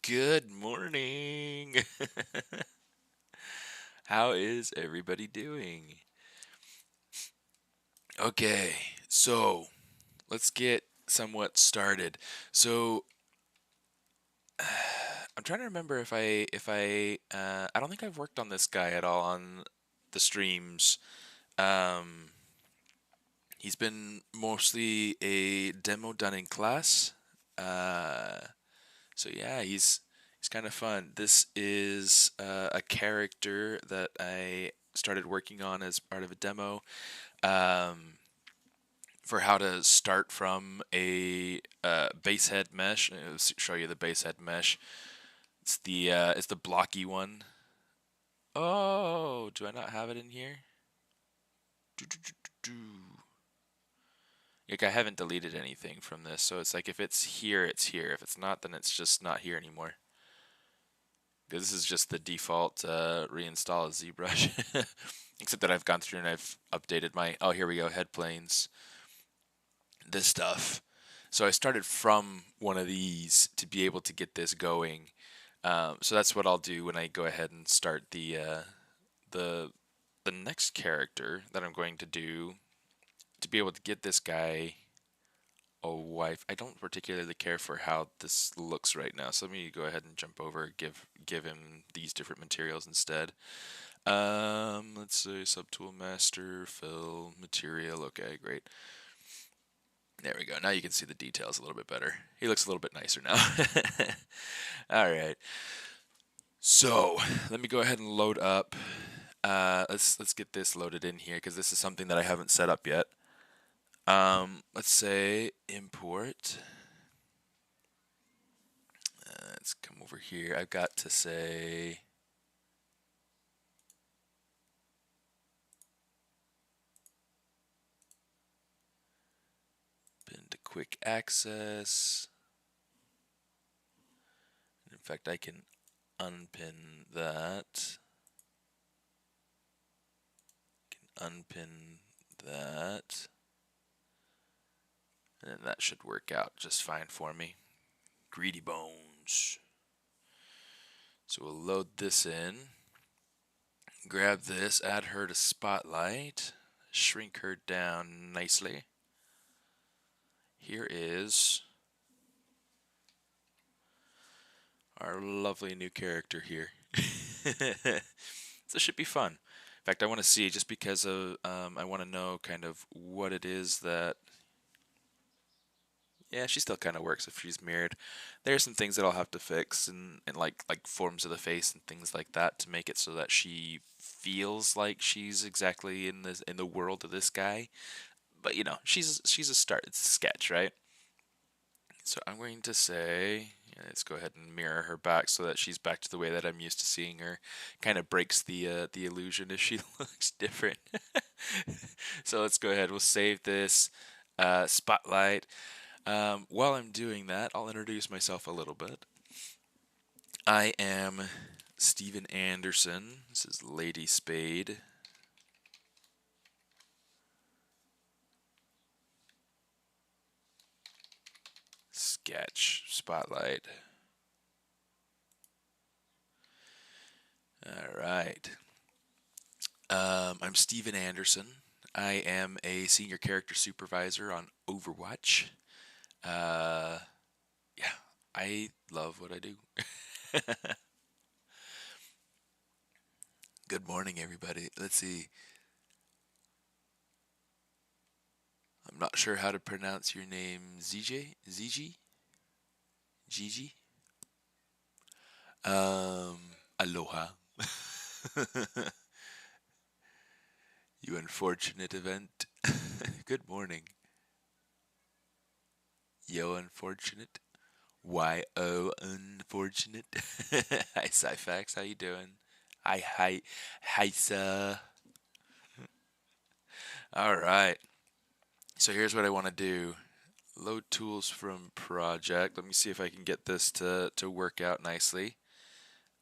Good morning. How is everybody doing? Okay, so let's get somewhat started. So I'm trying to remember if I don't think I've worked on this guy at all on the streams. Um, he's been mostly a demo done in class. Uh, so yeah, he's kind of fun. This is a character that I started working on as part of a demo um, for how to start from a base head mesh. I'll show you the base head mesh. It's the blocky one. Oh, do I not have it in here? Do, do, do, do, do. Like I haven't deleted anything from this, so it's like if it's here, it's here. If it's not, then it's just not here anymore. This is just the default reinstall of ZBrush. Except that I've gone through and I've updated my, oh, here we go, head planes, this stuff. So I started from one of these to be able to get this going. So that's what I'll do when I go ahead and start the the next character that I'm going to do to be able to get this guy a wife. I don't particularly care for how this looks right now, so let me go ahead and jump over, give him these different materials instead. Let's say subtool master, fill, material. Okay, great. There we go. Now you can see the details a little bit better. He looks a little bit nicer now. All right. So let me go ahead and load up. Let's get this loaded in here because this is something that I haven't set up yet. Let's say import. Let's come over here. I've got to say pin to quick access. In fact, I can unpin that. Unpin that. And then that should work out just fine for me. Greedy bones. So we'll load this in. Grab this, add her to spotlight. Shrink her down nicely. Here is our lovely new character here. This should be fun. In fact, I want to see just because of I want to know kind of what it is that. Yeah, she still kind of works if she's mirrored. There's some things that I'll have to fix and like forms of the face and things like that to make it so that she feels like she's exactly in the world of this guy. But you know, she's a start. It's a sketch, right? So I'm going to say, yeah, let's go ahead and mirror her back so that she's back to the way that I'm used to seeing her. Kind of breaks the illusion if she looks different. So let's go ahead. We'll save this spotlight. While I'm doing that, I'll introduce myself a little bit. I am Steven Anderson. This is Lady Spade. Sketch spotlight. All right. I'm Steven Anderson. I am a senior character supervisor on Overwatch. Uh, yeah, I love what I do. Good morning, everybody. Let's see. I'm not sure how to pronounce your name. ZJ? ZG? Gigi? Aloha. You unfortunate event. Good morning. Yo, unfortunate. Y-O, unfortunate. Hi, Cyfax. How you doing? Hi, sir. All right. So here's what I want to do. Load tools from project. Let me see if I can get this to work out nicely.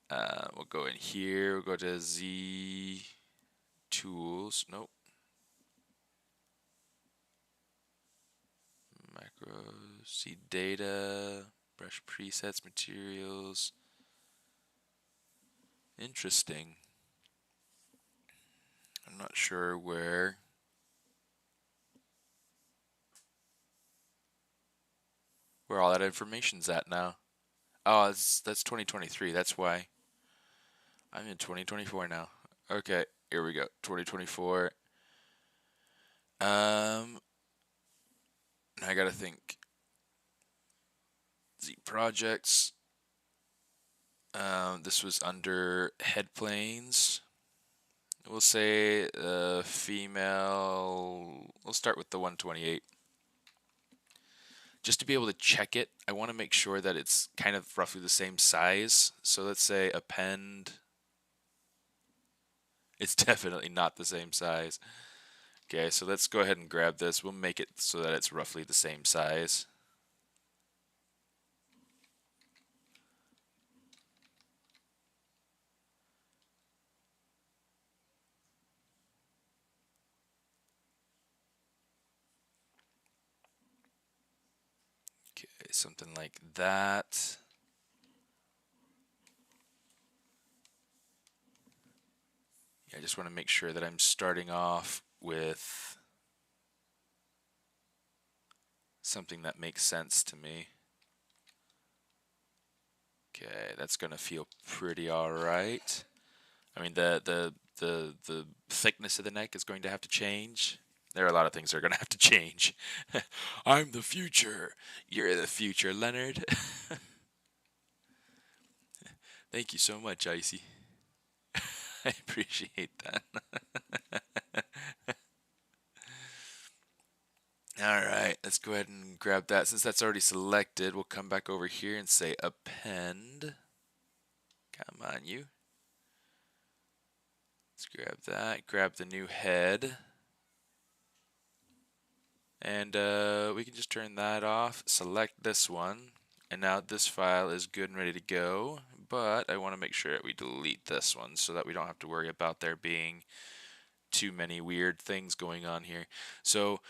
We'll go in here. We'll go to Z tools. Nope. Macro. See data. ZBrush presets, materials. Interesting. I'm not sure where all that information's at now. Oh, that's 2023. That's why. I'm in 2024 now. Okay, here we go. 2024. I gotta think. Z projects. This was under head planes. We'll say female. We'll start with the 128. Just to be able to check it, I want to make sure that it's kind of roughly the same size. So let's say append. It's definitely not the same size. Okay, so let's go ahead and grab this. We'll make it so that it's roughly the same size. Okay, something like that. Yeah, I just want to make sure that I'm starting off with something that makes sense to me. Okay, that's gonna feel pretty alright. I mean, the thickness of the neck is going to have to change. There are a lot of things that are going to have to change. I'm the future. You're the future, Leonard. Thank you so much, Icy. I appreciate that. Alright, let's go ahead and grab that. Since that's already selected, we'll come back over here and say append. Come on, you. Let's grab that. Grab the new head. And we can just turn that off. Select this one. And now this file is good and ready to go. But I want to make sure that we delete this one so that we don't have to worry about there being too many weird things going on here. So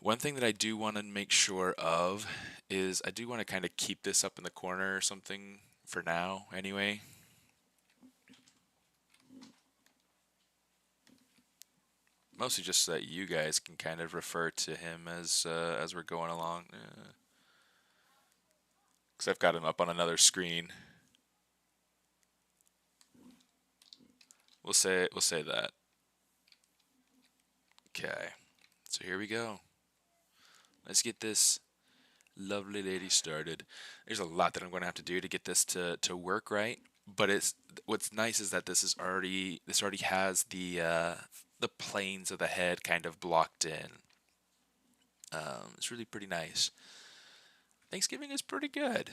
one thing that I do want to make sure of is I do want to kind of keep this up in the corner or something for now anyway. Mostly just so that you guys can kind of refer to him as we're going along. Because I've got him up on another screen. We'll say that. Okay. So here we go. Let's get this lovely lady started. There's a lot that I'm going to have to do to get this to work right, but what's nice is that this already has the planes of the head kind of blocked in. It's really pretty nice. Thanksgiving is pretty good.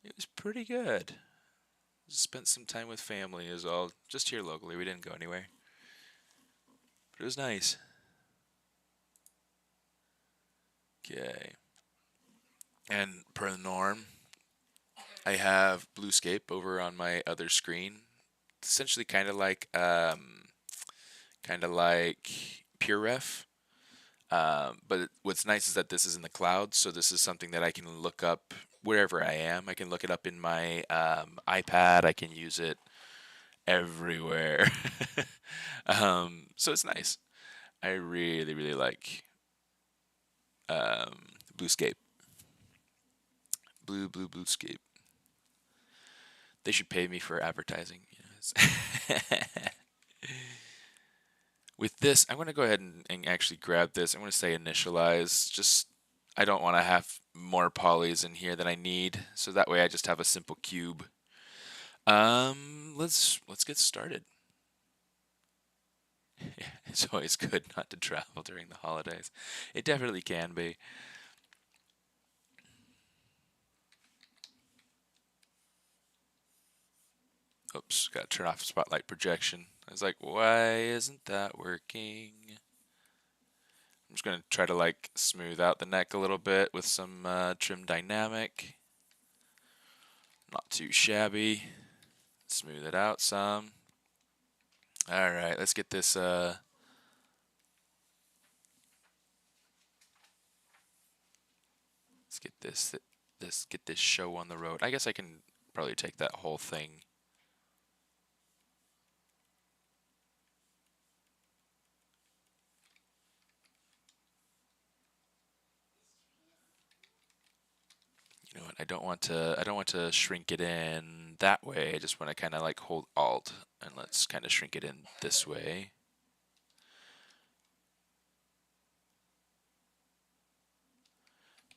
It was pretty good. Spent some time with family is all, just here locally. We didn't go anywhere, but it was nice. Okay. And per the norm, I have Bluescape over on my other screen. Essentially kind of like PureRef. But what's nice is that this is in the cloud, so this is something that I can look up wherever I am. I can look it up in my iPad. I can use it everywhere. So it's nice. I really, really like Bluescape. Bluescape. They should pay me for advertising. With this, I'm going to go ahead and actually grab this. I'm going to say initialize. Just, I don't want to have more polys in here than I need, so that way I just have a simple cube. Let's get started. It's always good not to travel during the holidays. It definitely can be. Oops, got to turn off spotlight projection. I was like, why isn't that working? I'm just going to try to like smooth out the neck a little bit with some trim dynamic. Not too shabby. Smooth it out some. All right, let's get this let's get this get this show on the road. I guess I can probably take that whole thing. You know what? I don't want to shrink it in that way. I just want to kind of like hold Alt and let's kind of shrink it in this way.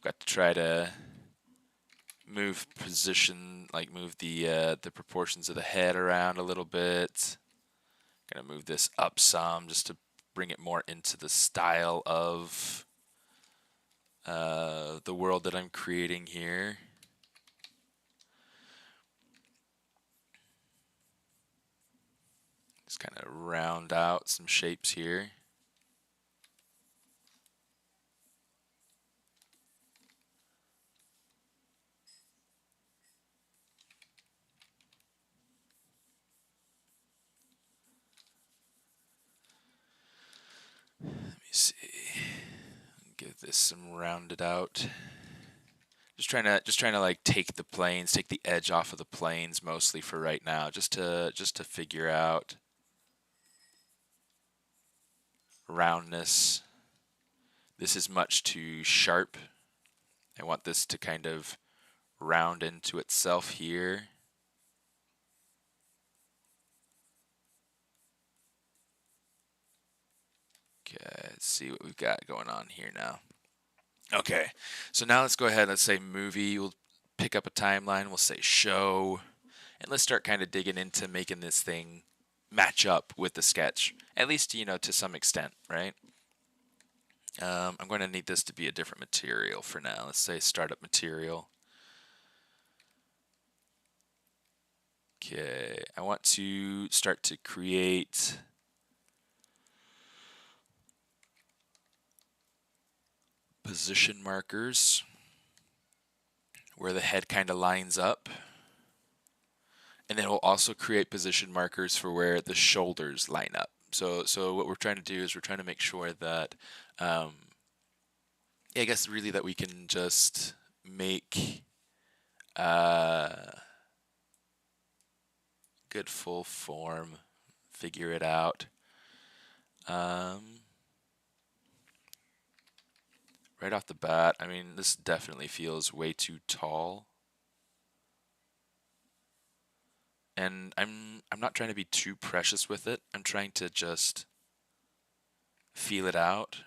Got to try to move position, like move the proportions of the head around a little bit. Gonna move this up some just to bring it more into the style of the world that I'm creating here. Just kind of round out some shapes here. Let me see. Give this some rounded out. Just trying to like take the edge off of the planes mostly for right now, just to figure out roundness. This is much too sharp. I want this to kind of round into itself here. Okay, let's see what we've got going on here now. Okay, so now let's go ahead, let's say movie, we'll pick up a timeline, we'll say show, and let's start kind of digging into making this thing match up with the sketch, at least, you know, to some extent, right? I'm going to need this to be a different material for now. Let's say startup material. Okay, I want to start to create position markers where the head kind of lines up. And then we'll also create position markers for where the shoulders line up. So what we're trying to do is we're trying to make sure that, yeah, I guess really that we can just make good full form, figure it out. Right off the bat, I mean, this definitely feels way too tall. And I'm not trying to be too precious with it. I'm trying to just feel it out.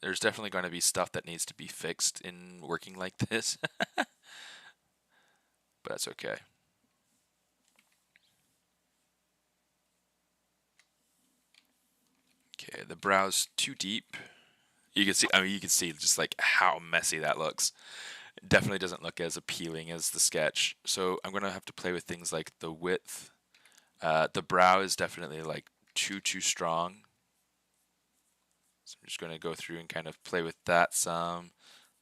There's definitely going to be stuff that needs to be fixed in working like this. But that's okay. Okay, the brow's too deep. You can see, I mean, you can see just like how messy that looks. It definitely doesn't look as appealing as the sketch. So I'm going to have to play with things like the width. The brow is definitely like too strong. So I'm just going to go through and kind of play with that some.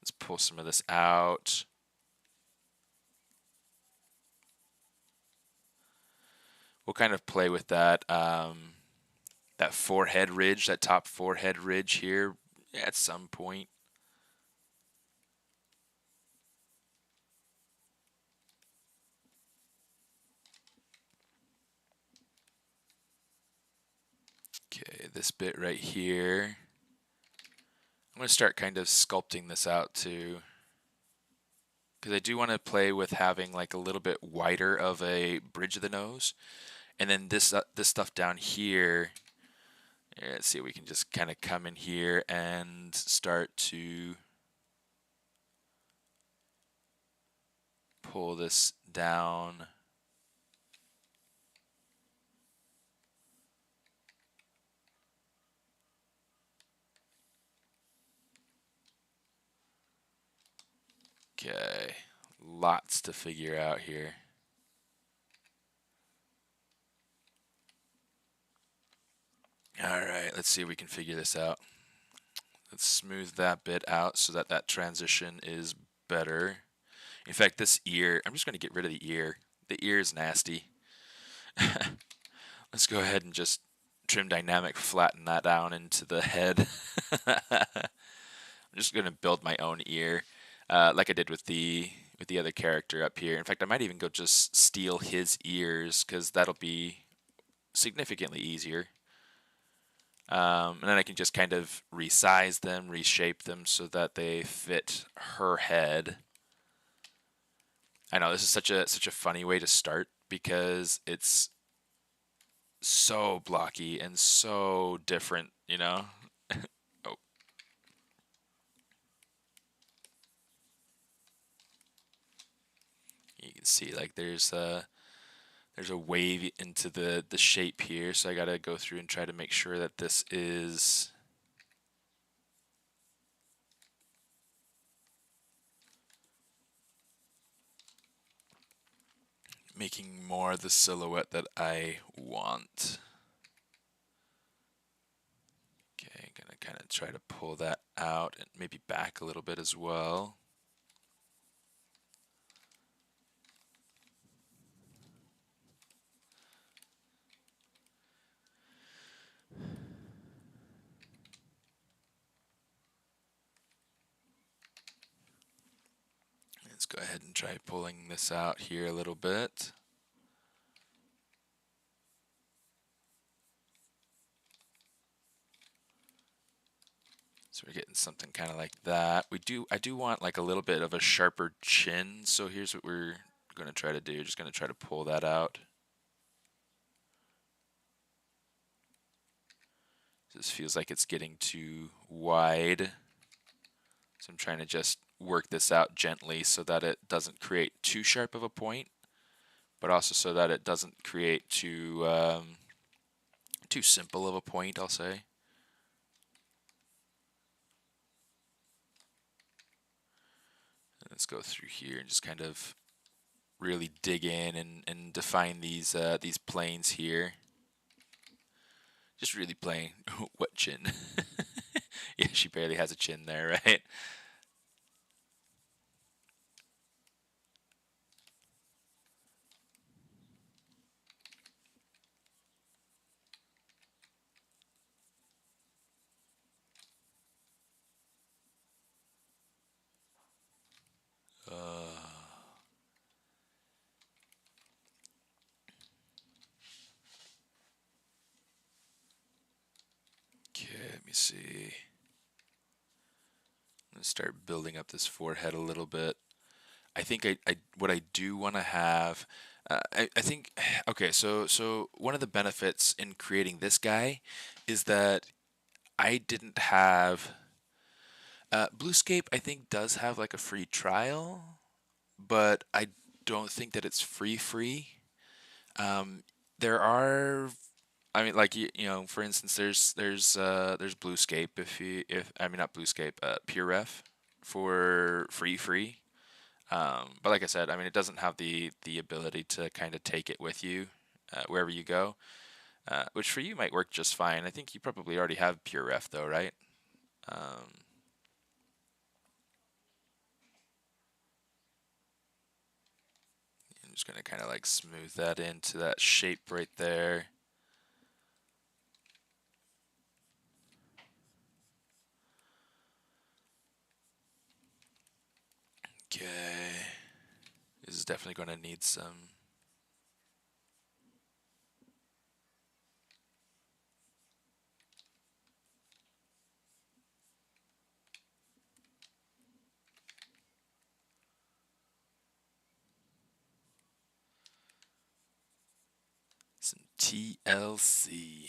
Let's pull some of this out. We'll kind of play with that that forehead ridge, that top forehead ridge here at some point. Okay, this bit right here. I'm going to start kind of sculpting this out too, because I do want to play with having like a little bit wider of a bridge of the nose, and then this stuff down here. Let's see if we can just kind of come in here and start to pull this down. Okay, lots to figure out here. Alright, let's see if we can figure this out. Let's smooth that bit out so that that transition is better. In fact, this ear, I'm just going to get rid of the ear. The ear is nasty. Let's go ahead and just trim dynamic, flatten that down into the head. I'm just going to build my own ear. like I did with the other character up here. In fact, I might even go just steal his ears because that'll be significantly easier. And then I can just kind of resize them, reshape them so that they fit her head. I know this is such a funny way to start because it's so blocky and so different, you know? Oh. You can see like there's a wave into the shape here, so I gotta go through and try to make sure that this is making more the silhouette that I want. Okay, gonna kind of try to pull that out and maybe back a little bit as well. Let's go ahead and try pulling this out here a little bit. So we're getting something kind of like that. I do want like a little bit of a sharper chin. So here's what we're going to try to do. Just going to try to pull that out. This feels like it's getting too wide. So I'm trying to just work this out gently so that it doesn't create too sharp of a point, but also so that it doesn't create too simple of a point, I'll say. Let's go through here and just kind of really dig in and define these planes here. Just really playing what chin. Yeah, she barely has a chin there, right? Okay, let me see. I'm gonna start building up this forehead a little bit. I think what I do want to have, I think, okay, so one of the benefits in creating this guy is that I didn't have, Bluescape I think does have like a free trial, but I don't think that it's free. Um, there are, I mean, like you know, for instance, there's Bluescape if I mean not Bluescape, PureRef for free. But like I said, I mean, it doesn't have the ability to kind of take it with you wherever you go, which for you might work just fine. I think you probably already have PureRef though, right? Um, I'm just gonna kind of like smooth that into that shape right there. Okay, this is definitely going to need some. Some TLC.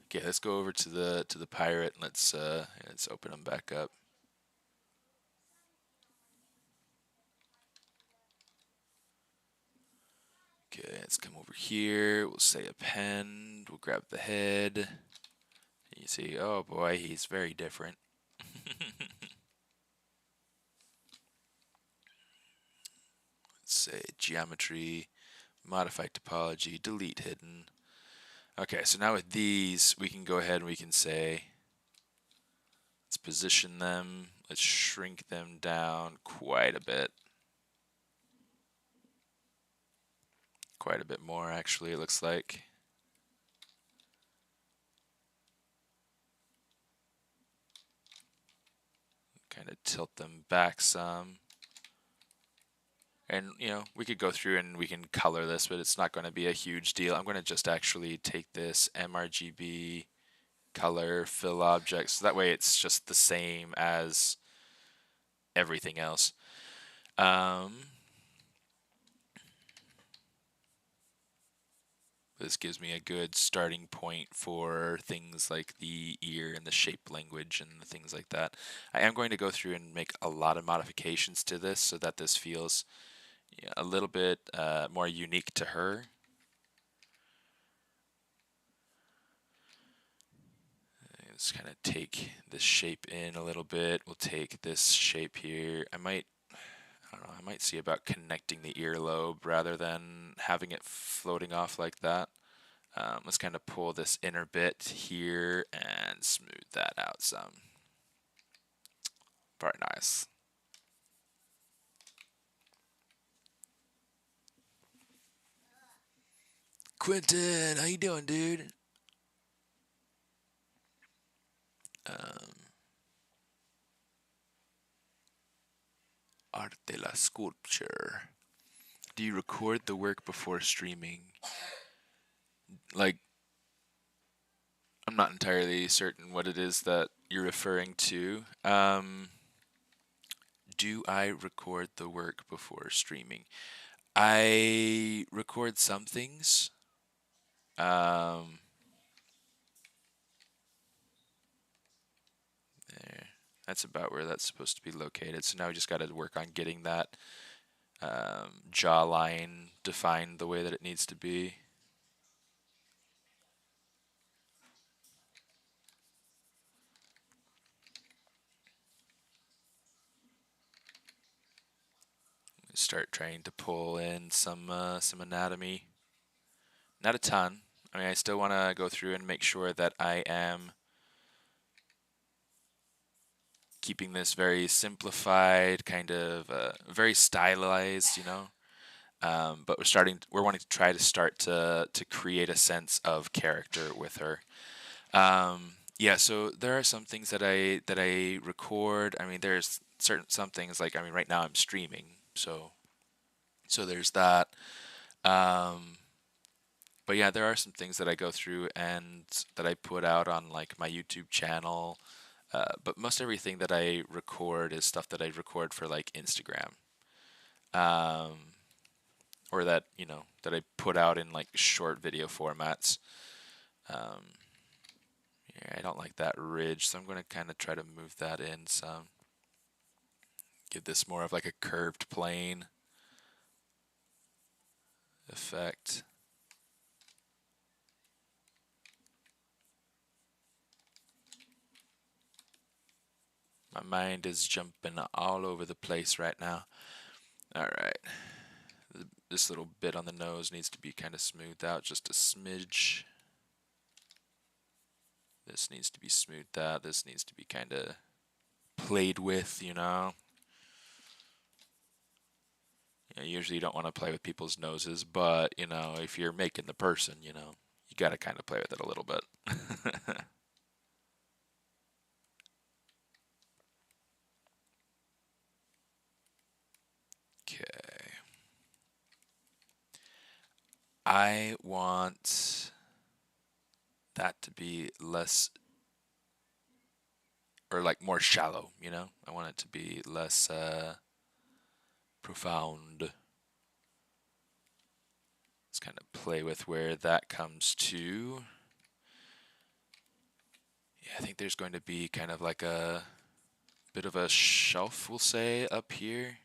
Okay, let's go over to the pirate and let's open them back up. Okay, let's come over here. We'll say append. We'll grab the head. You see, oh boy, he's very different. Let's say geometry, modify topology, delete hidden. Okay, so now with these, we can go ahead and we can say, let's position them. Let's shrink them down quite a bit. Quite a bit more, actually, it looks like. kind of tilt them back some. And, you know, we could go through and we can color this, but it's not going to be a huge deal. I'm going to just actually take this mRGB color fill object, so that way it's just the same as everything else. This gives me a good starting point for things like the ear and the shape language and the things like that. I am going to go through and make a lot of modifications to this so that this feels a little bit more unique to her. Let's kind of take this shape in a little bit. We'll take this shape here. I don't know, I might see about connecting the earlobe rather than having it floating off like that. Let's kind of pull this inner bit here and smooth that out some. Very nice. Quentin, how you doing, dude? Art de la sculpture. Do you record the work before streaming? Like, I'm not entirely certain what it is that you're referring to. Do I record the work before streaming? I record some things. There. That's about where that's supposed to be located. So now we just got to work on getting that jawline defined the way that it needs to be. Start trying to pull in some anatomy. Not a ton. I mean, I still want to go through and make sure that I am keeping this very simplified, kind of very stylized, you know. But we're wanting to try to start to create a sense of character with her. Yeah, so there are some things that I record. I mean, there's some things like, I mean, right now I'm streaming, so there's that. But yeah, there are some things that I go through and that I put out on like my YouTube channel. But most everything that I record is stuff that I record for like Instagram. Or that, you know, that I put out in like short video formats. Yeah, I don't like that ridge, so I'm going to kind of try to move that in some. Give this more of like a curved plane effect. My mind is jumping all over the place right now. Alright. This little bit on the nose needs to be kind of smoothed out just a smidge. This needs to be smoothed out. This needs to be kind of played with, you know. Usually you don't want to play with people's noses, but, you know, if you're making the person, you know, you got to kind of play with it a little bit. Okay. I want that to be less, or like more shallow, you know? I want it to be less profound. Let's kind of play with where that comes to. Yeah, I think there's going to be kind of like a bit of a shelf, we'll say, up here.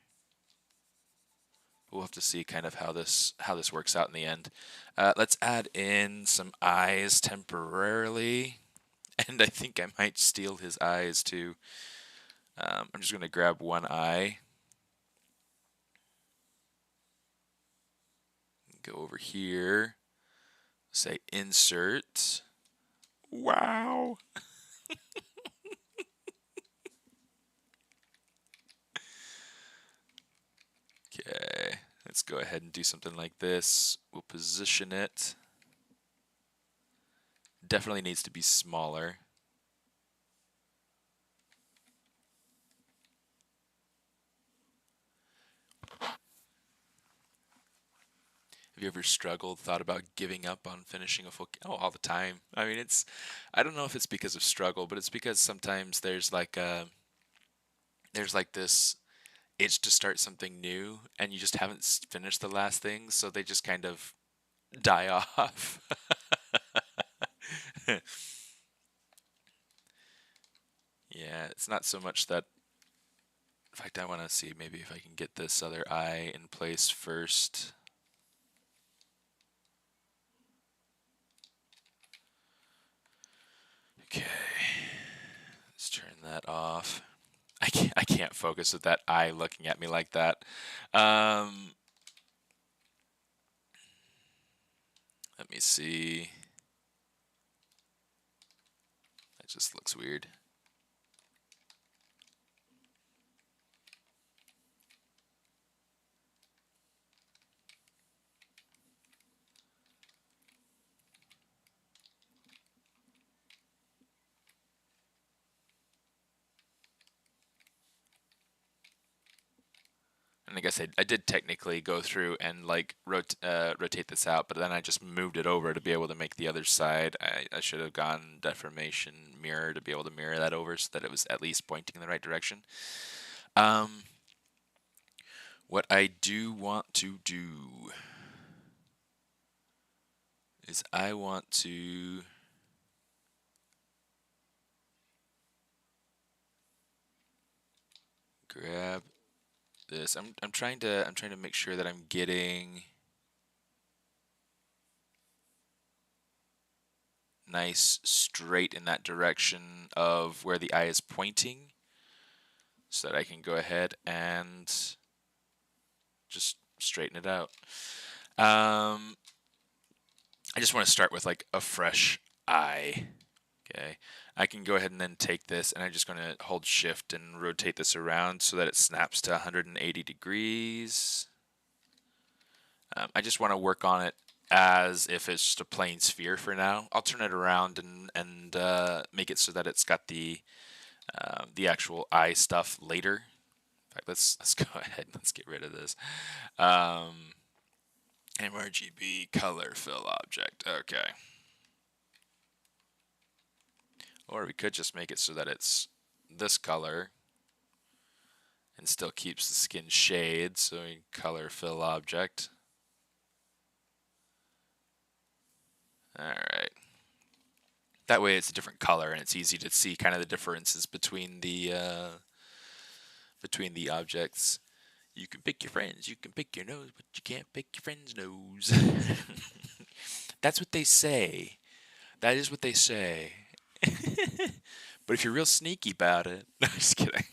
We'll have to see kind of how this works out in the end. Let's add in some eyes temporarily, and I think I might steal his eyes too. I'm just going to grab one eye. Go over here. Say insert. Wow. Okay, let's go ahead and do something like this. We'll position it. Definitely needs to be smaller. Have you ever struggled, thought about giving up on finishing a full? Oh, all the time. I mean, I don't know if it's because of struggle, but it's because sometimes there's like this itch to start something new, and you just haven't finished the last thing, so they just kind of die off. Yeah, it's not so much that. In fact, I want to see maybe if I can get this other eye in place first. Okay, let's turn that off. I can't focus with that eye looking at me like that. Let me see. That just looks weird. And I guess I did technically go through and like rotate this out, but then I just moved it over to be able to make the other side. I should have gone deformation mirror to be able to mirror that over so that it was at least pointing in the right direction. What I do want to do is I want to grab this. I'm trying to make sure that I'm getting nice straight in that direction of where the eye is pointing, so that I can go ahead and just straighten it out. I just want to start with like a fresh eye. Okay, I can go ahead and then take this, and I'm just going to hold shift and rotate this around so that it snaps to 180 degrees. I just want to work on it as if it's just a plain sphere for now. I'll turn it around and make it so that it's got the actual eye stuff later. In fact, let's go ahead and let's get rid of this. MRGB color fill object. Okay. Or we could just make it so that it's this color and still keeps the skin shade. So we color fill object. Alright. That way it's a different color and it's easy to see kind of the differences between the objects. You can pick your friends, you can pick your nose, but you can't pick your friend's nose. That's what they say. That is what they say. But if you're real sneaky about it, no, I'm just kidding.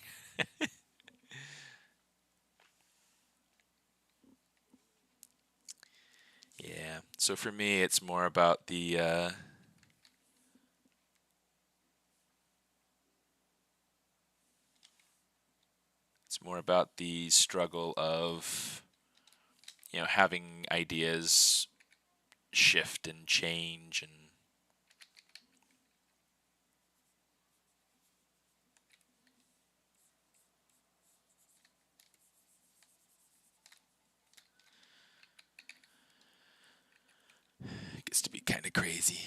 Yeah. So for me, it's more about the struggle of having ideas shift and change and it gets to be kind of crazy.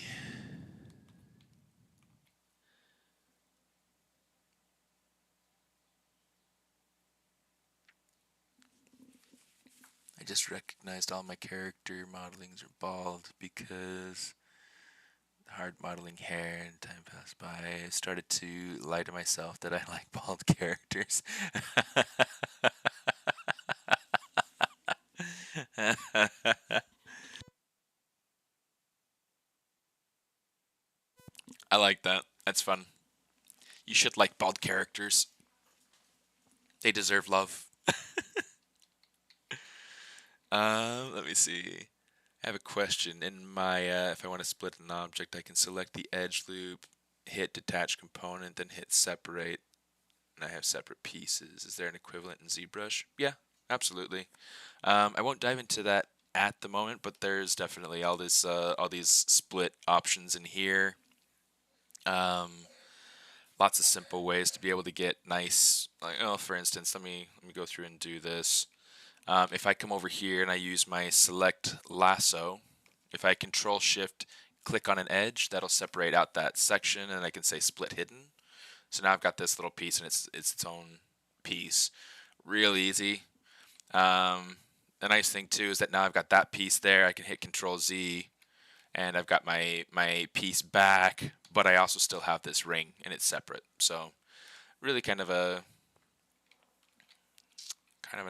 I just recognized all my character modelings are bald because hard modeling hair and time passed by. I started to lie to myself that I like bald characters. I like that. That's fun. You should like bald characters. They deserve love. Let me see. I have a question. In my, if I want to split an object, I can select the edge loop, hit detach component, then hit separate, and I have separate pieces. Is there an equivalent in ZBrush? Yeah, absolutely. I won't dive into that at the moment, but there's definitely all these split options in here. Lots of simple ways to be able to get nice, like, oh, for instance, let me go through and do this. If I come over here and I use my select lasso, if I control shift click on an edge, that'll separate out that section, and I can say split hidden. So now I've got this little piece and it's its own piece. Real easy. The nice thing too is that now I've got that piece there. I can hit Control Z and I've got my piece back, but I also still have this ring and it's separate. So really kind of a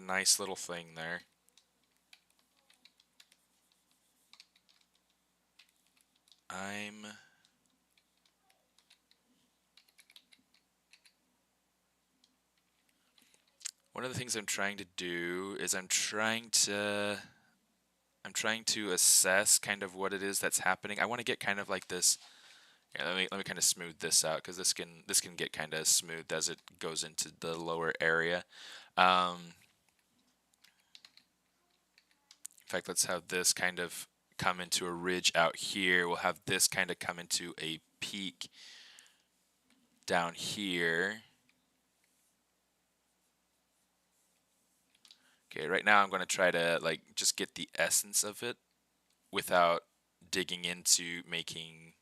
nice little thing there. One of the things I'm trying to do is I'm trying to assess kind of what it is that's happening. I want to get kind of like this. Yeah, let me kind of smooth this out because this can get kind of smooth as it goes into the lower area. In fact, let's have this kind of come into a ridge out here. We'll have this kind of come into a peak down here. Okay, right now I'm going to try to like just get the essence of it without digging into making,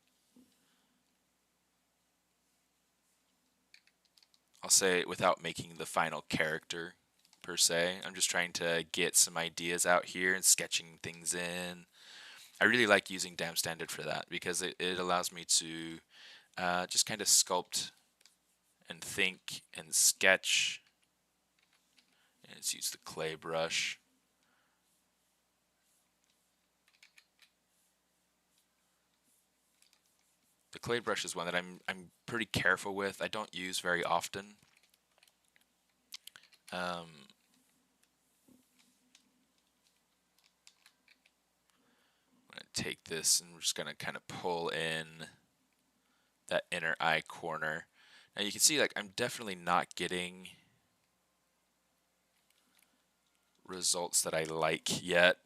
I'll say without making the final character per se. I'm just trying to get some ideas out here and sketching things in. I really like using Damn Standard for that because it allows me to just kind of sculpt and think and sketch. And let's use the clay brush. The clay brush is one that I'm pretty careful with. I don't use very often. I'm going to take this and we're just going to kind of pull in that inner eye corner. Now you can see like I'm definitely not getting results that I like yet.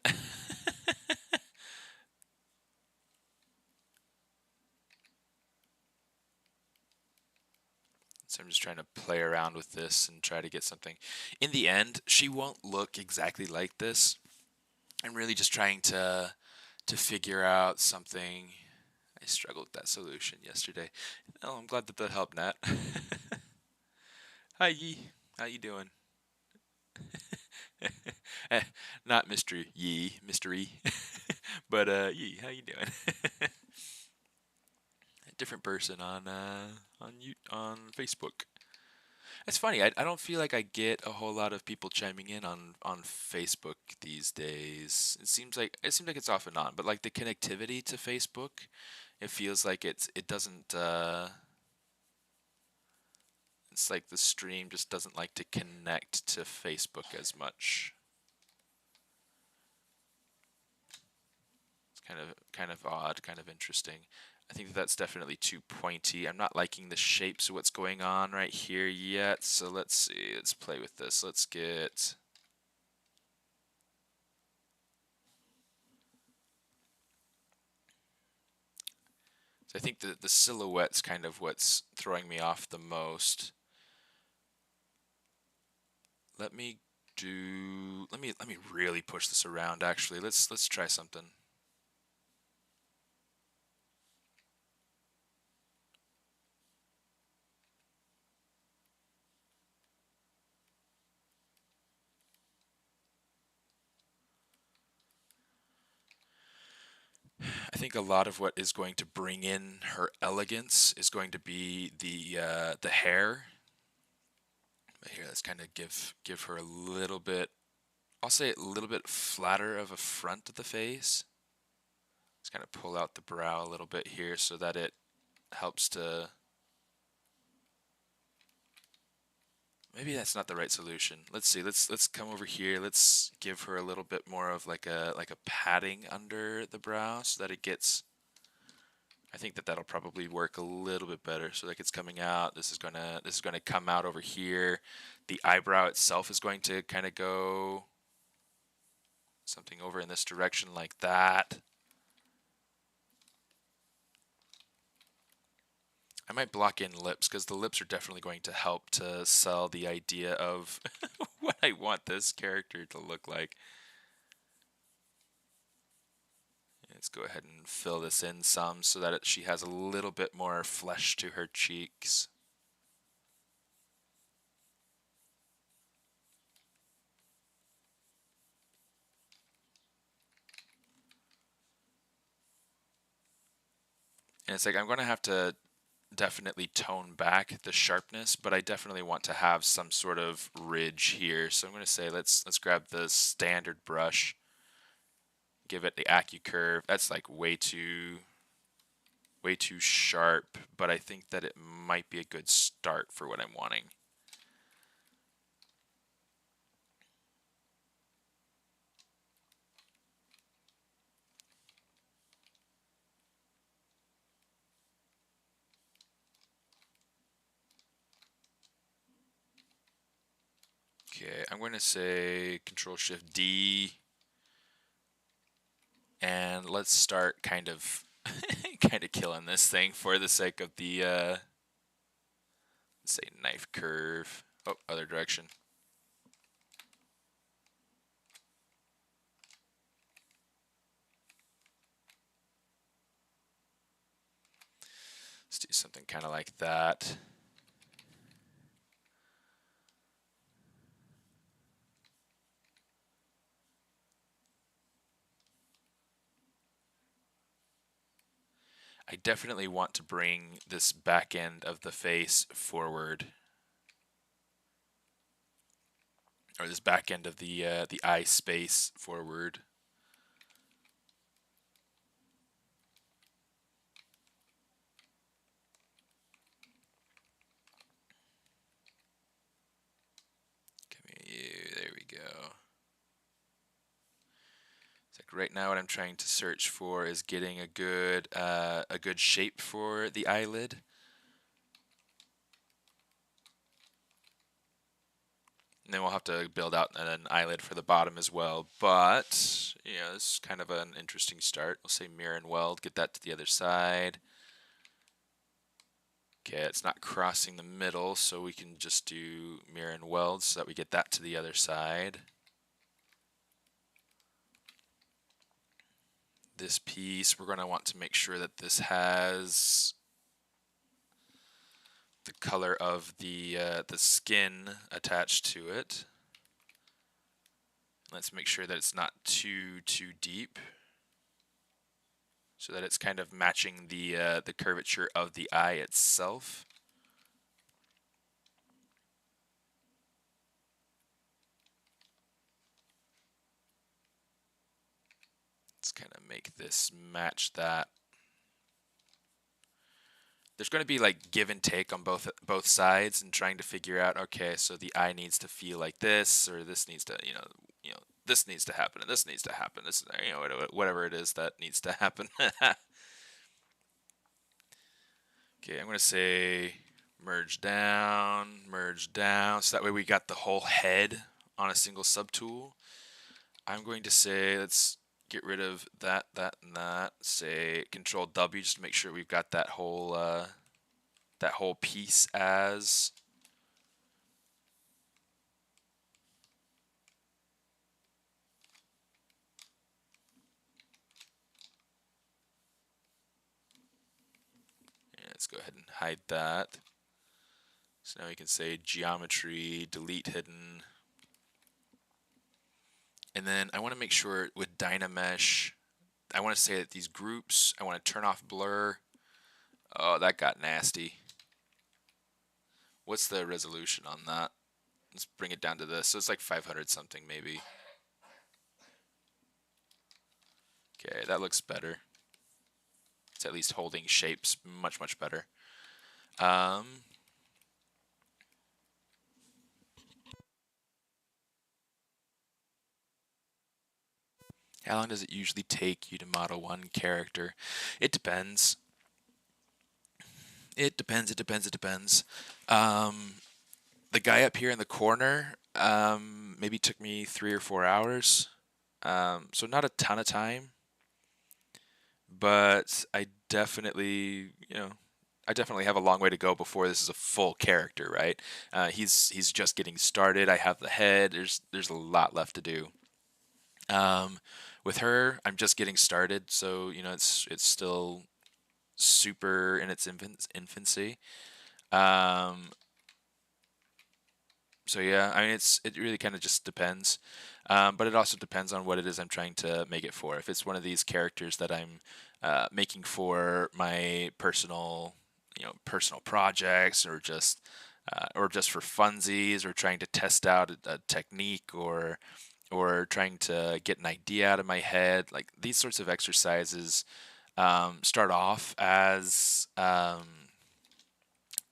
So I'm just trying to play around with this and try to get something. In the end, she won't look exactly like this. I'm really just trying to figure out something. I struggled with that solution yesterday. Oh, I'm glad that helped, Nat. Hi, Yee. How you doing? Not Mr. Yee, Mr. E. But Yee, how you doing? A different person on Facebook. It's funny. I don't feel like I get a whole lot of people chiming in on Facebook these days. It seems like it's off and on, but like the connectivity to Facebook, it feels like it doesn't. It's like the stream just doesn't like to connect to Facebook as much. It's kind of odd, kind of interesting. I think that's definitely too pointy. I'm not liking the shapes of what's going on right here yet. So let's see. Let's play with this. Let's get. So I think the silhouette's kind of what's throwing me off the most. Let me really push this around. Actually, let's try something. I think a lot of what is going to bring in her elegance is going to be the hair. But here, let's kind of give her a little bit. I'll say a little bit flatter of a front of the face. Let's kind of pull out the brow a little bit here so that it helps to. Maybe that's not the right solution. Let's see. Let's come over here. Let's give her a little bit more of like a padding under the brow so that it gets. I think that'll probably work a little bit better. So like it's coming out. This is gonna come out over here. The eyebrow itself is going to kind of go something over in this direction like that. I might block in lips because the lips are definitely going to help to sell the idea of what I want this character to look like. Let's go ahead and fill this in some so that she has a little bit more flesh to her cheeks. And it's like I'm going to have to definitely tone back the sharpness, but I definitely want to have some sort of ridge here. So I'm going to say let's grab the standard brush, give it the AccuCurve. That's like way too sharp, but I think that it might be a good start for what I'm wanting. Okay, I'm going to say Control-Shift-D, and let's start kind of killing this thing for the sake of the let's say knife curve. Oh, other direction. Let's do something kind of like that. I definitely want to bring this back end of the face forward, or this back end of the eye space forward. There we go. It's like right now what I'm trying to search for is getting a good shape for the eyelid. And then we'll have to build out an eyelid for the bottom as well. But, you know, it's kind of an interesting start. We'll say mirror and weld, get that to the other side. Okay, it's not crossing the middle, so we can just do mirror and weld so that we get that to the other side. This piece, we're going to want to make sure that this has the color of the skin attached to it. Let's make sure that it's not too deep, so that it's kind of matching the curvature of the eye itself. Let's kind of make this match that. There's going to be like give and take on both sides, and trying to figure out, okay, so the eye needs to feel like this, or this needs to, you know, this needs to happen, and this needs to happen. This, you know, whatever it is that needs to happen. Okay, I'm going to say merge down, so that way we got the whole head on a single subtool. I'm going to say let's get rid of that, and that. Say Control W just to make sure we've got that whole piece as. Yeah, let's go ahead and hide that. So now we can say geometry, delete hidden. And then I want to make sure with Dynamesh, I want to say that these groups, I want to turn off blur. Oh, that got nasty. What's the resolution on that? Let's bring it down to this. So it's like 500 something maybe. Okay, that looks better. It's at least holding shapes much better. How long does it usually take you to model one character? It depends. It depends. The guy up here in the corner maybe took me 3 or 4 hours. So not a ton of time. But I definitely, you know, I definitely have a long way to go before this is a full character, right? He's just getting started. I have the head. There's a lot left to do. Um, with her, I'm just getting started, so you know it's still super in its infancy. Um, so yeah, I mean it really kind of just depends. But it also depends on what it is I'm trying to make it for. If it's one of these characters that I'm making for my personal, you know, personal projects, or just for funsies, or trying to test out a technique, or trying to get an idea out of my head, like these sorts of exercises start off as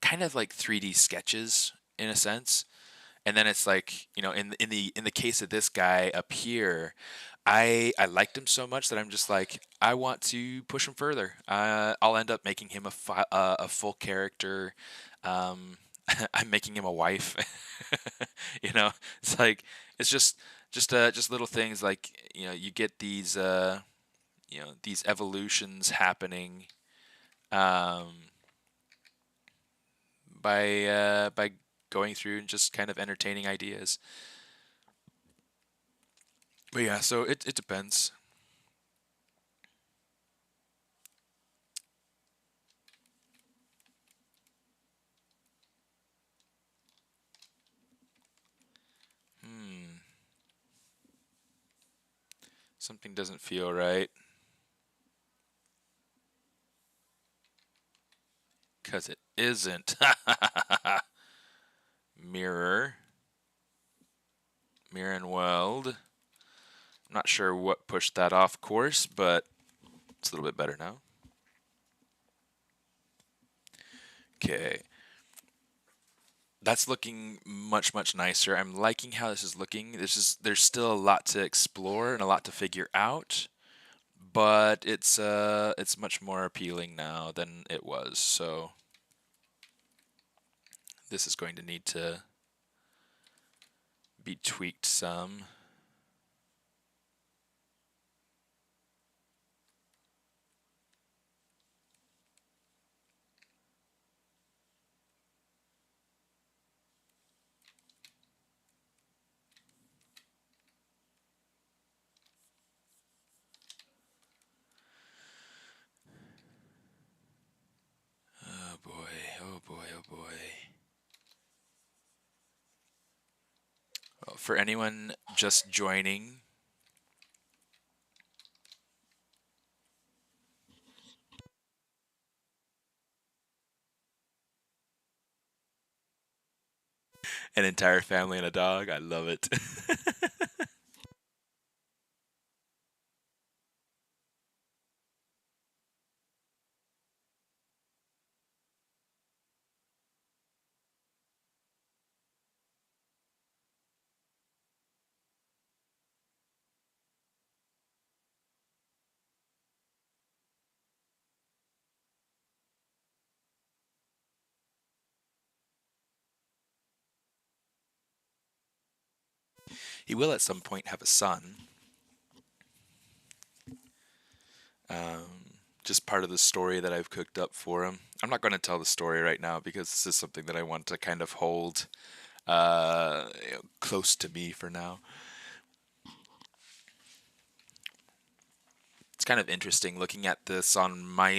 kind of like 3D sketches in a sense, and then it's like, you know, in the case of this guy up here, I liked him so much that I'm just like, I want to push him further. I'll end up making him a full character. Um, I'm making him a wife. You know, it's like it's just little things like, you know, you get these you know, these evolutions happening um, by going through and just kind of entertaining ideas. But yeah, so it depends. Hmm. Something doesn't feel right. 'Cause it isn't. Mirror. Mirror and weld. I'm not sure what pushed that off course, but it's a little bit better now. Okay. That's looking much, much nicer. I'm liking how this is looking. There's still a lot to explore and a lot to figure out, but it's much more appealing now than it was. So this is going to need to be tweaked some. Oh boy, oh boy, oh boy. Well, for anyone just joining, an entire family and a dog, I love it. He will at some point have a son. Just part of the story that I've cooked up for him. I'm not going to tell the story right now because this is something that I want to kind of hold you know, close to me for now. It's kind of interesting looking at this on my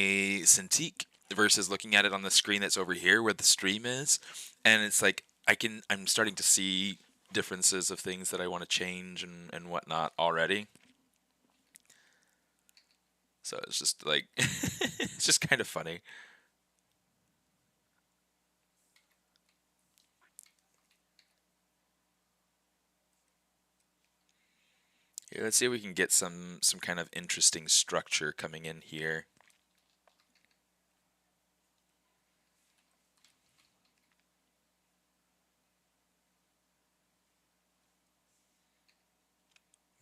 Cintiq versus looking at it on the screen that's over here where the stream is, and it's like I'm starting to see differences of things that I want to change and whatnot already. So it's just like it's just kind of funny. Yeah, let's see if we can get some kind of interesting structure coming in here.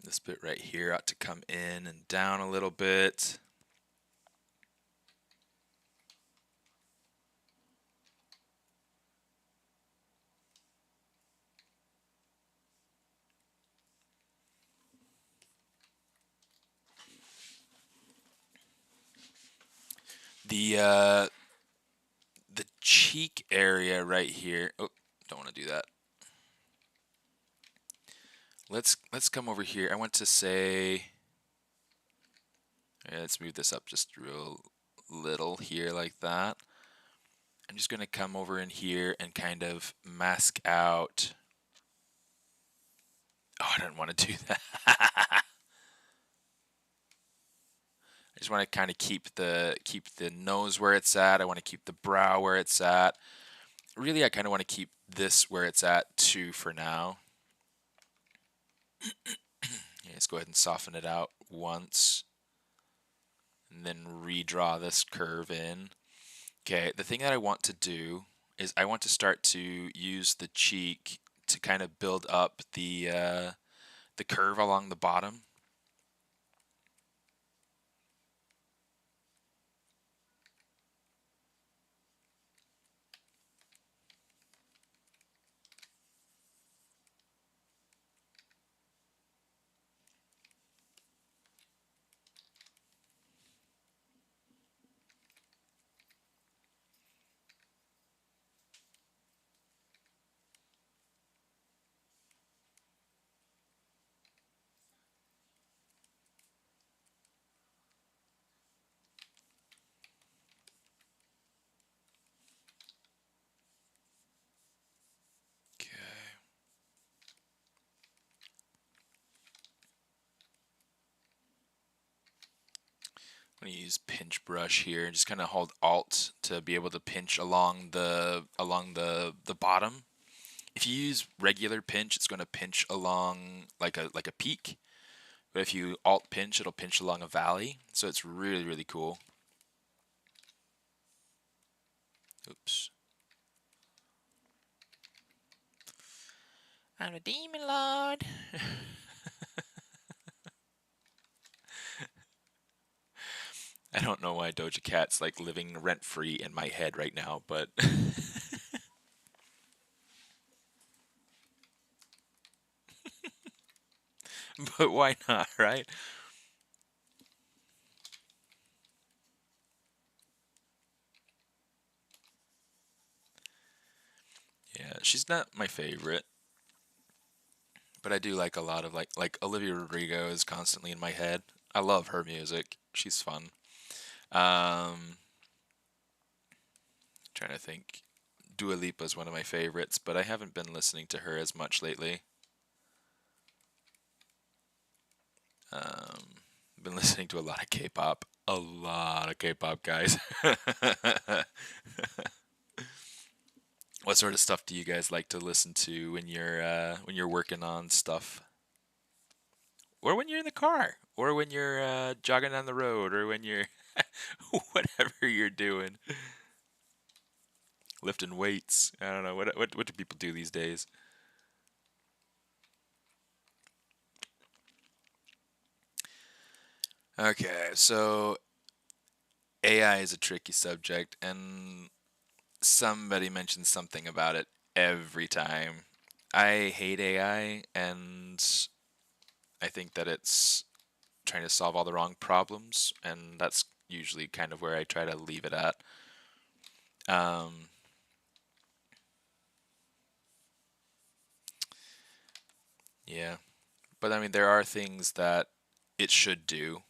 This bit right here ought to come in and down a little bit. The cheek area right here. Oh, don't want to do that. Let's come over here. I want to say, yeah, let's move this up just real little here like that. I'm just going to come over in here and kind of mask out. Oh, I didn't want to do that. I just want to kind of keep the nose where it's at. I want to keep the brow where it's at. Really, I kind of want to keep this where it's at too for now. Yeah, let's go ahead and soften it out once. And then redraw this curve in. Okay, the thing that I want to do is I want to start to use the cheek to kind of build up the curve along the bottom. I'm going to use pinch brush here and just kind of hold Alt to be able to pinch along the bottom. If you use regular pinch, it's going to pinch along like a peak. But if you Alt pinch, it'll pinch along a valley. So it's really, really cool. Oops. I'm a demon lord. I don't know why Doja Cat's like living rent-free in my head right now, but but why not, right? Yeah, she's not my favorite, but I do like a lot of like Olivia Rodrigo is constantly in my head. I love her music. She's fun. Trying to think. Dua Lipa is one of my favorites, but I haven't been listening to her as much lately. Been listening to a lot of K-pop. A lot of K-pop, guys. What sort of stuff do you guys like to listen to when you're working on stuff, or when you're in the car, or when you're jogging down the road, or when you're whatever you're doing, lifting weights? I don't know what do people do these days. Okay, so AI is a tricky subject, and somebody mentions something about it every time. I hate AI, and I think that it's trying to solve all the wrong problems, and that's usually kind of where I try to leave it at. Um, yeah, but I mean, there are things that it should do.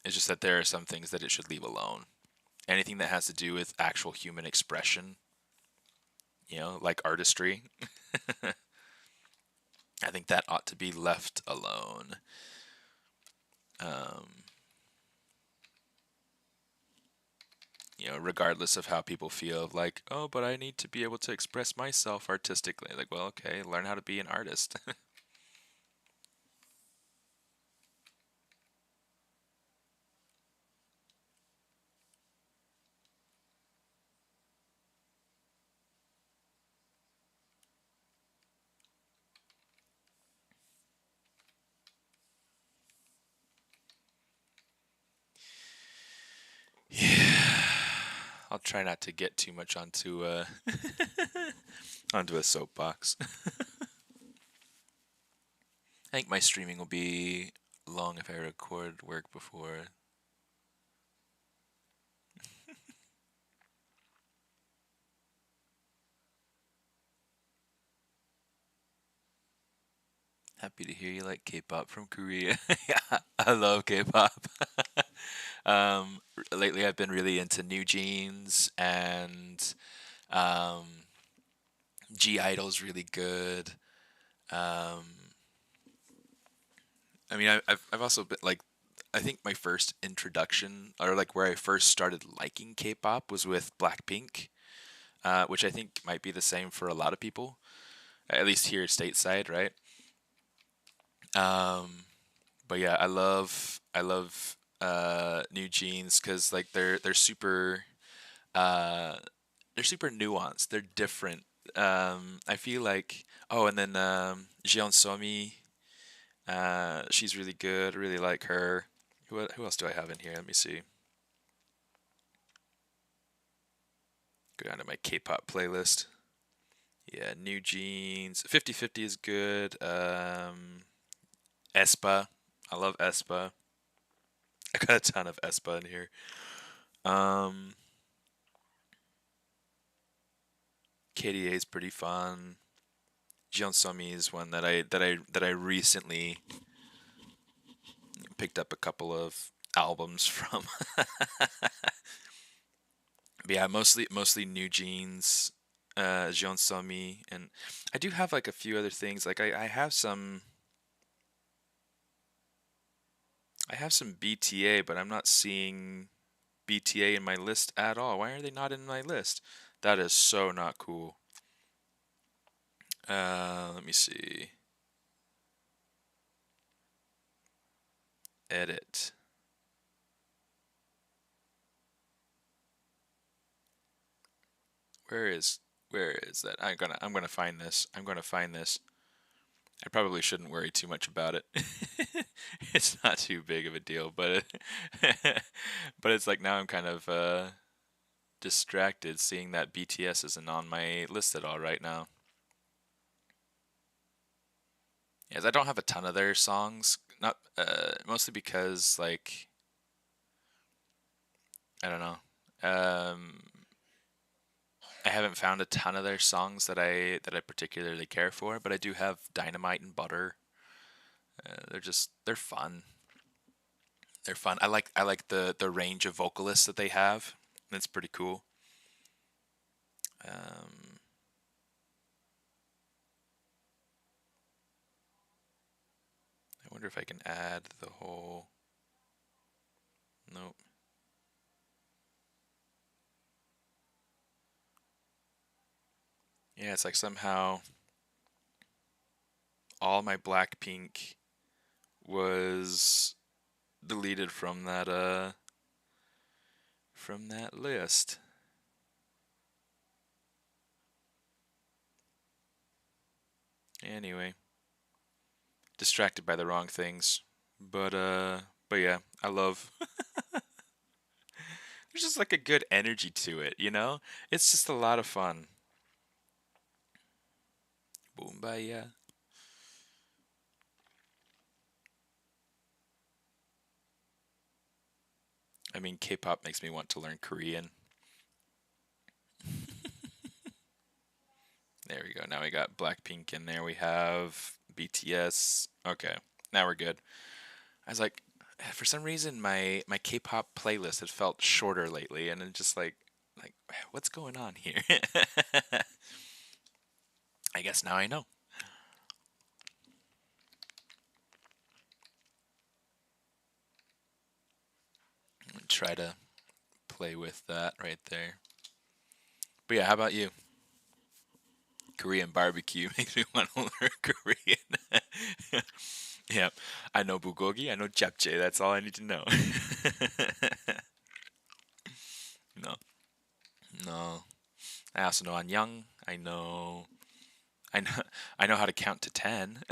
It's just that there are some things that it should leave alone. Anything that has to do with actual human expression, like artistry, I think that ought to be left alone. Um, regardless of how people feel, like, oh, but I need to be able to express myself artistically. Like, well, okay, learn how to be an artist. Yeah, I'll try not to get too much onto onto a soapbox. I think my streaming will be long if I record work before. Happy to hear you like K-pop from Korea. Yeah, I love K-pop. Lately I've been really into New Jeans and um, G Idol's really good. Um, I mean, I've also been like, I think my first introduction or like where I first started liking K-pop was with Blackpink, which I think might be the same for a lot of people, at least here stateside, right? Um, but yeah, I love New Jeans because like uh they're super nuanced. They're different. I feel like and then Jeon Somi, she's really good. I really like her. Who else do I have in here? Let me see. Go down to my K-pop playlist. Yeah, New Jeans. 50/50 is good. Espa. I love Espa. I got a ton of Espa in here. Um, KDA is pretty fun. Jeon Somi is one that I recently picked up a couple of albums from. But yeah, mostly New Jeans, Jeon Somi, and I do have like a few other things. Like I have some BTA, but I'm not seeing BTA in my list at all. Why are they not in my list? That is so not cool. Let me see. Edit. Where is where is that? I'm gonna find this. I'm gonna find this. I probably shouldn't worry too much about it. It's not too big of a deal, but it's like now I'm kind of distracted seeing that BTS isn't on my list at all right now. Yes, I don't have a ton of their songs, not mostly because like I don't know. I haven't found a ton of their songs that I particularly care for, but I do have Dynamite and Butter. They're fun. They're fun. I like the range of vocalists that they have. That's pretty cool. Um, I wonder if I can add the whole. Nope. Yeah, it's like somehow all my Blackpink was deleted from that list. Anyway, distracted by the wrong things. But yeah, I love there's just like a good energy to it, you know? It's just a lot of fun. Boom yeah. I mean, K-pop makes me want to learn Korean. There we go. Now we got Blackpink in there. We have BTS. Okay, now we're good. I was like, for some reason, my K-pop playlist had felt shorter lately, and it's just like what's going on here? I guess now I know. Try to play with that right there. But yeah, how about you? Korean barbecue makes me want to learn Korean. Yeah, I know bulgogi, I know japchae. That's all I need to know. No, no. I also know anyang. I know, I know how to count to 10.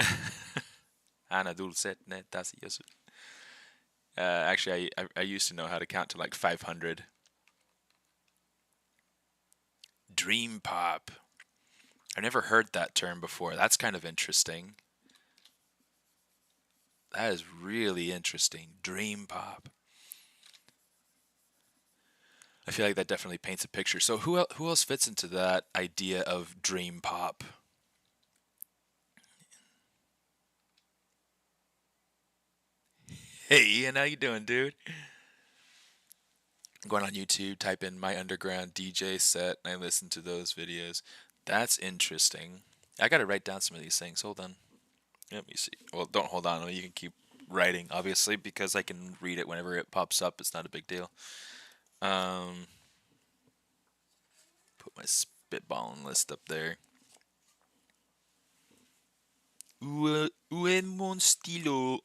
Ana, dul, set, net, das, yesu. Actually, I used to know how to count to like 500. Dream pop. I've never heard that term before. That's kind of interesting. That is really interesting. Dream pop. I feel like that definitely paints a picture. So who else fits into that idea of dream pop? Hey Ian, how you doing, dude? Going on YouTube, type in my underground DJ set, and I listen to those videos. That's interesting. I gotta write down some of these things. Hold on. Let me see. Well, don't hold on. You can keep writing, obviously, because I can read it whenever it pops up. It's not a big deal. Um, put my spitballing list up there. Où est mon stylo?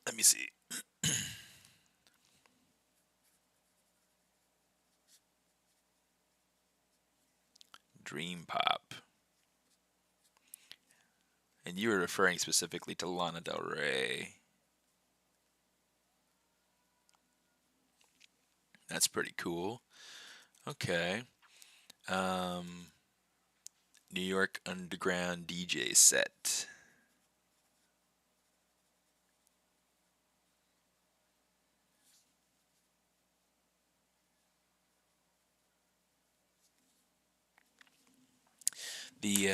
Let me see. Dream Pop. And you were referring specifically to Lana Del Rey. That's pretty cool. Okay. Um, New York Underground DJ set. The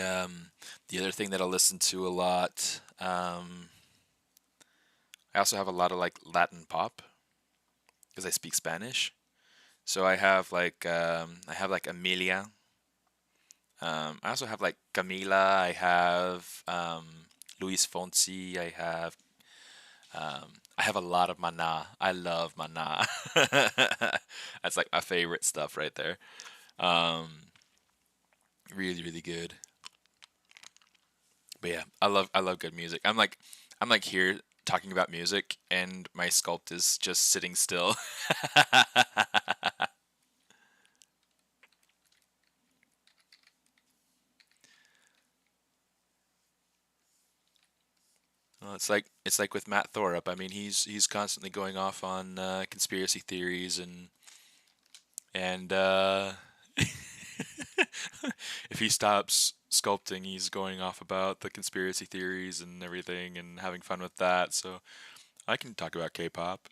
the other thing that I listen to a lot. I also have a lot of like Latin pop because I speak Spanish. So I have like Amelia. I also have like Camila. I have Luis Fonsi. I have a lot of Mana. I love Mana. That's like my favorite stuff right there. Um, really, really good. But yeah, I love good music. I'm like here talking about music, and my sculpt is just sitting still. Well, it's like with Matt Thorup. I mean, he's constantly going off on conspiracy theories and if he stops sculpting, he's going off about the conspiracy theories and everything and having fun with that. So I can talk about K-pop.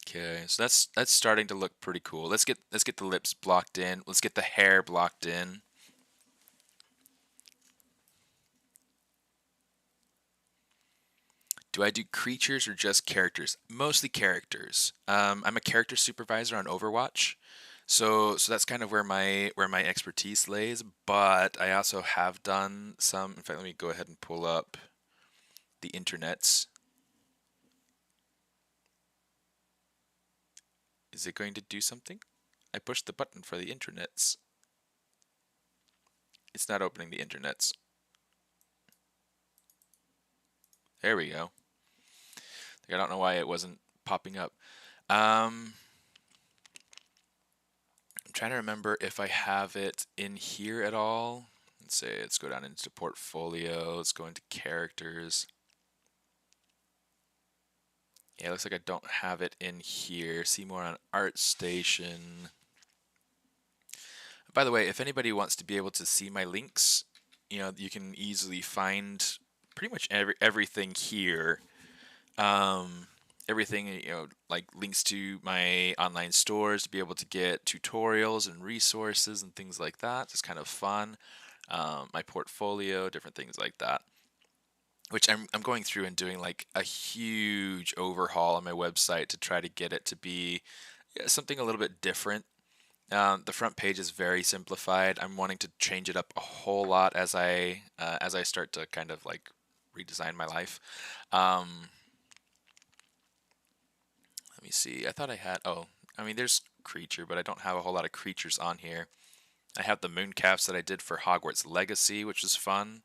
Okay, so that's starting to look pretty cool. Let's get the lips blocked in. Let's get the hair blocked in. Do I do creatures or just characters? Mostly characters. I'm a character supervisor on Overwatch, so that's kind of where my expertise lays. But I also have done some. In fact, let me go ahead and pull up the internets. Is it going to do something? I pushed the button for the internets. It's not opening the internets. There we go. I don't know why it wasn't popping up. Um, I'm trying to remember if I have it in here at all. Let's go down into portfolio. Let's go into characters. Yeah, it looks like I don't have it in here. See more on ArtStation. By the way, if anybody wants to be able to see my links, you know, you can easily find pretty much everything here. Um, everything, you know, like links to my online stores to be able to get tutorials and resources and things like that. It's kind of fun. My portfolio, different things like that. Which I'm going through and doing like a huge overhaul on my website to try to get it to be something a little bit different. The front page is very simplified. I'm wanting to change it up a whole lot as I start to kind of like redesign my life. Um, Let me see. I thought I had. Oh, I mean, there's creature, but I don't have a whole lot of creatures on here. I have the moon caps that I did for Hogwarts Legacy, which is fun.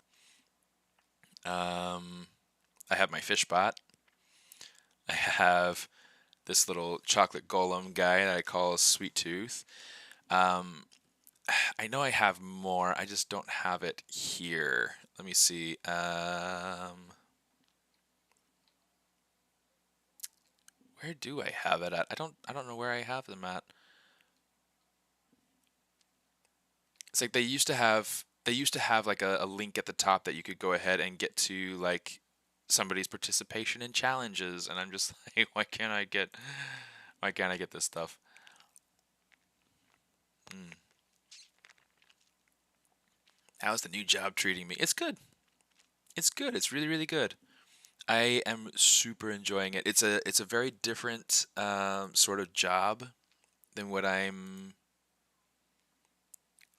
Um, I have my fishbot. I have this little chocolate golem guy that I call Sweet Tooth. Um, I know I have more. I just don't have it here. Let me see. Where do I have it at? I don't know where I have them at. It's like they used to have like a link at the top that you could go ahead and get to like somebody's participation in challenges, and I'm just like, why can't I get this stuff? Mm. How's the new job treating me? It's good. It's good. It's really, really good. I am super enjoying it. It's a very different sort of job than what I'm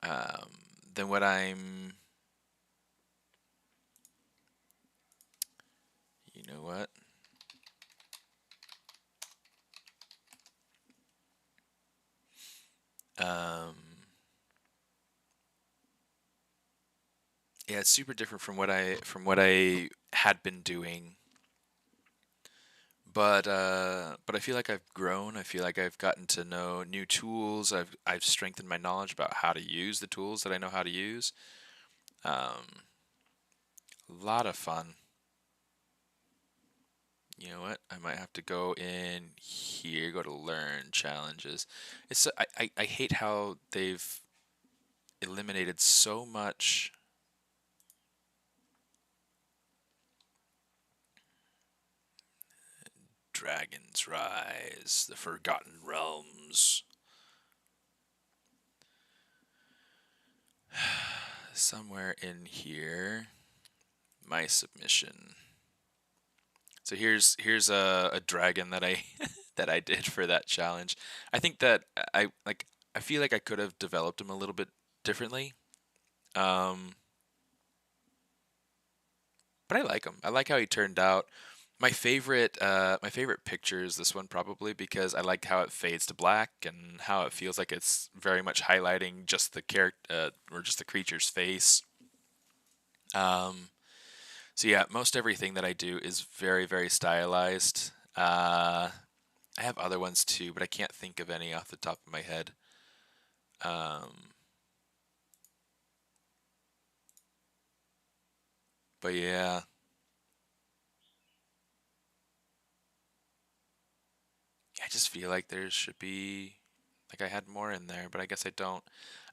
um, than what I'm. You know what? Um, yeah, it's super different from what I had been doing. But I feel like I've grown. I feel like I've gotten to know new tools. I've strengthened my knowledge about how to use the tools that I know how to use. Um, a lot of fun. You know what? I might have to go in here, go to learn challenges. I hate how they've eliminated so much. Dragon's Rise, the Forgotten Realms. Somewhere in here, my submission. So here's a dragon that I that I did for that challenge. I think that I feel like I could have developed him a little bit differently. Um, but I like him. I like how he turned out. My favorite picture is this one probably because I like how it fades to black and how it feels like it's very much highlighting just the character or just the creature's face. Um, so yeah, most everything that I do is very very stylized. I have other ones too, but I can't think of any off the top of my head. Um, but yeah, I just feel like there should be like I had more in there, but I guess I don't.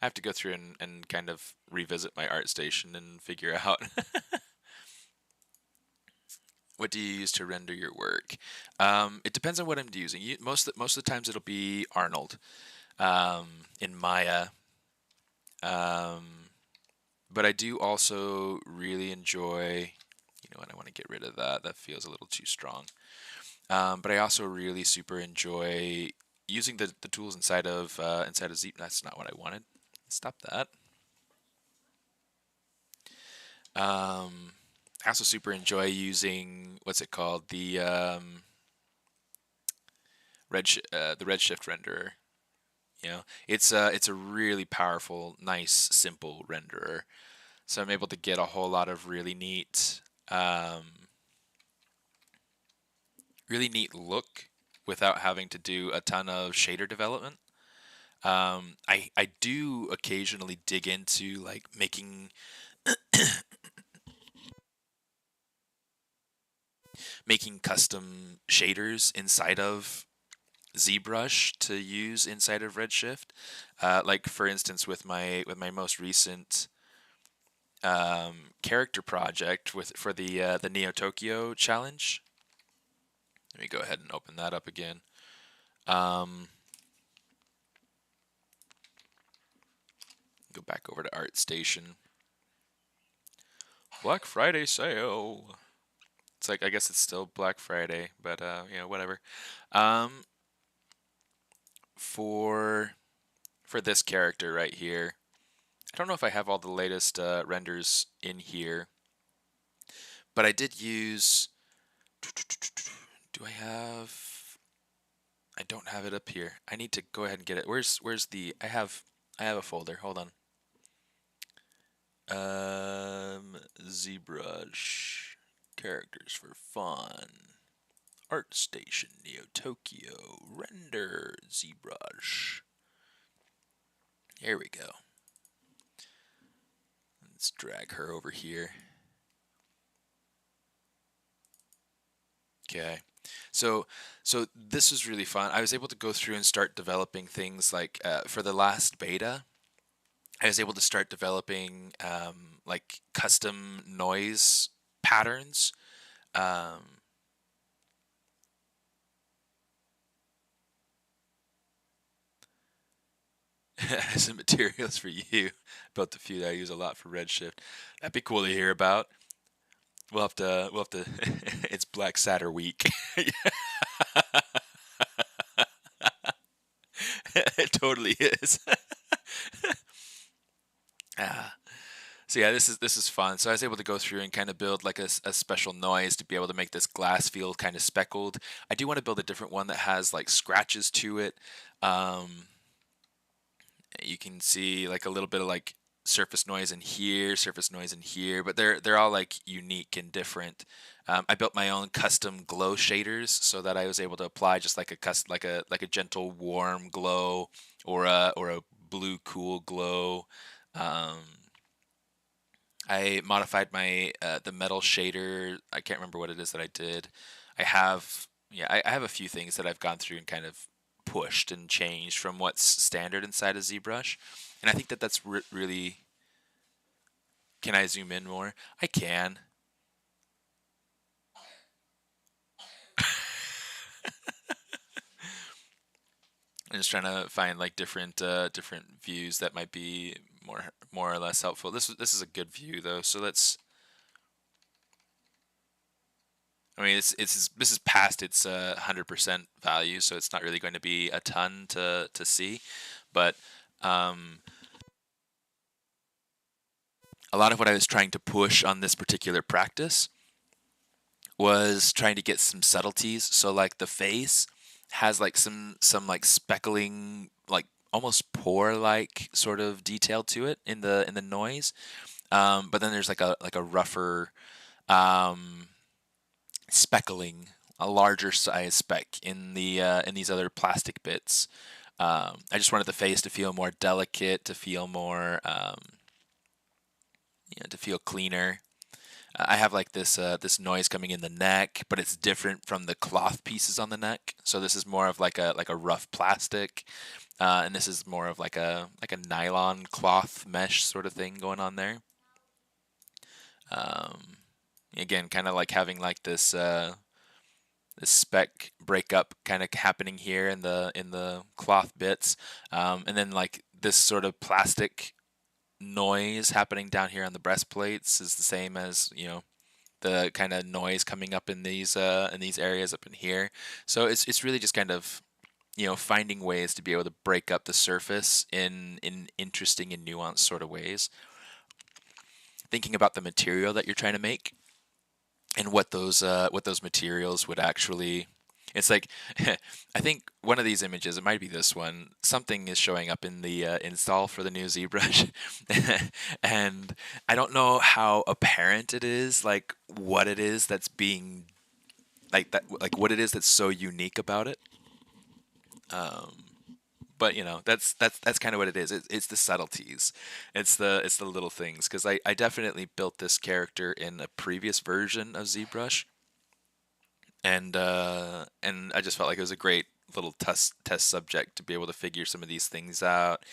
I have to go through and kind of revisit my art station and figure out what do you use to render your work. It depends on what I'm using. Most of the times it'll be Arnold in Maya, um, but I do also really enjoy. You know what? I want to get rid of that. That feels a little too strong. But I also really super enjoy using the tools inside of Z. That's not what I wanted. Stop that. I also super enjoy using what's it called the Redshift renderer. You know, it's a really powerful, nice, simple renderer. So I'm able to get a whole lot of really neat look without having to do a ton of shader development. I do occasionally dig into like making custom shaders inside of ZBrush to use inside of Redshift. Like for instance, with my most recent character project with for the Neo Tokyo challenge. Let me go ahead and open that up again. Um, Go back over to ArtStation. Black Friday sale. It's like I guess it's still Black Friday, but you know whatever. Um, for for this character right here, I don't know if I have all the latest renders in here, but I did use. Do I have? I don't have it up here. I need to go ahead and get it. Where's the? I have a folder. Hold on. ZBrush characters for fun. ArtStation Neo Tokyo render ZBrush. Here we go. Let's drag her over here. Okay. So so this was really fun. I was able to go through and start developing things like for the last beta. I was able to start developing like custom noise patterns. Um, Some materials for you. Built a few that I use a lot for Redshift. That'd be cool to hear about. We'll have to. It's Black Saturday week. It totally is. Ah. So yeah, this is fun. So I was able to go through and kind of build like a special noise to be able to make this glass feel kind of speckled. I do want to build a different one that has like scratches to it. Um, you can see like a little bit of like surface noise in here, surface noise in here, but they're all like unique and different. I built my own custom glow shaders so that I was able to apply just like like a gentle warm glow or a blue cool glow. Um, I modified my the metal shader. I can't remember what it is that I did. I have a few things that I've gone through and kind of pushed and changed from what's standard inside of ZBrush, and I think that that's really. Can I zoom in more? I can. I'm just trying to find like different views that might be more or less helpful. This is a good view though, so let's. I mean, this is past its 100% value, so it's not really going to be a ton to see, but um, a lot of what I was trying to push on this particular practice was trying to get some subtleties. So like the face has like some like speckling, like almost pore like sort of detail to it in the noise. But then there's like a rougher um, speckling, a larger size speck in these other plastic bits. I just wanted the face to feel more delicate, to feel more, to feel cleaner. I have like this noise coming in the neck, but it's different from the cloth pieces on the neck. So this is more of like a rough plastic, and this is more of like a nylon cloth mesh sort of thing going on there. Um, Again, kind of like having like this speck breakup kind of happening here in the cloth bits, and then like this sort of plastic noise happening down here on the breastplates is the same as the kind of noise coming up in these areas up in here. So it's really just kind of finding ways to be able to break up the surface in interesting and nuanced sort of ways. Thinking about the material that you're trying to make and what those materials would actually. It's like I think one of these images, it might be this one, something is showing up in the install for the new ZBrush, and I don't know how apparent it is, like what it is that's being like that, like what it is that's so unique about it. Um, but that's kind of what it is. It's the subtleties, it's the little things. Because I definitely built this character in a previous version of ZBrush, and I just felt like it was a great little test subject to be able to figure some of these things out,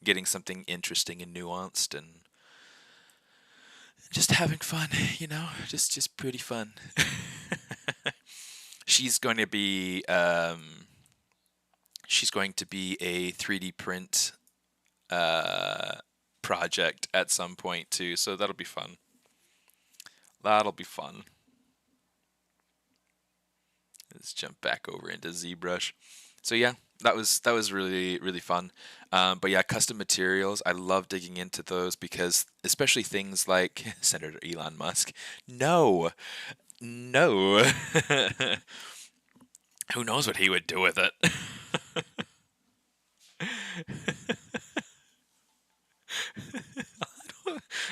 getting something interesting and nuanced, and just having fun, just pretty fun. She's going to be she's going to be a 3D print uh, project at some point too, so that'll be fun. That'll be fun. Let's jump back over into ZBrush. So yeah, that was really fun. But yeah, custom materials. I love digging into those because especially things like Senator Elon Musk. No, no. Who knows what he would do with it?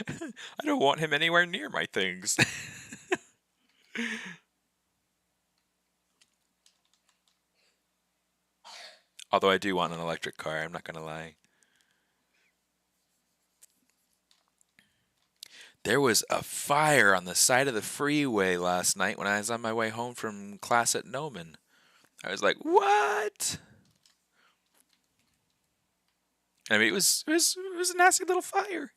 I don't want him anywhere near my things. Although I do want an electric car, I'm not gonna lie. There was a fire on the side of the freeway last night when I was on my way home from class at Gnomon. I was like, "What?" I mean, it was a nasty little fire.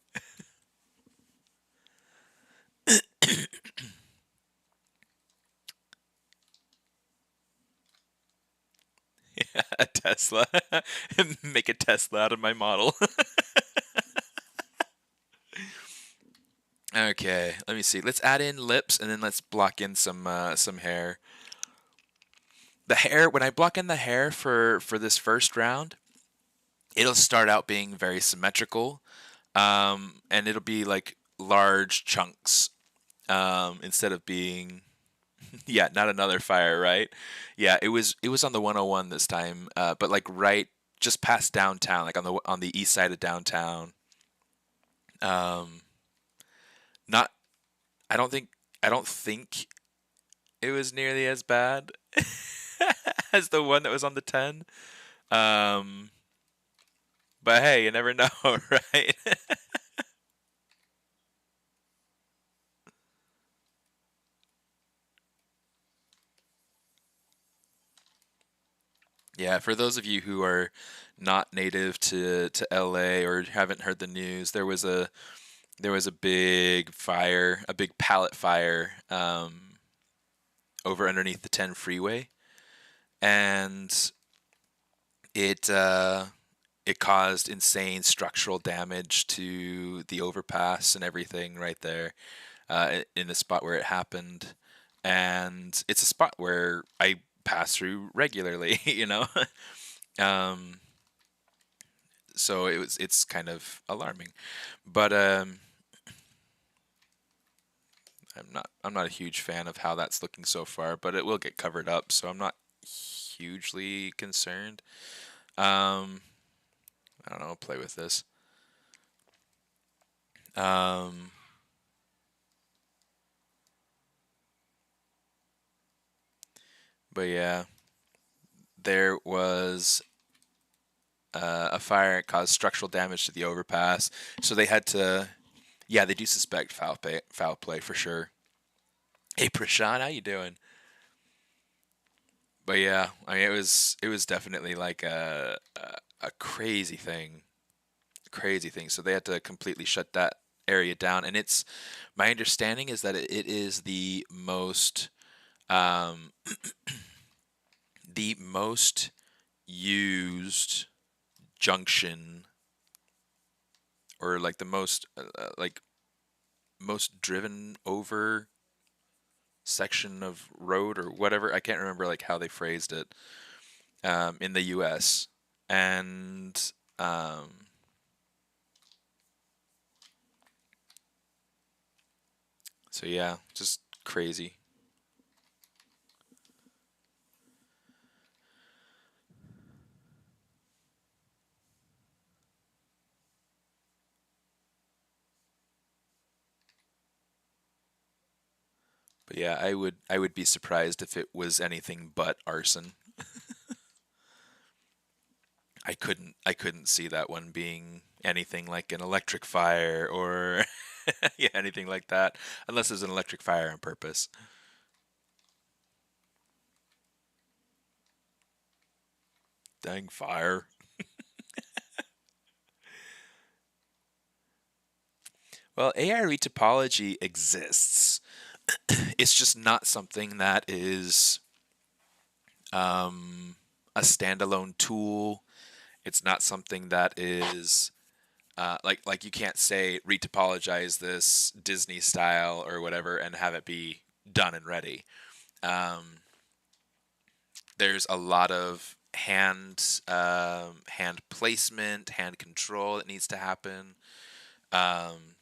Yeah, Tesla. Make a Tesla out of my model. Okay, let me see. Let's add in lips and then let's block in some hair. The hair, when I block in the hair for this first round, it'll start out being very symmetrical, and it'll be like large chunks, instead of being yeah, not another fire, right? Yeah, it was on the 101 this time, but like right just past downtown, like on the east side of downtown. Um, not I don't think I don't think it was nearly as bad as the one that was on the 10. Um, but hey, you never know, right? Yeah, for those of you who are not native to LA or haven't heard the news, there was a big fire, a big pallet fire, over underneath the 10 freeway, and it it caused insane structural damage to the overpass and everything right there, in the spot where it happened. And it's a spot where I pass through regularly, you know. um, so it's kind of alarming, but I'm not a huge fan of how that's looking so far, but it will get covered up, so I'm not hugely concerned. Um, I don't know, I'll play with this. Um, but yeah, there was a fire. It caused structural damage to the overpass, so they had to. Yeah, they do suspect foul play for sure. Hey, Prashant, how you doing? But yeah, I mean, it was definitely like a crazy thing. So they had to completely shut that area down, and it's my understanding is that it is um, the most used junction, or like the most like most driven over section of road or whatever. I can't remember like how they phrased it, in the U.S. And um, so yeah, just crazy. But yeah, I would be surprised if it was anything but arson. I couldn't see that one being anything like an electric fire or yeah, anything like that, unless it's an electric fire on purpose. Dang fire. Well, AI retopology exists. It's just not something that is um, a standalone tool. It's not something that is like you can't say retopologize this Disney style or whatever and have it be done and ready. Um, there's a lot of hand placement, hand control that needs to happen. Um,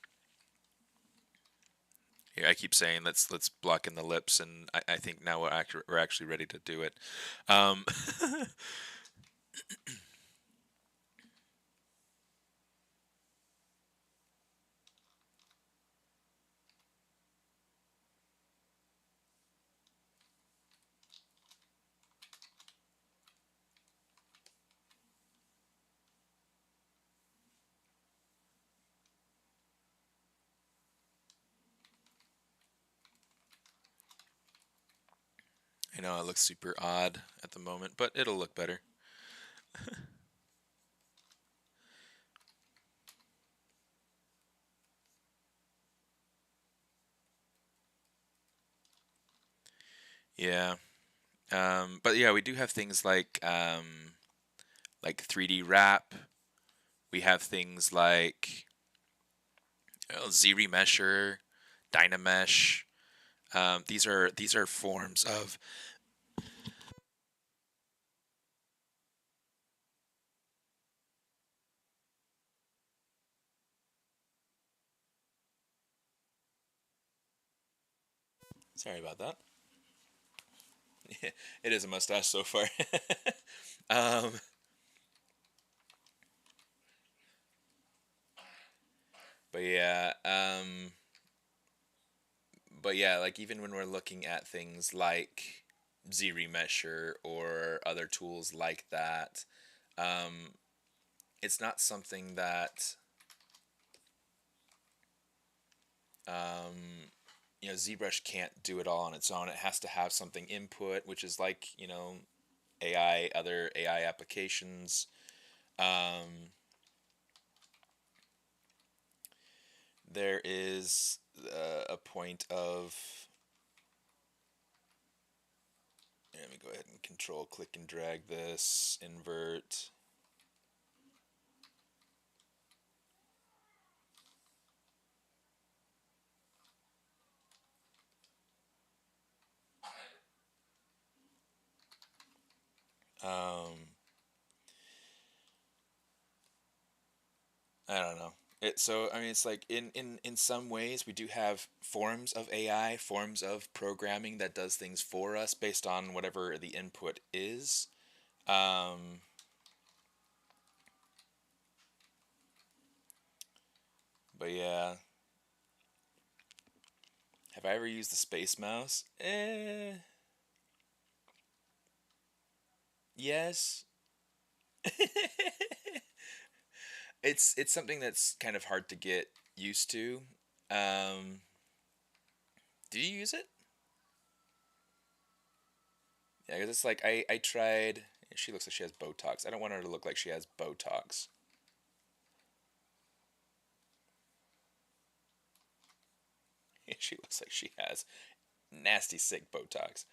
Here, I keep saying let's block in the lips, and I think now we're actually ready to do it. Um, I know it looks super odd at the moment, but it'll look better. Yeah. But yeah, we do have things like like 3D wrap. We have things like ZRemesher, Dynamesh. These are forms of. Sorry about that. It is a mustache so far. um, but yeah, like even when we're looking at things like ZRemesher or other tools like that, um, it's not something that um, ZBrush can't do it all on its own. It has to have something input, which is like AI, other AI applications. Um, there is a point of. Let me go ahead and control click and drag this, invert. Um, I don't know. So I mean, it's like in some ways we do have forms of AI, forms of programming that does things for us based on whatever the input is. Um, but yeah, have I ever used the space mouse? Yes. It's something that's kind of hard to get used to. Um, do you use it? Yeah, because it's like I tried. She looks like she has Botox. I don't want her to look like she has Botox. She looks like she has nasty sick Botox.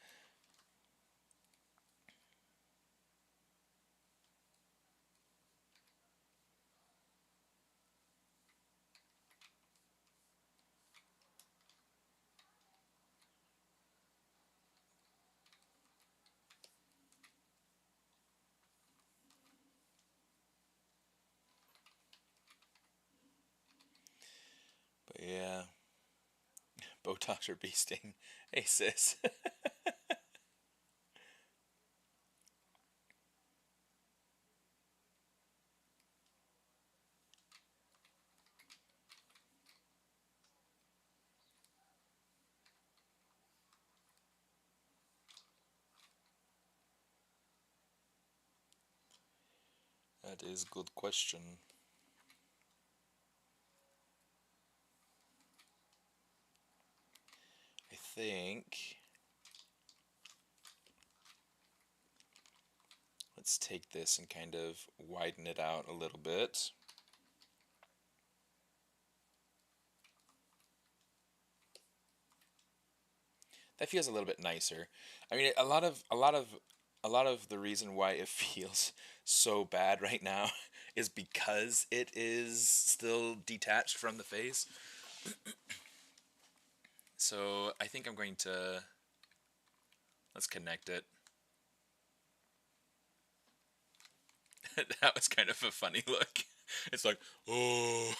But yeah, Botox or bee sting. Hey sis. That is a good question. I think let's take this and kind of widen it out a little bit. That feels a little bit nicer. I mean, a lot of the reason why it feels so bad right now is because it is still detached from the face. So I think I'm going to let's connect it. That was kind of a funny look. It's like, oh.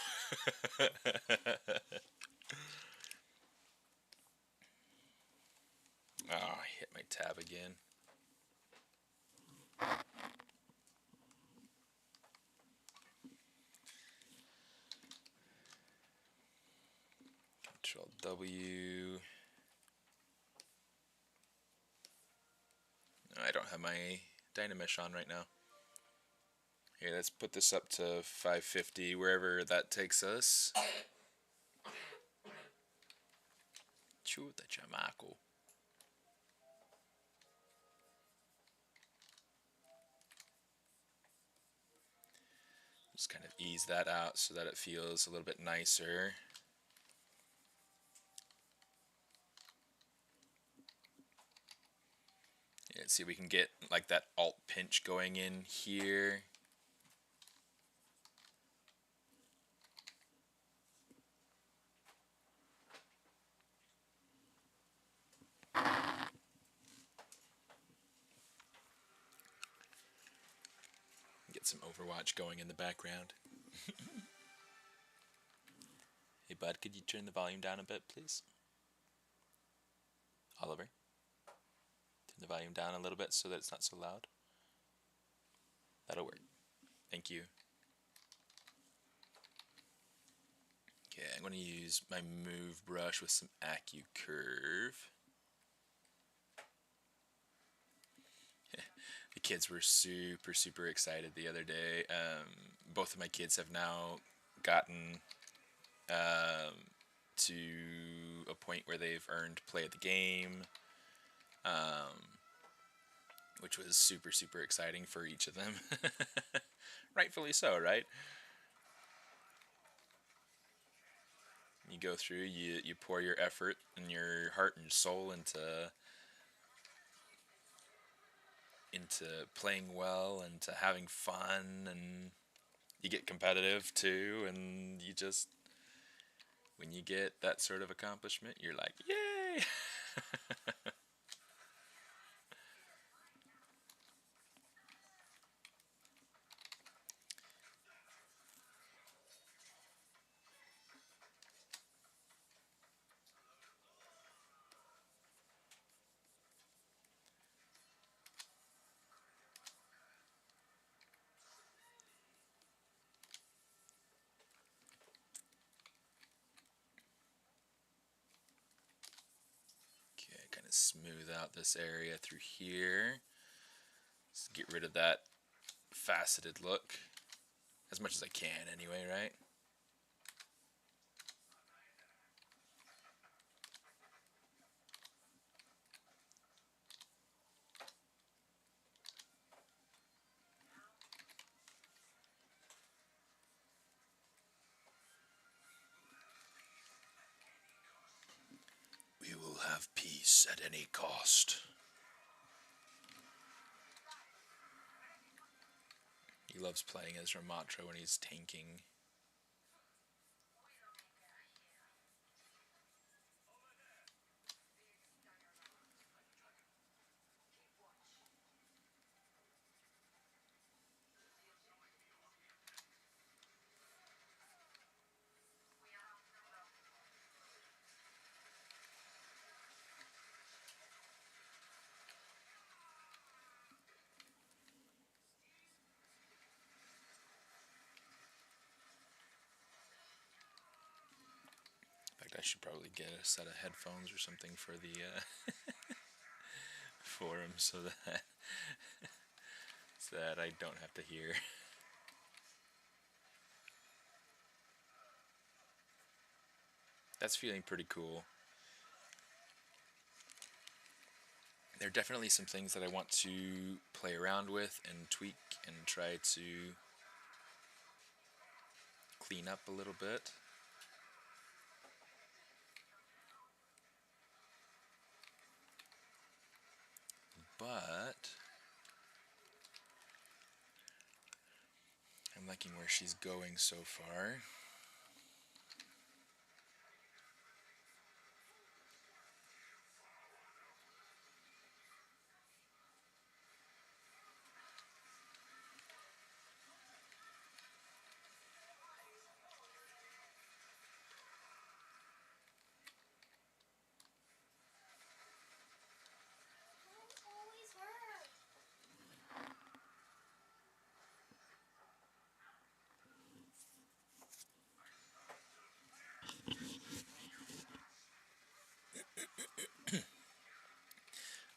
Oh, I hit my tab again. Control W. I don't have my Dynamesh on right now. Here, let's put this up to 550, wherever that takes us. Chuta chamaco. Just kind of ease that out so that it feels a little bit nicer. Yeah, let's see if we can get like that alt pinch going in here. Get some Overwatch going in the background. Hey bud, could you turn the volume down a bit, please? Oliver, turn the volume down a little bit so that it's not so loud. That'll work. Thank you. Okay, I'm going to use my move brush with some AccuCurve. The kids were super excited the other day. Both of my kids have now gotten to a point where they've earned play of the game, which was super exciting for each of them. Rightfully so, right? You go through, you pour your effort and your heart and soul into playing well and to having fun, and you get competitive too, and you just, when you get that sort of accomplishment, you're like, yay! Kind of smooth out this area through here. Just get rid of that faceted look as much as I can anyway, right? We will have peace at any cost. He loves playing as Ramatra when he's tanking. I should probably get a set of headphones or something for the forum so that I don't have to hear. That's feeling pretty cool. There are definitely some things that I want to play around with and tweak and try to clean up a little bit. But I'm liking where she's going so far.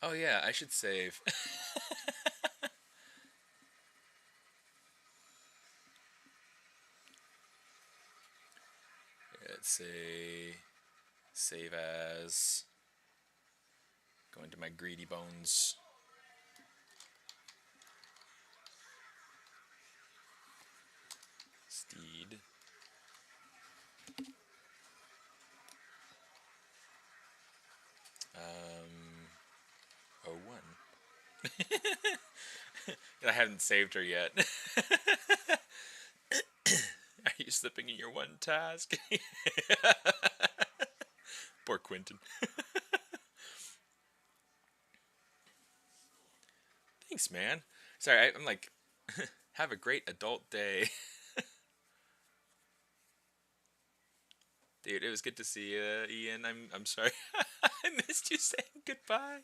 Oh yeah, I should save. Let's say save as, go into my greedy bones. Steed. 01. I hadn't saved her yet. Are you slipping in your one task? Poor Quentin. Thanks, man. Sorry, I'm like Have a great adult day. Dude, it was good to see you, Ian. I'm sorry. I missed you saying goodbye.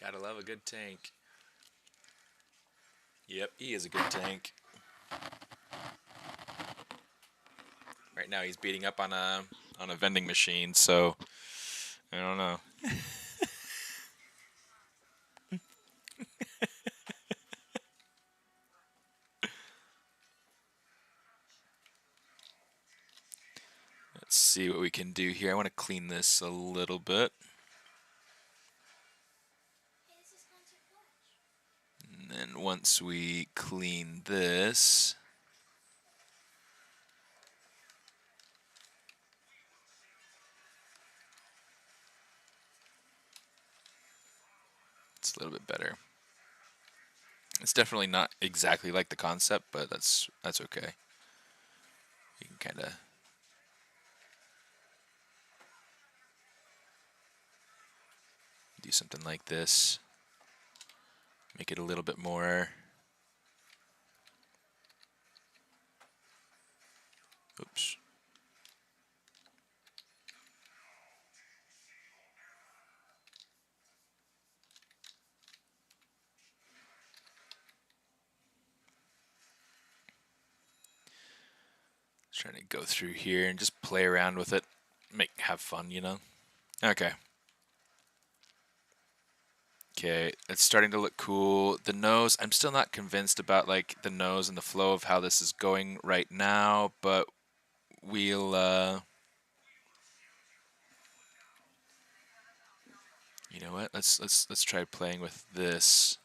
Gotta love a good tank. Yep, he is a good tank. Right now he's beating up on a vending machine, so I don't know. Let's see what we can do here. I want to clean this a little bit. And then once we clean this, it's a little bit better. It's definitely not exactly like the concept, but that's okay. You can kind of do something like this. Make it a little bit more. Oops. Just trying to go through here and just play around with it. Have fun, you know? Okay. Okay, it's starting to look cool. The nose, I'm still not convinced about like the nose and the flow of how this is going right now, but we'll you know what? Let's try playing with this.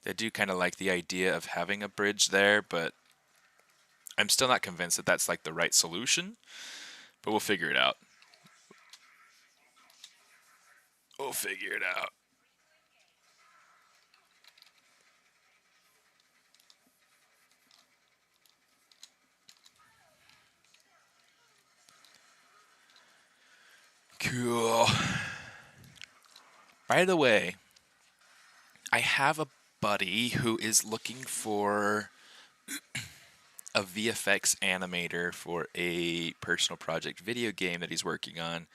I do kind of like the idea of having a bridge there, but I'm still not convinced that that's like the right solution, but we'll figure it out. We'll figure it out. Cool. By the way, I have a buddy who is looking for a VFX animator for a personal project video game that he's working on.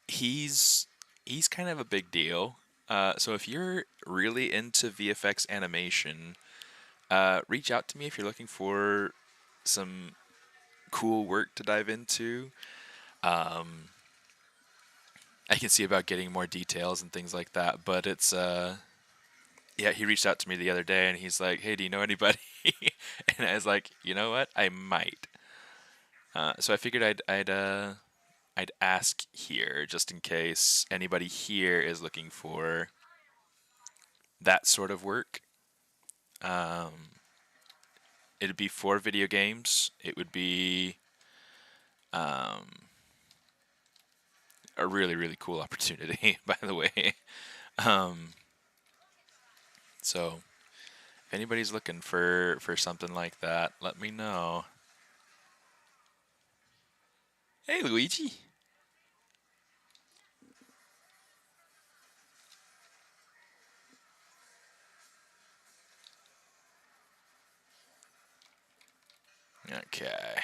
He's kind of a big deal. So if you're really into VFX animation, reach out to me if you're looking for some cool work to dive into. I can see about getting more details and things like that, but it's yeah, he reached out to me the other day and he's like, "Hey, do you know anybody?" And I was like, "You know what? I might." So I figured I'd ask here just in case anybody here is looking for that sort of work. It'd be for video games. It would be a really, really cool opportunity, by the way. So if anybody's looking for something like that, let me know. Hey, Luigi. Okay.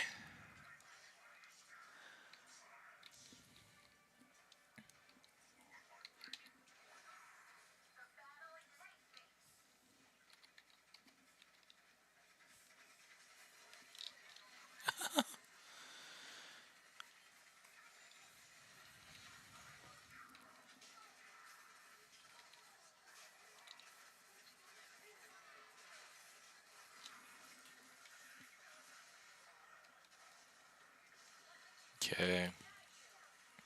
Okay.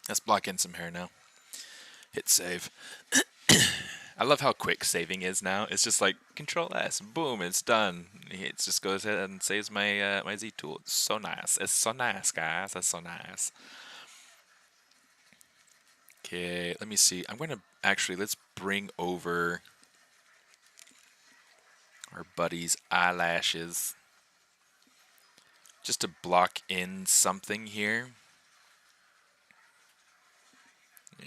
Let's block in some hair now. Hit save. I love how quick saving is now. It's just like Control S, boom, it's done. It just goes ahead and saves my my Z tool. It's so nice. It's so nice, guys. That's so nice. Okay, let me see. I'm gonna actually let's bring over our buddy's eyelashes just to block in something here.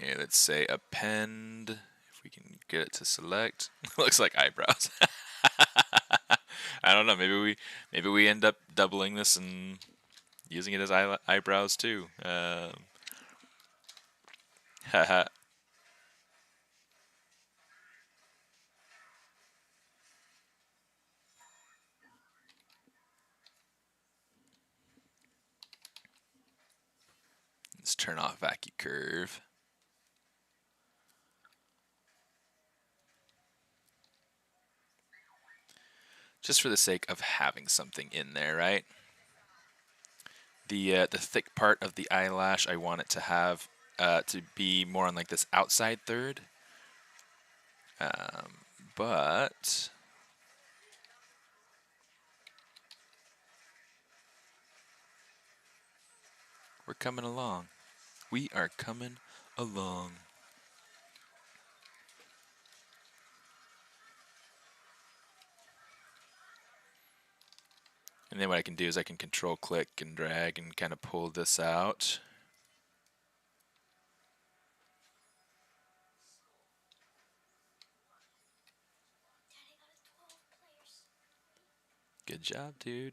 Yeah, let's say append. If we can get it to select, looks like eyebrows. I don't know. Maybe we end up doubling this and using it as eyebrows too. Haha. Let's turn off vacuum curve. Just for the sake of having something in there, right? The thick part of the eyelash, I want it to have to be more on like this outside third. But we're coming along. We are coming along. And then what I can do is I can control click and drag and kind of pull this out. Good job, dude.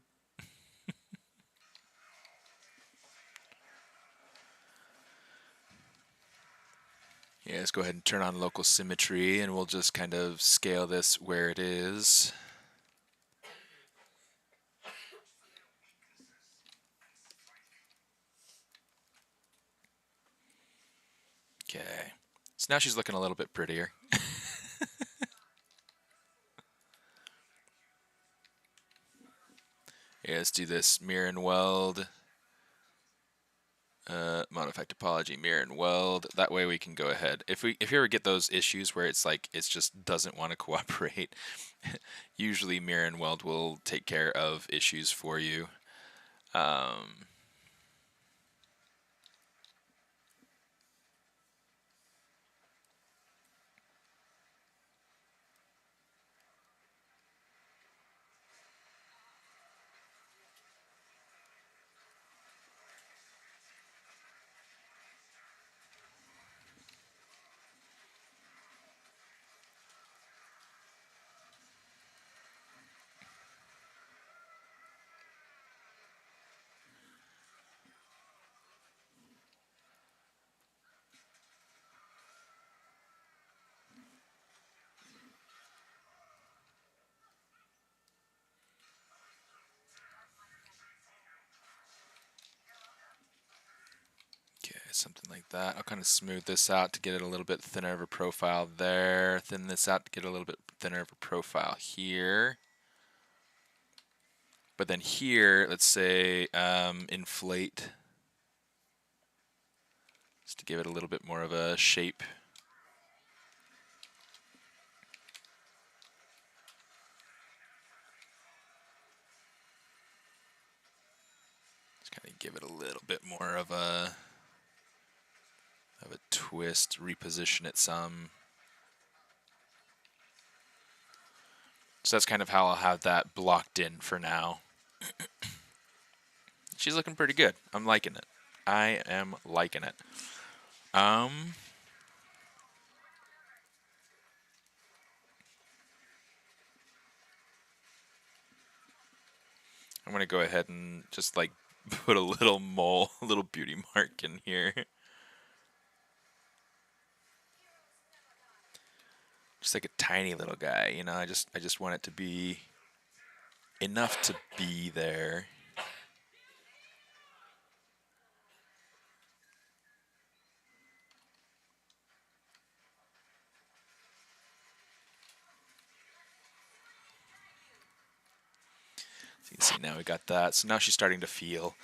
Yeah, let's go ahead and turn on local symmetry and we'll just kind of scale this where it is. Okay. So now she's looking a little bit prettier. Yeah, let's do this mirror and weld. Modify topology, mirror and weld. That way we can go ahead. If you ever get those issues where it's like it just doesn't want to cooperate, usually mirror and weld will take care of issues for you. Okay, something like that. I'll kind of smooth this out to get it a little bit thinner of a profile there. Thin this out to get a little bit thinner of a profile here. But then here, let's say inflate, just to give it a little bit more of a shape. Just kind of give it a little bit more of a twist, reposition it some. So that's kind of how I'll have that blocked in for now. She's looking pretty good. I'm liking it. I am liking it. I'm gonna go ahead and just like put a little mole, a little beauty mark in here. Just like a tiny little guy, you know. I just want it to be enough to be there. So you can see now we got that. So now she's starting to feel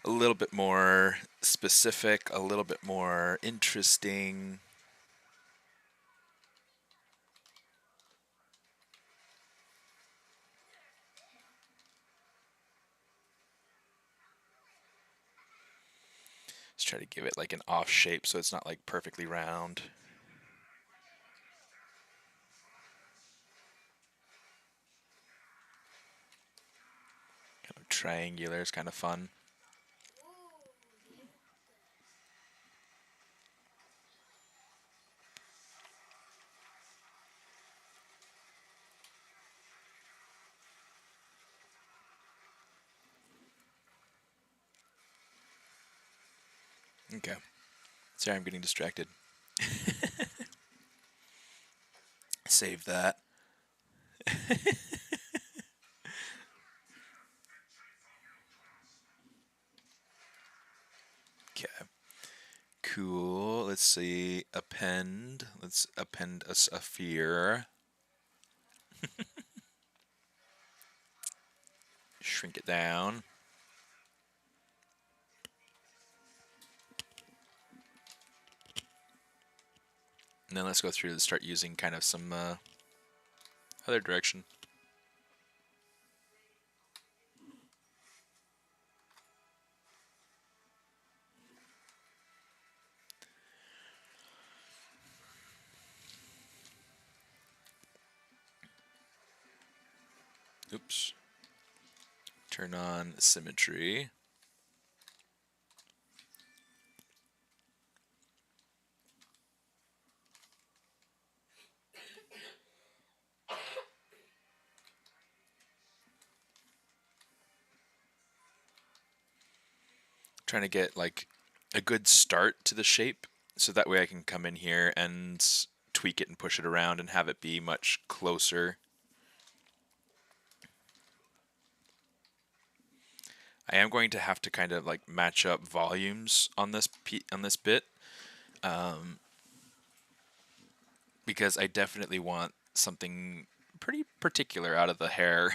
a little bit more specific, a little bit more interesting. Just try to give it like an off shape so it's not like perfectly round. Kind of triangular is kind of fun. Okay. Sorry, I'm getting distracted. Save that. Okay. Cool. Let's see. Append. Let's append a sphere. Shrink it down. And then let's go through and start using kind of some other direction. Oops. Turn on symmetry. Trying to get like a good start to the shape so that way I can come in here and tweak it and push it around and have it be much closer. I am going to have to kind of like match up volumes on this bit, because I definitely want something pretty particular out of the hair.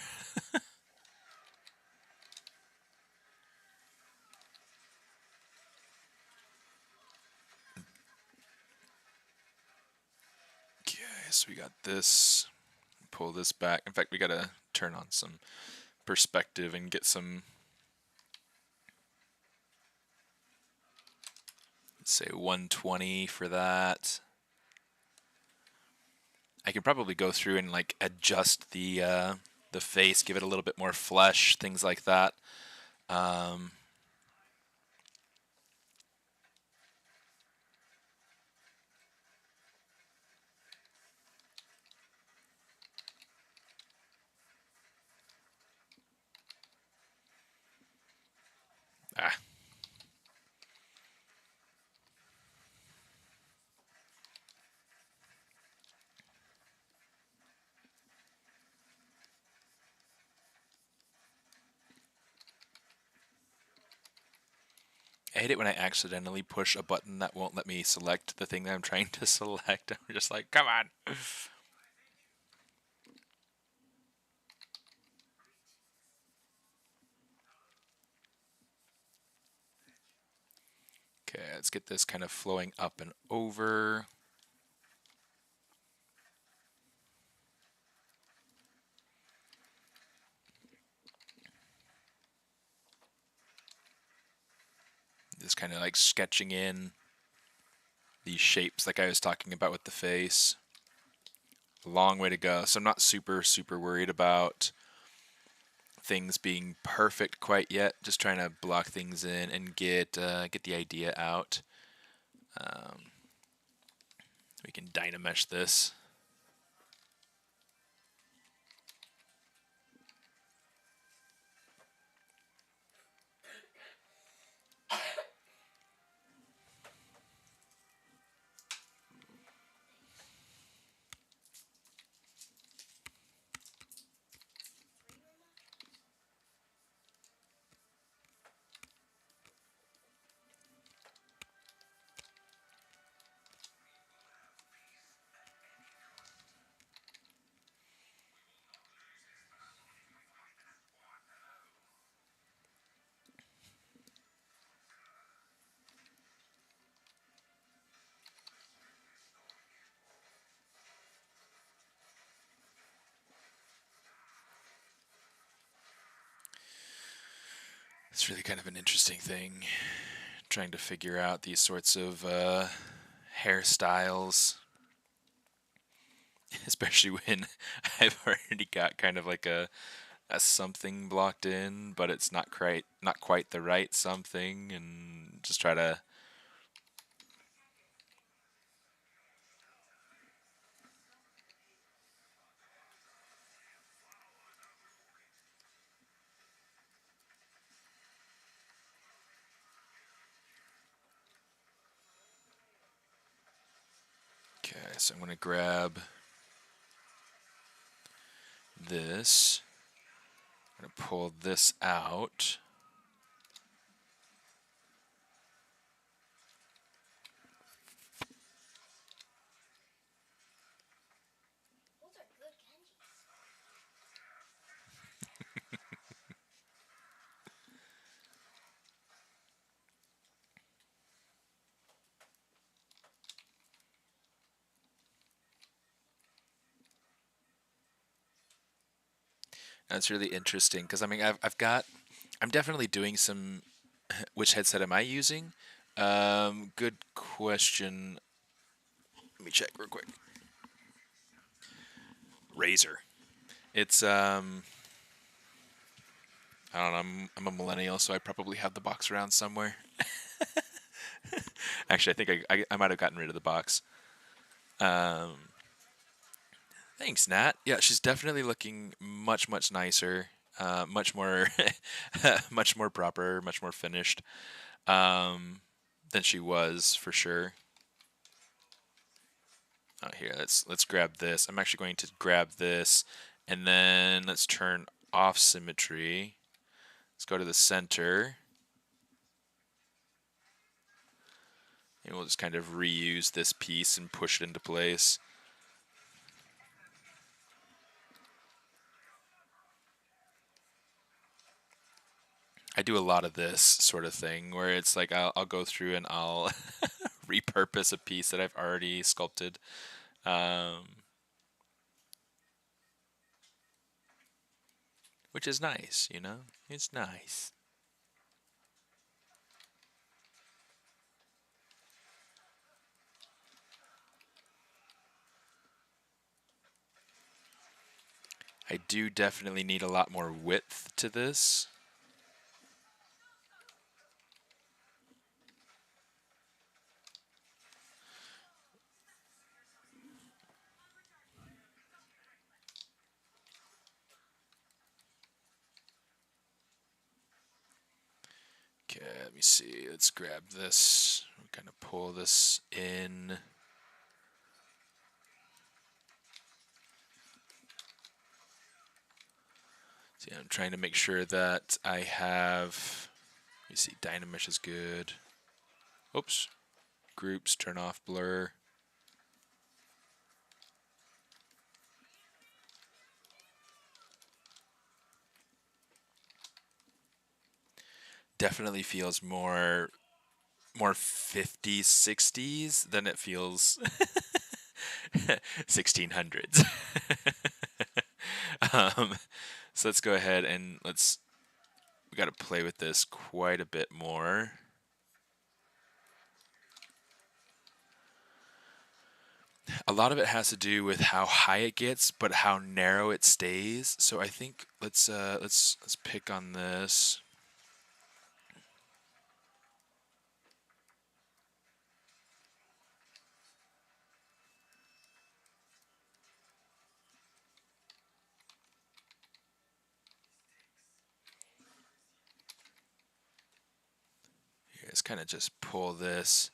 Okay, so we got this. Pull this back. In fact, we gotta turn on some perspective and get some, let's say 120 for that. I could probably go through and like adjust the face, give it a little bit more flesh, things like that. Um, ah, I hate it when I accidentally push a button that won't let me select the thing that I'm trying to select. I'm just like, come on. Okay, let's get this kind of flowing up and over. Just kind of like sketching in these shapes like I was talking about with the face. A long way to go. So I'm not super worried about things being perfect quite yet. Just trying to block things in and get the idea out. We can dynamesh this. It's really kind of an interesting thing, trying to figure out these sorts of hairstyles, especially when I've already got kind of like a something blocked in, but it's not quite the right something, and just try to. so I'm going to grab this. I'm going to pull this out. That's really interesting because I mean I'm definitely doing some. Which headset am I using? Good question. Let me check real quick. Razer. It's I don't know. I'm a millennial, so I probably have the box around somewhere. Actually, I think I might have gotten rid of the box. Um, Thanks, Nat. Yeah, she's definitely looking much nicer, much more, much more proper, much more finished than she was for sure. Oh, here, let's grab this. I'm actually going to grab this, and then let's turn off symmetry. Let's go to the center, and we'll just kind of reuse this piece and push it into place. I do a lot of this sort of thing where it's like I'll go through and I'll repurpose a piece that I've already sculpted. Which is nice, you know? It's nice. I do definitely need a lot more width to this. Okay, let me see. Let's grab this. Kind of pull this in. See, I'm trying to make sure that I have. Let me see. Dynamesh is good. Oops. Groups, turn off blur. Definitely feels more 50s, 60s than it feels 1600s. So let's go ahead and we got to play with this quite a bit more. A lot of it has to do with how high it gets, but how narrow it stays. So I think let's pick on this. Here, let's kind of just pull this.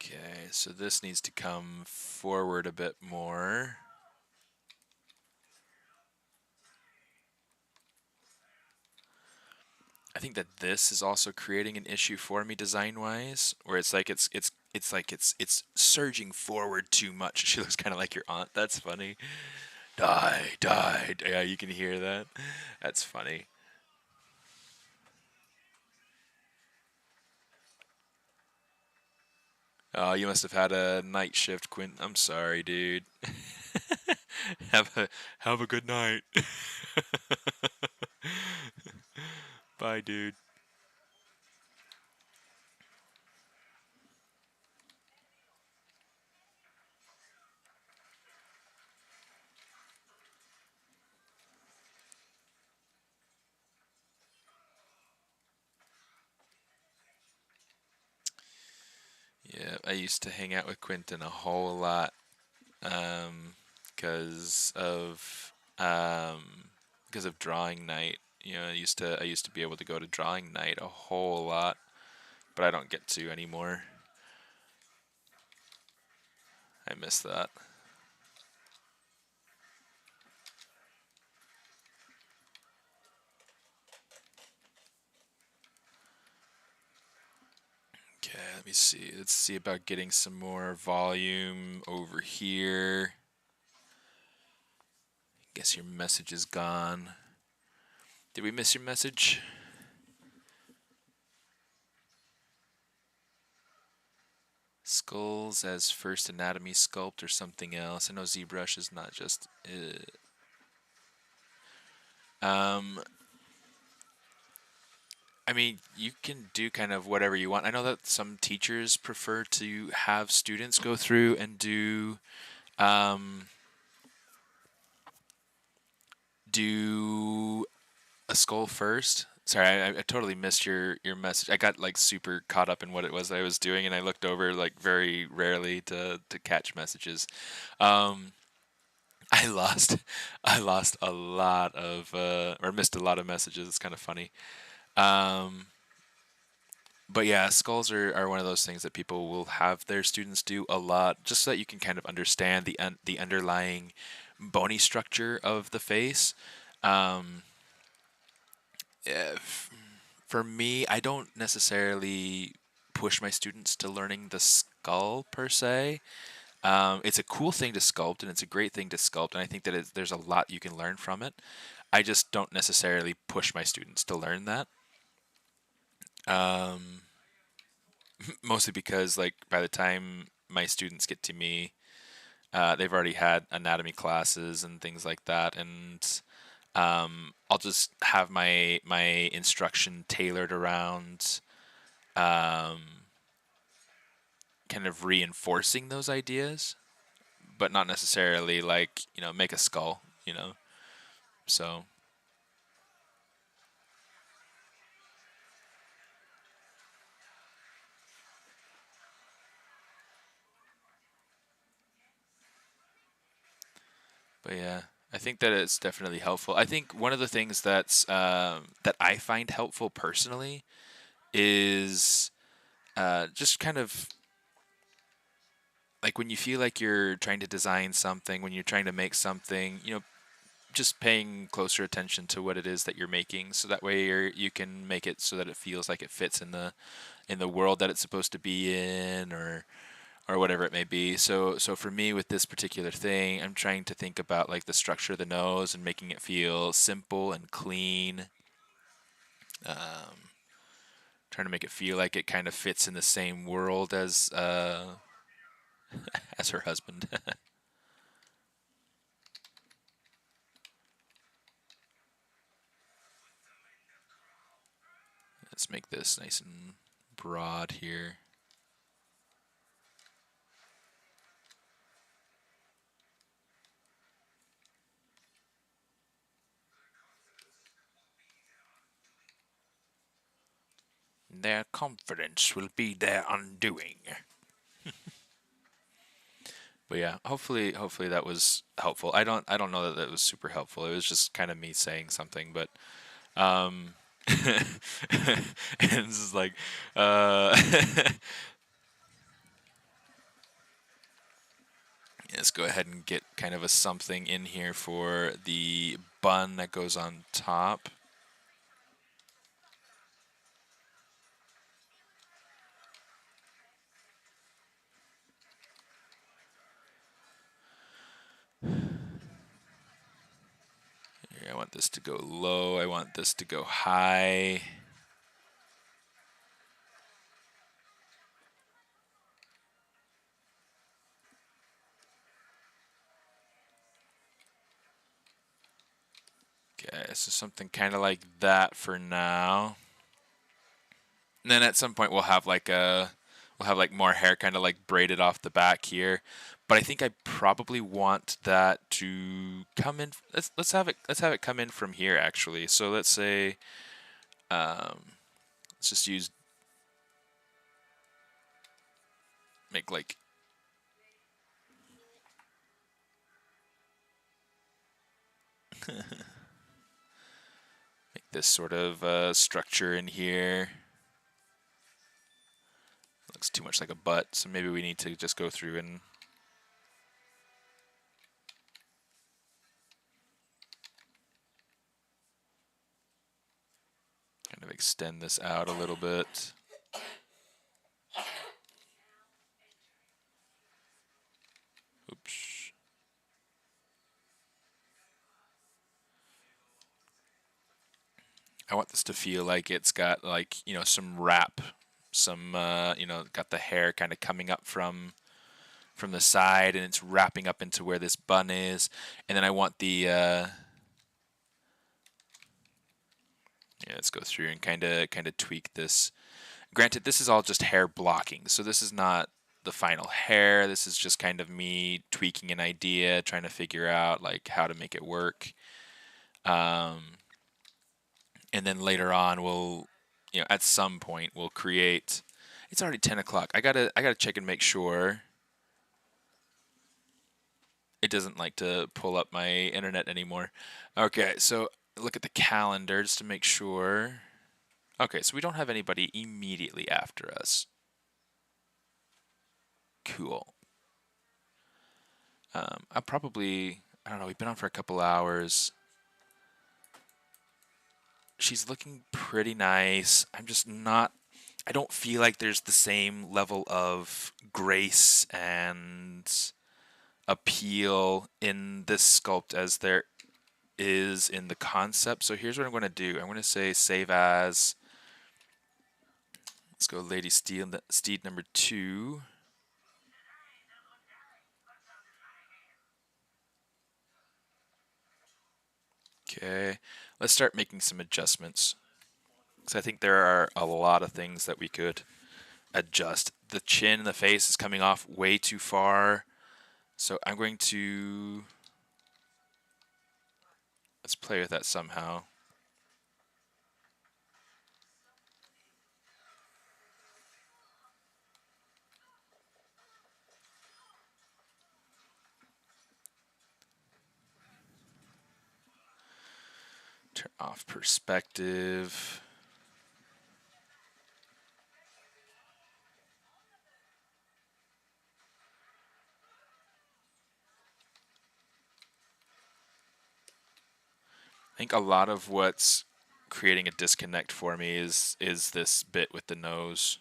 Okay, so this needs to come forward a bit more. I think that this is also creating an issue for me design-wise, where it's like it's surging forward too much. She looks kind of like your aunt. That's funny. Die, die. Yeah, you can hear that. That's funny. Oh, you must have had a night shift, Quint. I'm sorry, dude. Have a good night. Bye, dude. I used to hang out with Quentin a whole lot, because of drawing night. You know, I used to be able to go to drawing night a whole lot, but I don't get to anymore. I miss that. Okay, let me see. Let's see about getting some more volume over here. Guess your message is gone. Did we miss your message? Skulls as first anatomy sculpt or something else. I know ZBrush is not just. I mean, you can do kind of whatever you want. I know that some teachers prefer to have students go through and do a skull first. Sorry, I totally missed your message. I got like super caught up in what it was I was doing, and I looked over like very rarely to catch messages. Um, I lost I lost a lot of or missed a lot of messages. It's kind of funny. Um, but yeah, skulls are one of those things that people will have their students do a lot, just so that you can kind of understand the underlying bony structure of the face. Um, if, for me, I don't necessarily push my students to learning the skull per se. It's a cool thing to sculpt, and it's a great thing to sculpt, and I think that there's a lot you can learn from it. I just don't necessarily push my students to learn that. Um, Mostly because, like, by the time my students get to me, they've already had anatomy classes and things like that, and I'll just have my instruction tailored around um, kind of reinforcing those ideas, but not necessarily like, make a skull, So, but yeah, I think that it's definitely helpful. I think one of the things that I find helpful personally is just kind of like when you feel like you're trying to design something, when you're trying to make something, just paying closer attention to what it is that you're making, so that way you can make it so that it feels like it fits in the world that it's supposed to be in, or whatever it may be. So for me with this particular thing, I'm trying to think about like the structure of the nose and making it feel simple and clean. Um, Trying to make it feel like it kind of fits in the same world as her husband. Let's make this nice and broad here. Their confidence will be their undoing. But yeah, hopefully that was helpful. I don't know that was super helpful. It was just kind of me saying something, but um and this is like uh let's go ahead and get kind of a something in here for the bun that goes on top. Here, I want this to go low. I want this to go high. Okay, so something kind of like that for now. And then at some point we'll have like more hair kind of like braided off the back here. But I think I probably want that to come in. Let's have it come in from here actually. So let's say let's just use make like make this sort of structure in here. Looks too much like a butt, so maybe we need to just go through and kind of extend this out a little bit. Oops. I want this to feel like it's got like, you know, some wrap, some, you know, got the hair kind of coming up from the side and it's wrapping up into where this bun is. And then I want the, yeah, let's go through and kind of tweak this. Granted, this is all just hair blocking, so this is not the final hair. This is just kind of me tweaking an idea, trying to figure out like how to make it work. And then later on, we'll, you know, at some point, we'll create. It's already 10 o'clock. I gotta check and make sure it doesn't like to pull up my internet anymore. Okay, so look at the calendar just to make sure. Okay, so we don't have anybody immediately after us. Cool. I don't know, we've been on for a couple hours. She's looking pretty nice. I'm just not, I don't feel like there's the same level of grace and appeal in this sculpt as there is in the concept. So here's what I'm going to do. I'm going to say save as. Let's go Lady Steed number 2. Okay, let's start making some adjustments. Because I think there are a lot of things that we could adjust. The chin and the face is coming off way too far. So I'm going to, let's play with that somehow. Turn off perspective. I think a lot of what's creating a disconnect for me is this bit with the nose.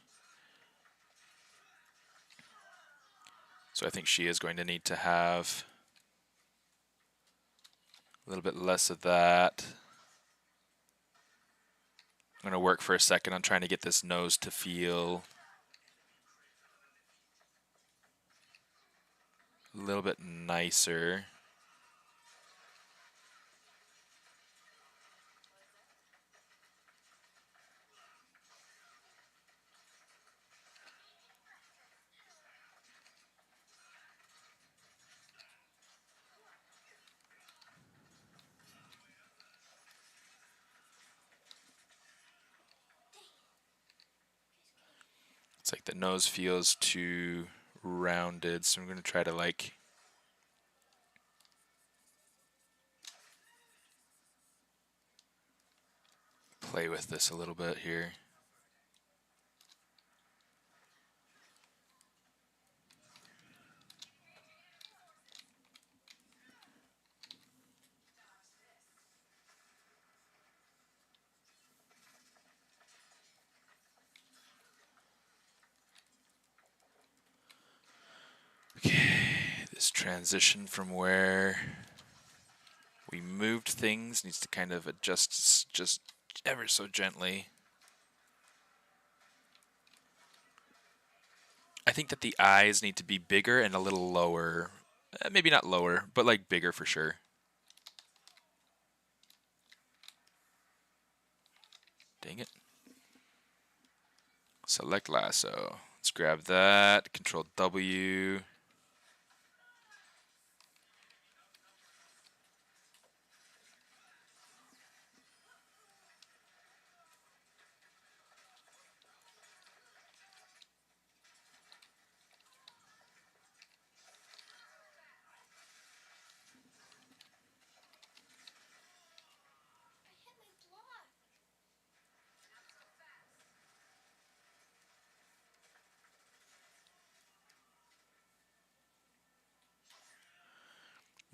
So I think she is going to need to have a little bit less of that. I'm going to work for a second on trying to get this nose to feel a little bit nicer. It's like the nose feels too rounded, so I'm going to try to like play with this a little bit here. Okay, this transition from where we moved things needs to kind of adjust just ever so gently. I think that the eyes need to be bigger and a little lower. Maybe not lower, but like bigger for sure. Dang it. Select lasso. Let's grab that. Control W.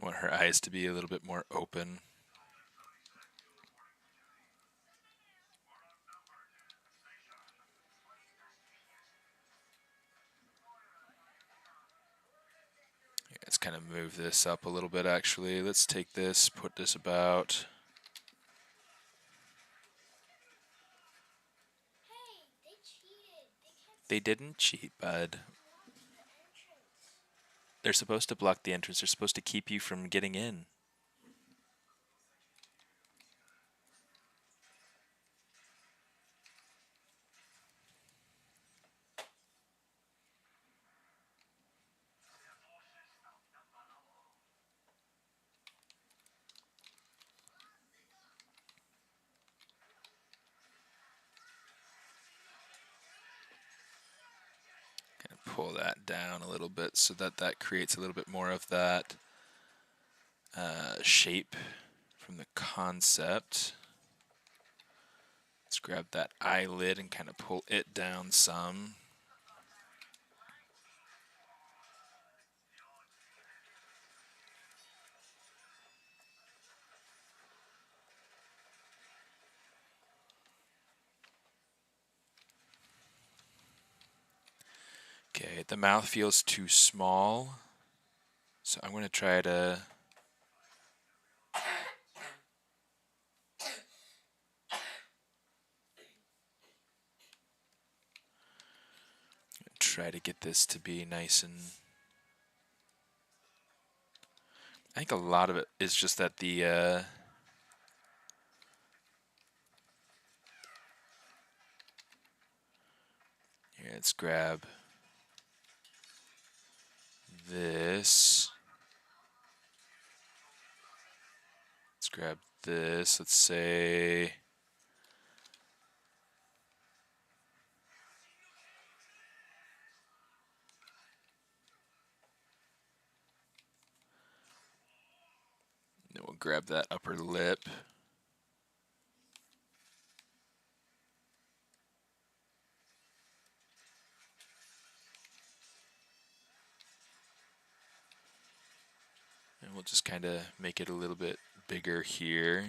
I want her eyes to be a little bit more open. Let's kind of move this up a little bit, actually. Let's take this, put this about... They didn't cheat, bud. They're supposed to block the entrance. They're supposed to keep you from getting in. Pull that down a little bit so that that creates a little bit more of that shape from the concept. Let's grab that eyelid and kind of pull it down some. Okay, the mouth feels too small, so I'm going to try to get this to be nice. And I think a lot of it is just that the here, let's grab this. Let's grab this. Let's say then we'll grab that upper lip. And we'll just kind of make it a little bit bigger here.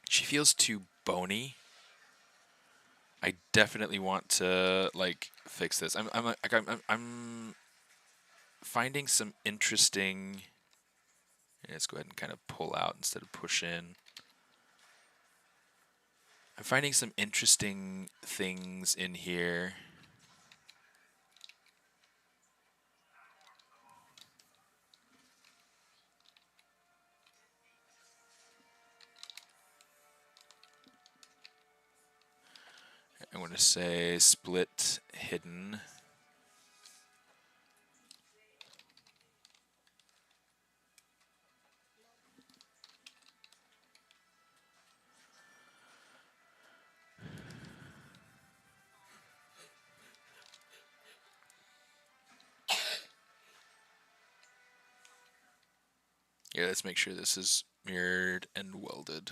She feels too bony. I definitely want to like fix this. I'm finding some interesting. Let's go ahead and kind of pull out instead of push in. I'm finding some interesting things in here. I'm going to say split hidden. Yeah, let's make sure this is mirrored and welded.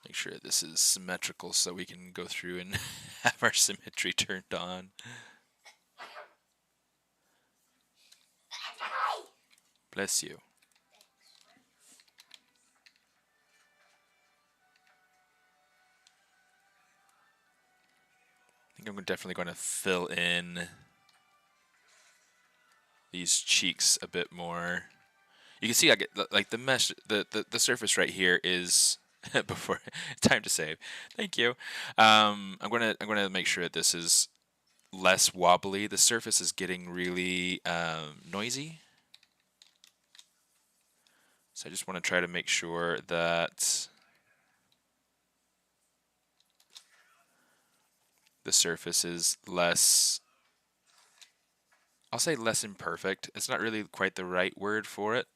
Make sure this is symmetrical so we can go through and have our symmetry turned on. Bless you. I think I'm definitely going to fill in these cheeks a bit more. You can see I get like the mesh, the surface right here is before time to save. Thank you. I'm gonna make sure that this is less wobbly. The surface is getting really noisy, so I just want to try to make sure that the surface is less. I'll say less imperfect. It's not really quite the right word for it.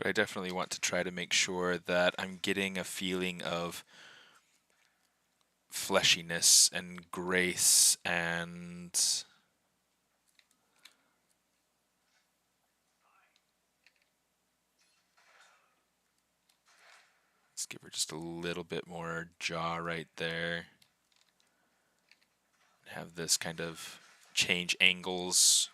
But I definitely want to try to make sure that I'm getting a feeling of fleshiness and grace and let's give her just a little bit more jaw right there. Have this kind of change angles.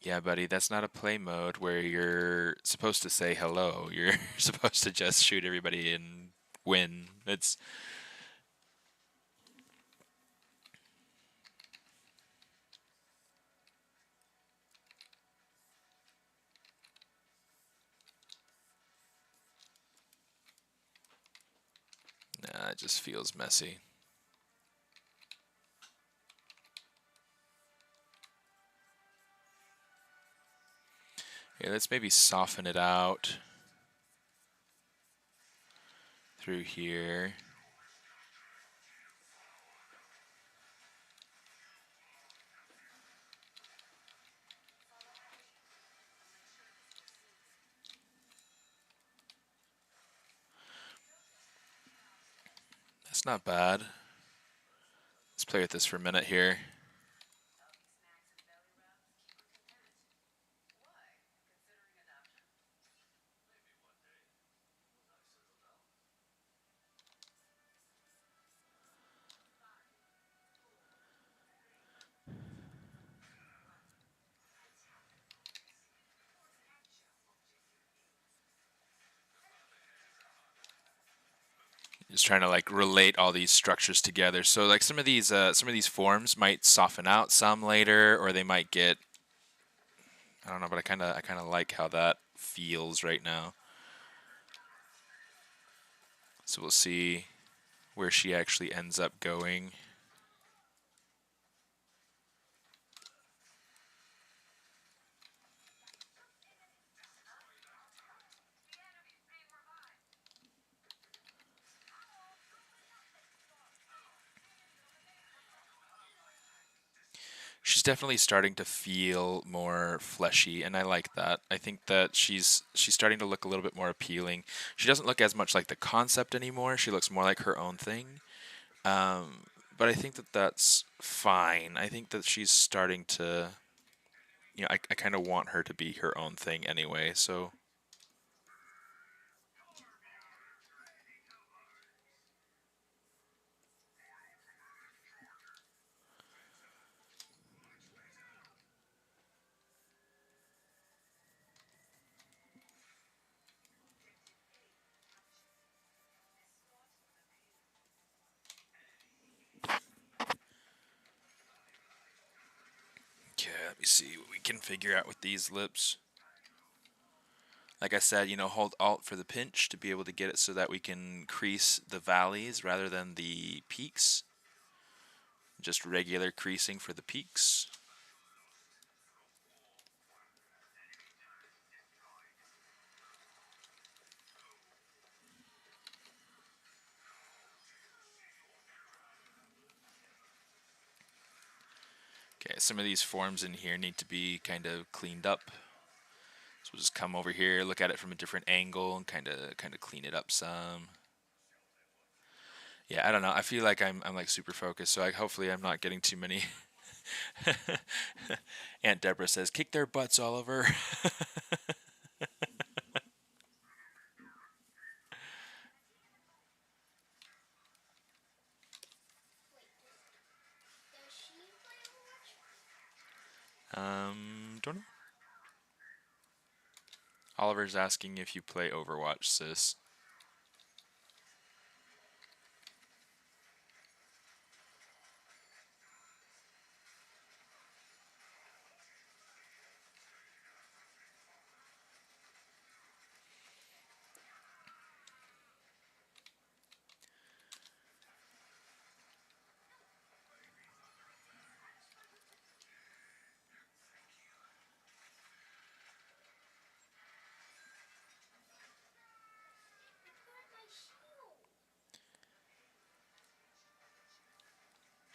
Yeah, buddy, that's not a play mode where you're supposed to say hello. You're supposed to just shoot everybody and win. It's nah, it just feels messy. Okay, let's maybe soften it out through here. That's not bad. Let's play with this for a minute here. Just trying to like relate all these structures together. So like some of these forms might soften out some later, or they might get, I don't know, but I kind of like how that feels right now. So we'll see where she actually ends up going. She's definitely starting to feel more fleshy, and I like that. I think that she's starting to look a little bit more appealing. She doesn't look as much like the concept anymore. She looks more like her own thing. But I think that that's fine. I think that she's starting to, I kind of want her to be her own thing anyway. So okay, let me see what we can figure out with these lips. Like I said, hold Alt for the pinch to be able to get it so that we can crease the valleys rather than the peaks. Just regular creasing for the peaks. Okay, some of these forms in here need to be kind of cleaned up. So we'll just come over here, look at it from a different angle, and kind of clean it up some. Yeah, I don't know. I feel like I'm like super focused, so hopefully I'm not getting too many. Aunt Deborah says, "Kick their butts, Oliver." Don't know. Oliver's asking if you play Overwatch, sis.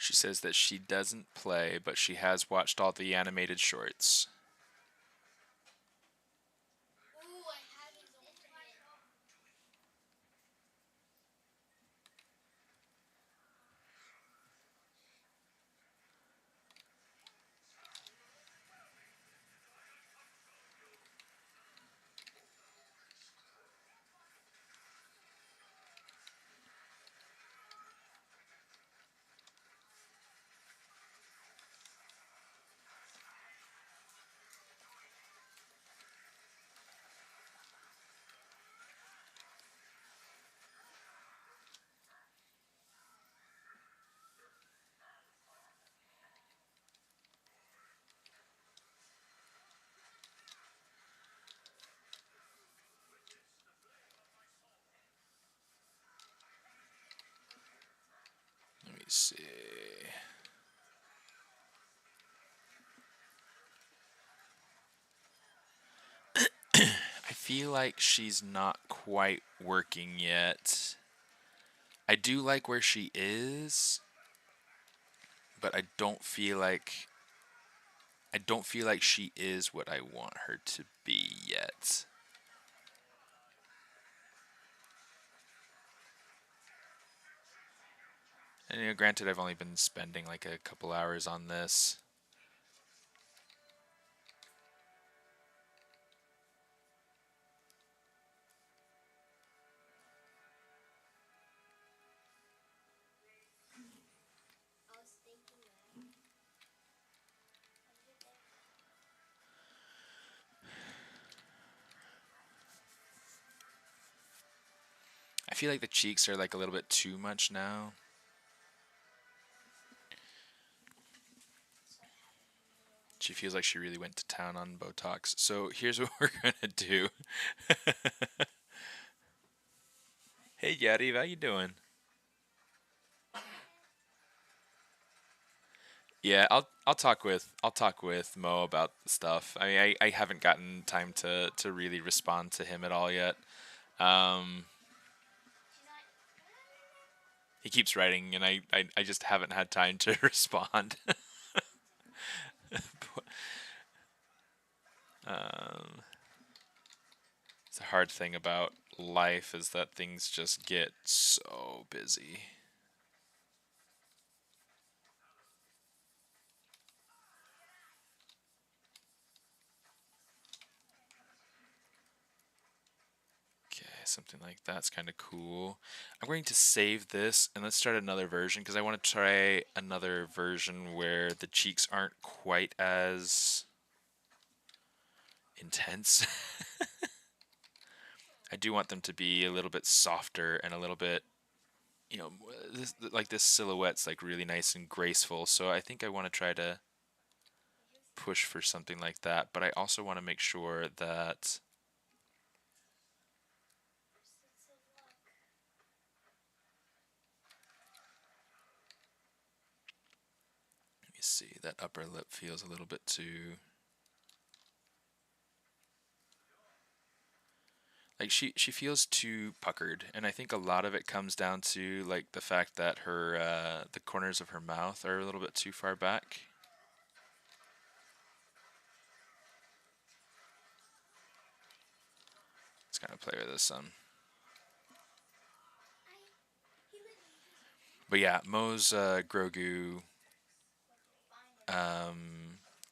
She says that she doesn't play, but she has watched all the animated shorts. Let me see. I feel like she's not quite working yet. I do like where she is, but I don't feel like she is what I want her to be yet. And granted, I've only been spending like a couple hours on this. I feel like the cheeks are like a little bit too much now. She feels like she really went to town on Botox. So here's what we're gonna do. Hey Yadi, how you doing? Yeah, I'll talk with Mo about the stuff. I mean, I haven't gotten time to really respond to him at all yet. Um, he keeps writing, and I just haven't had time to respond. um, it's a hard thing about life is that things just get so busy. Okay, something like that's kind of cool. I'm going to save this and let's start another version because I want to try another version where the cheeks aren't quite as intense. I do want them to be a little bit softer and a little bit, like this silhouette's like really nice and graceful. So I think I want to try to push for something like that, but I also want to make sure that let me see, that upper lip feels a little bit too like she feels too puckered, and I think a lot of it comes down to like the fact that her the corners of her mouth are a little bit too far back. Let's kind of play with this some. But yeah, Mo's Grogu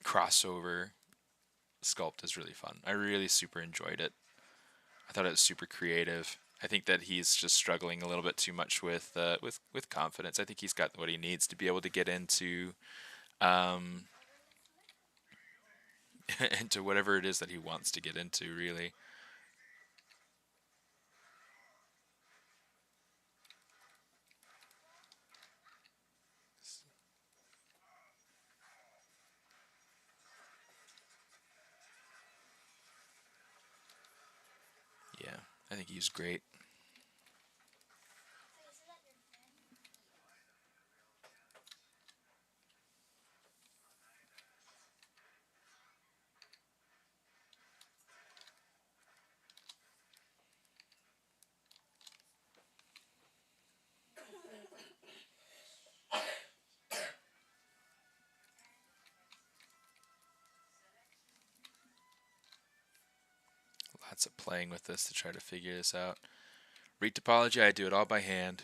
crossover sculpt is really fun. I really super enjoyed it. I thought it was super creative. I think that he's just struggling a little bit too much with confidence. I think he's got what he needs to be able to get into um, into whatever it is that he wants to get into. Really, yeah. I think he's great. lots of playing with this to try to figure this out. Retopology, I do it all by hand.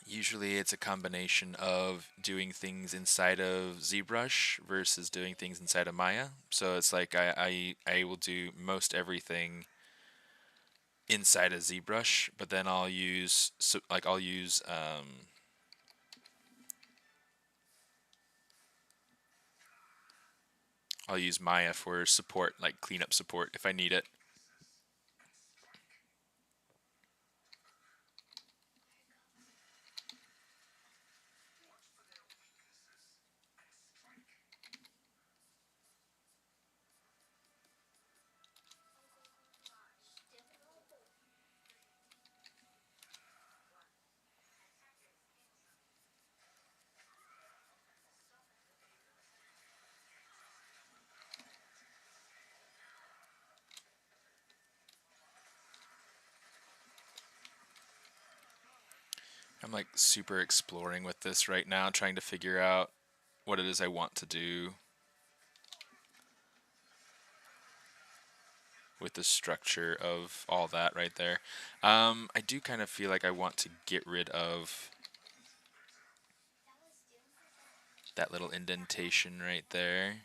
Usually it's a combination of doing things inside of ZBrush versus doing things inside of Maya. So it's like I will do most everything inside of ZBrush, but then I'll use I'll use Maya for support, like cleanup support if I need it. I'm like super exploring with this right now, trying to figure out what it is I want to do with the structure of all that right there. I do kind of feel like I want to get rid of that little indentation right there.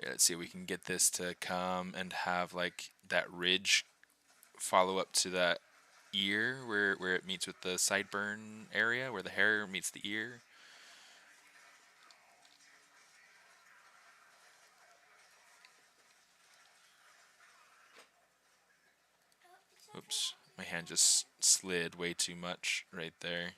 Yeah, let's see if we can get this to come and have like that ridge follow up to that ear where it meets with the sideburn area, where the hair meets the ear. Oops, my hand just slid way too much right there.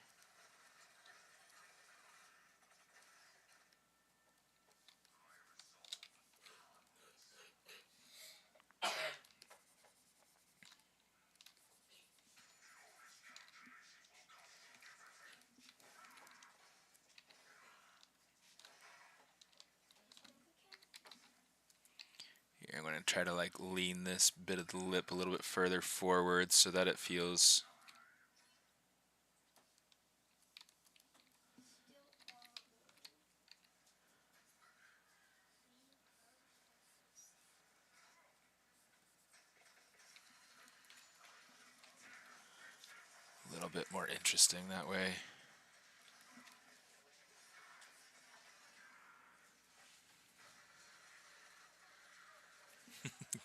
Here, I'm going to try to like lean this bit of the lip a little bit further forward so that it feels a little bit more interesting that way.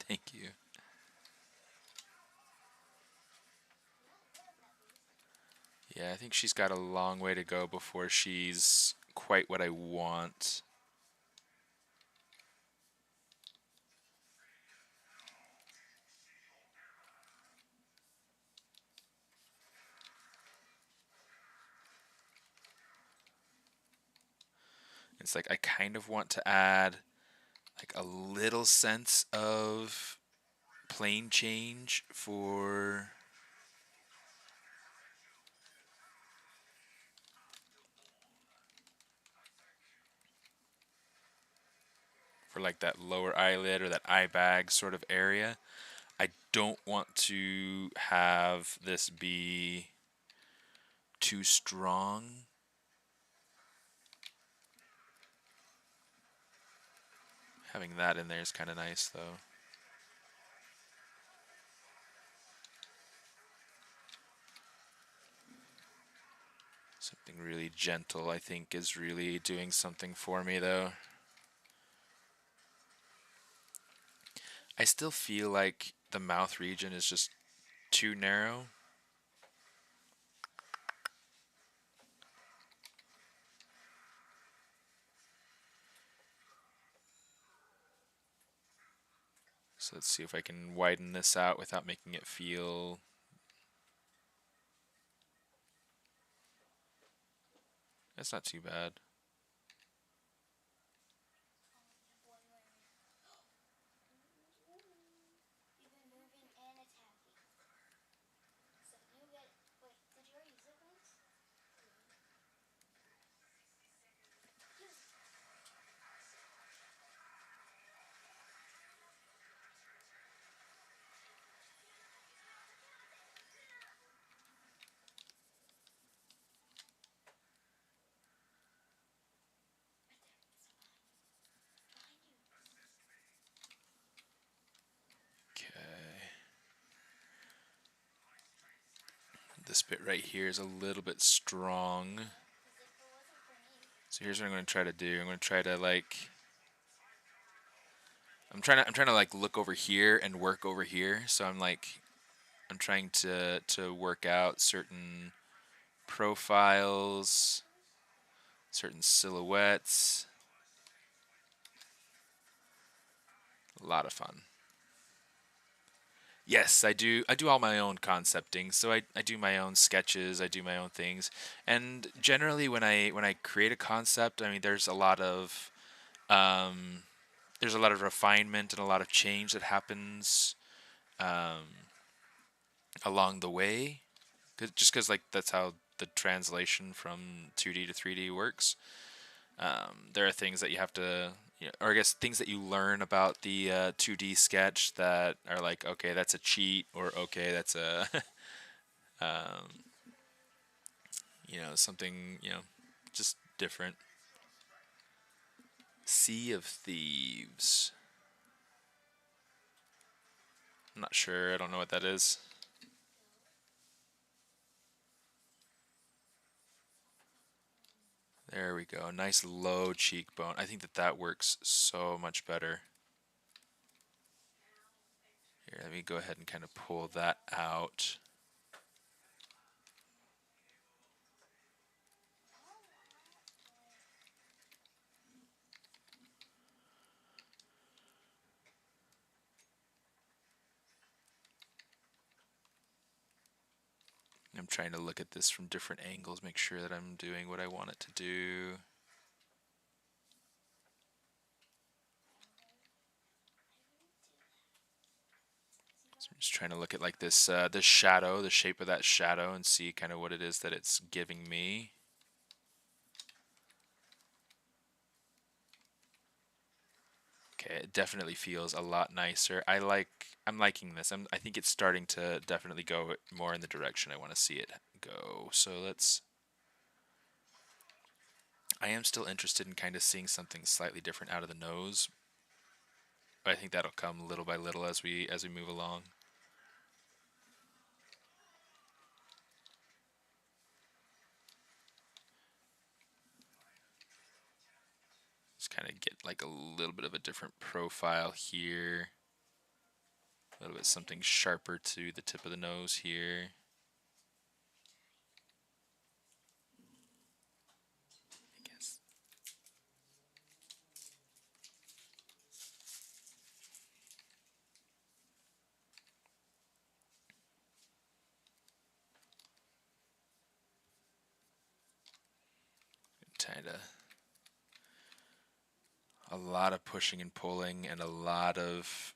Thank you. Yeah, I think she's got a long way to go before she's quite what I want. It's like I kind of want to add like a little sense of plane change for like that lower eyelid or that eye bag sort of area. I don't want to have this be too strong. Having that in there is kind of nice though. Something really gentle, I think, is really doing something for me though. I still feel like the mouth region is just too narrow. So let's see if I can widen this out without making it feel... That's not too bad. this bit right here is a little bit strong. So here's what I'm going to try to do. I'm going to try to like I'm trying to like look over here and work over here. So I'm trying to work out certain profiles, certain silhouettes. A lot of fun. Yes, I do. I do all my own concepting. So I do my own sketches. I do my own things. And generally, when I create a concept, I mean, um, there's a lot of refinement and a lot of change that happens along the way. Just because like that's how the translation from 2D to 3D works. There are things that you have to, or I guess things that you learn about the 2D sketch that are like, okay, that's a cheat, or okay, that's a, um, something, just different. Sea of Thieves. I'm not sure. I don't know what that is. There we go. Nice low cheekbone. I think that that works so much better. Here, let me go ahead and kind of pull that out. I'm trying to look at this from different angles, make sure that I'm doing what I want it to do. So I'm just trying to look at like this shadow, the shape of that shadow, and see kind of what it is that it's giving me. Okay, it definitely feels a lot nicer. I'm liking this. I think it's starting to definitely go more in the direction I want to see it go. So I am still interested in kind of seeing something slightly different out of the nose, but I think that'll come little by little as we move along. Just kind of get like a little bit of a different profile here. A little bit something sharper to the tip of the nose here. I guess. Kinda a lot of pushing and pulling and a lot of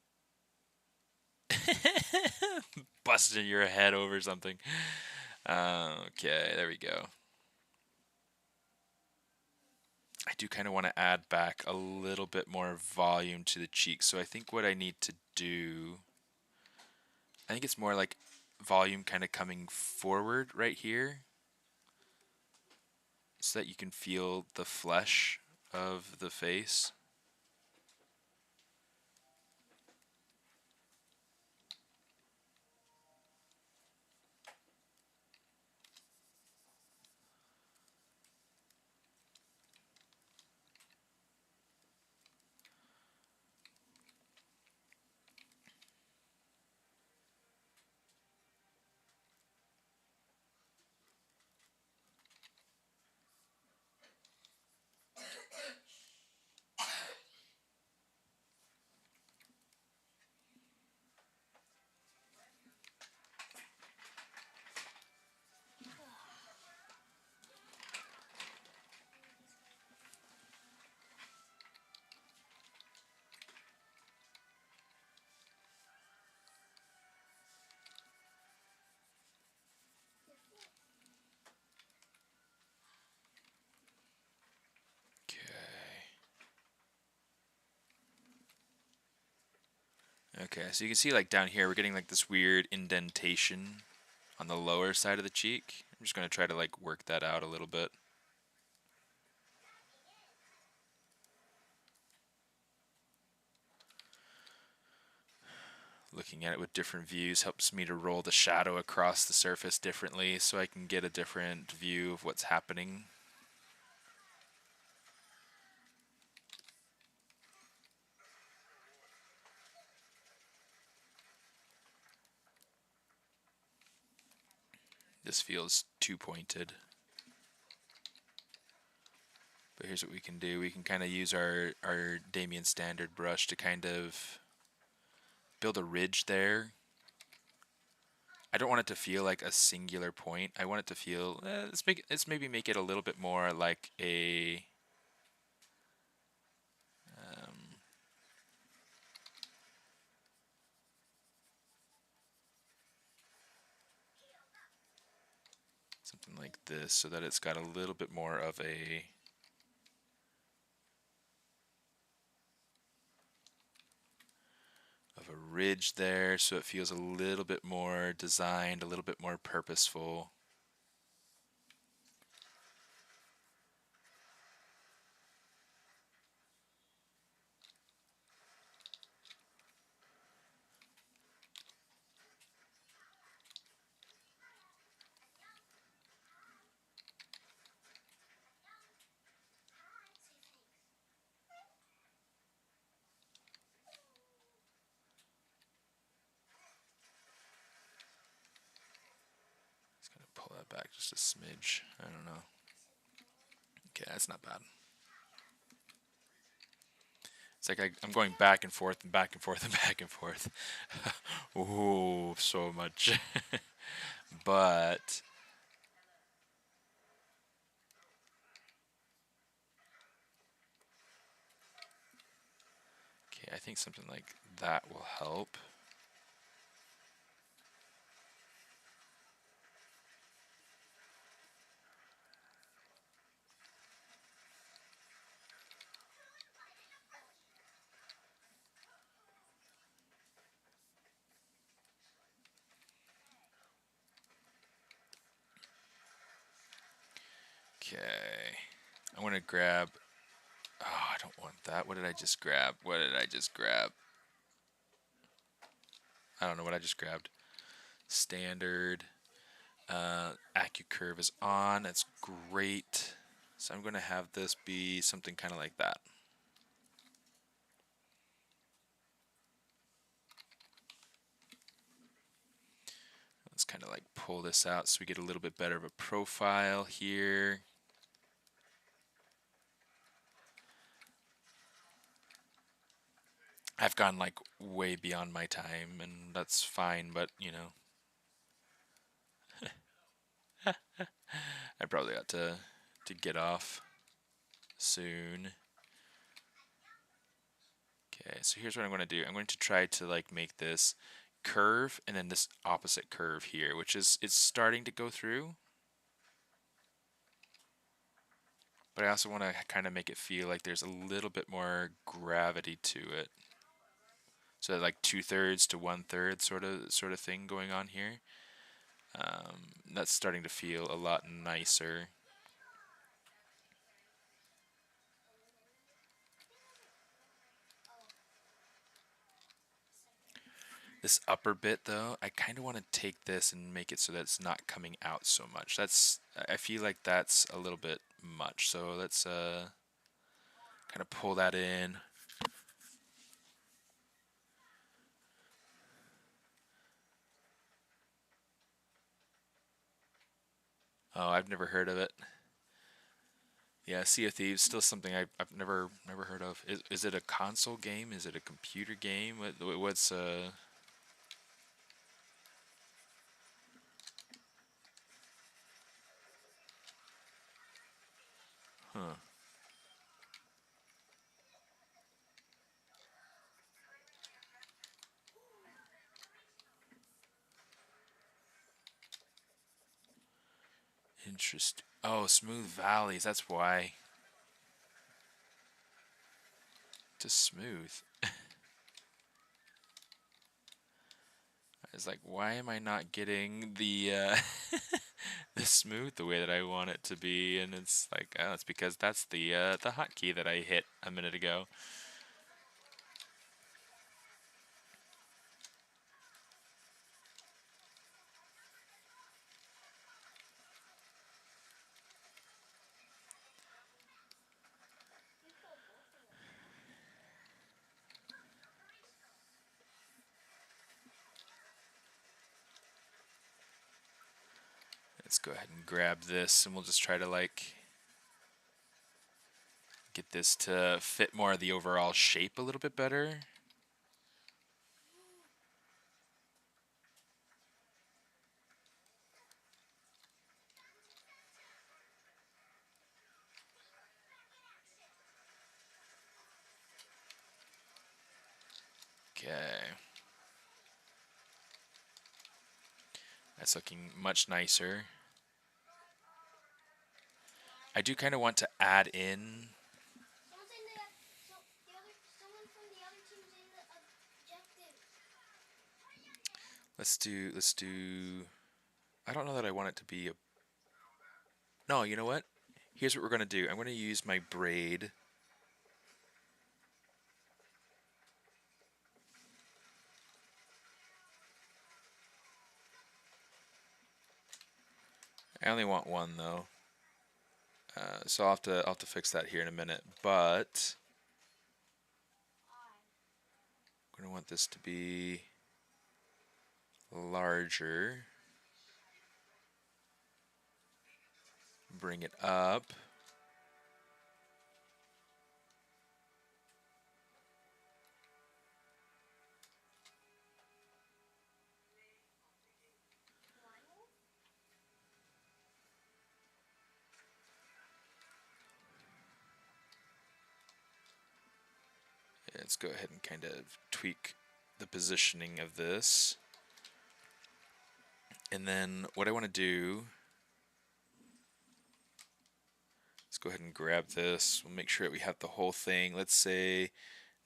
busting your head over something. Okay, there we go. I do kind of want to add back a little bit more volume to the cheek. So I think what I need to do, I think it's more like volume kind of coming forward right here, so that you can feel the flesh of the face. Okay, so you can see like down here we're getting like this weird indentation on the lower side of the cheek. I'm just going to try to like work that out a little bit. looking at it with different views helps me to roll the shadow across the surface differently so I can get a different view of what's happening. This feels too pointed. But here's what we can do. We can kind of use our Damien standard brush to kind of build a ridge there. I don't want it to feel like a singular point. I want it to feel, let's maybe make it a little bit more like a, something like this, so that it's got a little bit more of a ridge there, so it feels a little bit more designed, a little bit more purposeful. Just gonna pull that back just a smidge. I don't know. Okay, that's not bad. It's like I'm going back and forth and back and forth and back and forth. Ooh, so much. But okay, I think something like that will help. Okay, I want to grab. Oh, I don't want that. What did I just grab? What did I just grab? I don't know what I just grabbed. Standard. AccuCurve is on. That's great. So I'm going to have this be something kind of like that. Let's kind of like pull this out so we get a little bit better of a profile here. I've gone like way beyond my time, and that's fine, but you know, I probably ought to get off soon. Okay, so here's what I'm going to do. I'm going to try to like make this curve and then this opposite curve here, which is it's starting to go through. But I also want to kind of make it feel like there's a little bit more gravity to it. So like 2/3 to 1/3 sort of thing going on here. That's starting to feel a lot nicer. This upper bit though, I kind of want to take this and make it so that it's not coming out so much. I feel like that's a little bit much. So let's kind of pull that in. Oh, I've never heard of it. Yeah, Sea of Thieves, still something I've never heard of. Is it a console game? Is it a computer game? What's huh? Interesting. Oh, smooth valleys. That's why. Just smooth. I was like, why am I not getting the the smooth the way that I want it to be? And it's like, oh, it's because that's the hotkey that I hit a minute ago. go ahead and grab this, and we'll just try to like get this to fit more of the overall shape a little bit better. Okay. That's looking much nicer. I do kind of want to add in. Let's do, I don't know that I want it to be a, no, you know what? Here's what we're going to do. I'm going to use my braid. I only want one though. So I'll have to fix that here in a minute, but I'm going to want this to be larger. Bring it up. Let's go ahead and kind of tweak the positioning of this. And then what I want to do, let's go ahead and grab this. We'll make sure that we have the whole thing. Let's say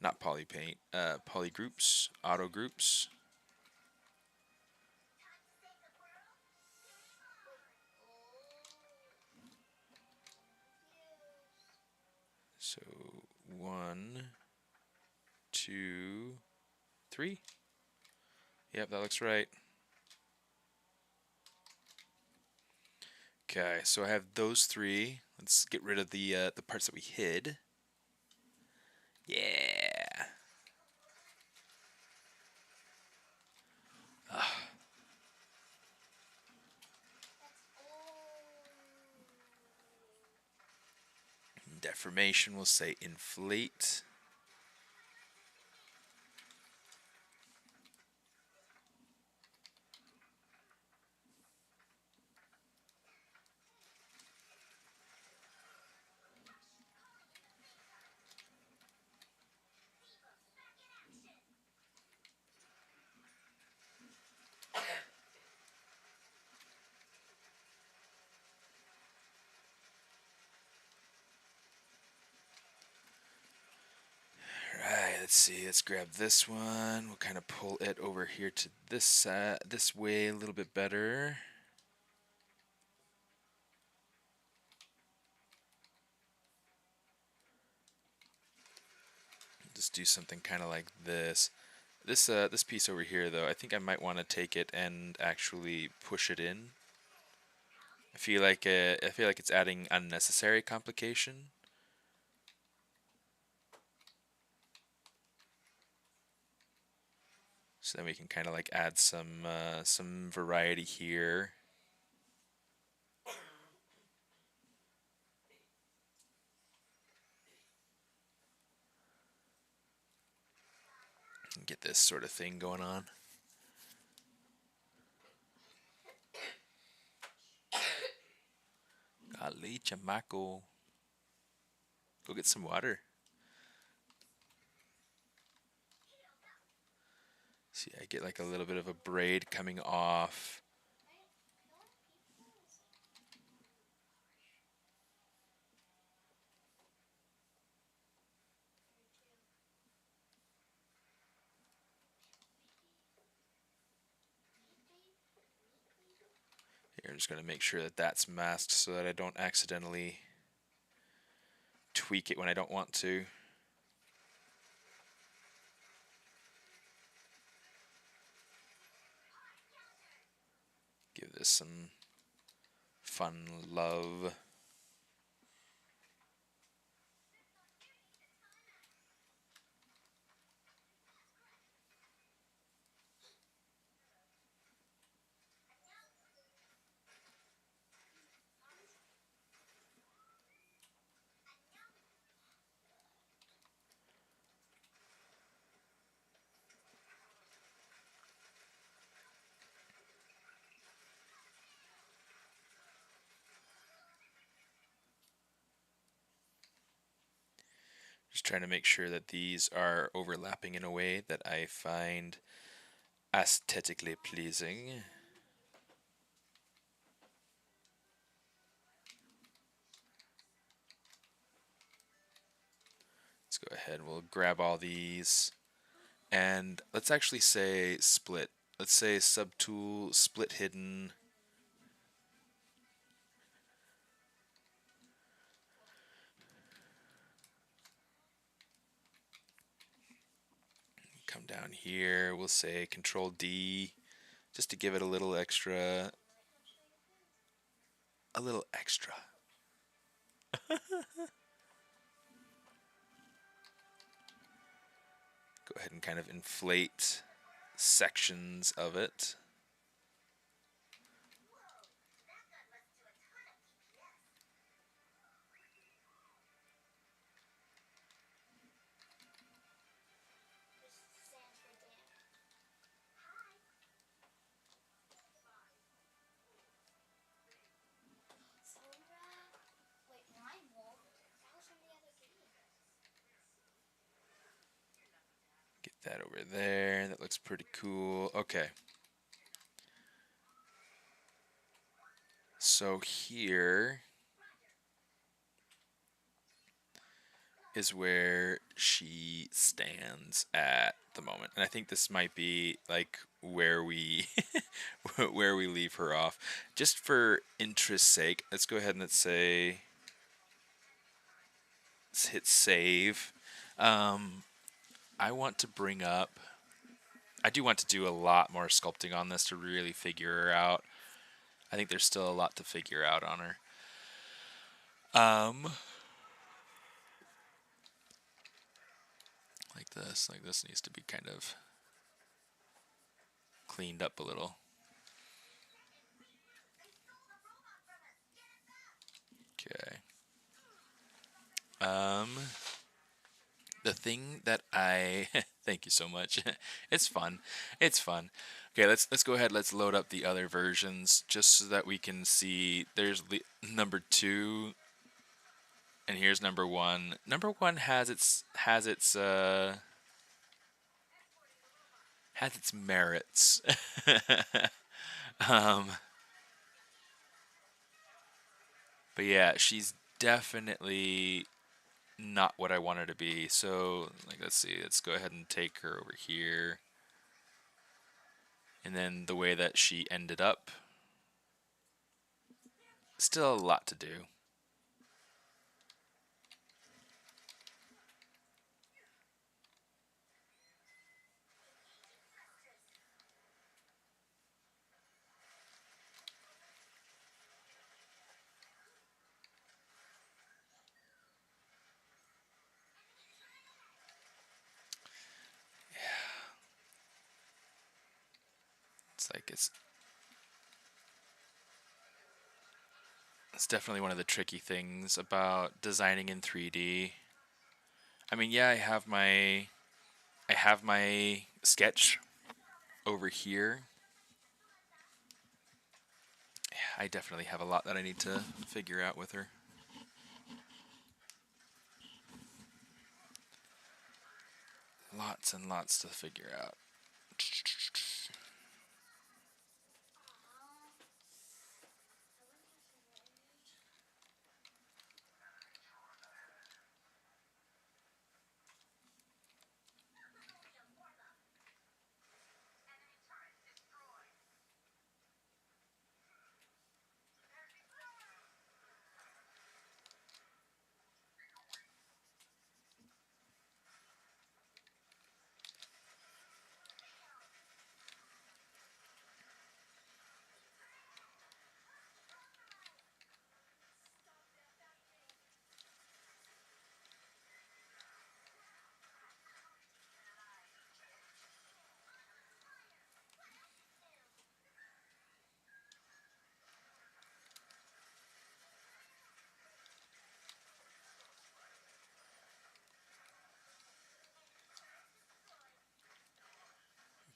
not poly paint, poly groups, auto groups. So 1, 2, 3. Yep, that looks right. Okay, so I have those 3. Let's get rid of the parts that we hid. Yeah. Deformation, we'll say inflate. Let's see, let's grab this one. We'll kind of pull it over here to this this way a little bit better. Just do something kind of like this. This piece over here, though, I think I might want to take it and actually push it in. I feel like it's adding unnecessary complication. So then we can kind of like add some variety here. And get this sort of thing going on. Golly, chamaco. Go get some water. See, I get like a little bit of a braid coming off. Here, I'm just going to make sure that that's masked so that I don't accidentally tweak it when I don't want to. Give this some fun love. trying to make sure that these are overlapping in a way that I find aesthetically pleasing. Let's go ahead, we'll grab all these, and let's actually say split. Let's say subtool, split hidden. Come down here, we'll say Control D, just to give it a little extra. A little extra. Go ahead and kind of inflate sections of it. Get that over there. That looks pretty cool. Okay. So here is where she stands at the moment. And I think this might be like where we where we leave her off. Just for interest's sake, let's go ahead and let's say let's hit save. I want to bring up, I do want to do a lot more sculpting on this to really figure her out. I think there's still a lot to figure out on her. Like this needs to be kind of cleaned up a little. Okay. The thing that I thank you so much. It's fun. It's fun. Okay, let's go ahead. Let's load up the other versions just so that we can see. There's number 2, and here's number 1. Number 1 has its merits. But yeah, she's definitely not what I want her to be. So, like, let's see. Let's go ahead and take her over here. And then the way that she ended up, still a lot to do. It's like it's definitely one of the tricky things about designing in 3D. I mean, yeah, I have my sketch over here. I definitely have a lot that I need to figure out with her. Lots and lots to figure out.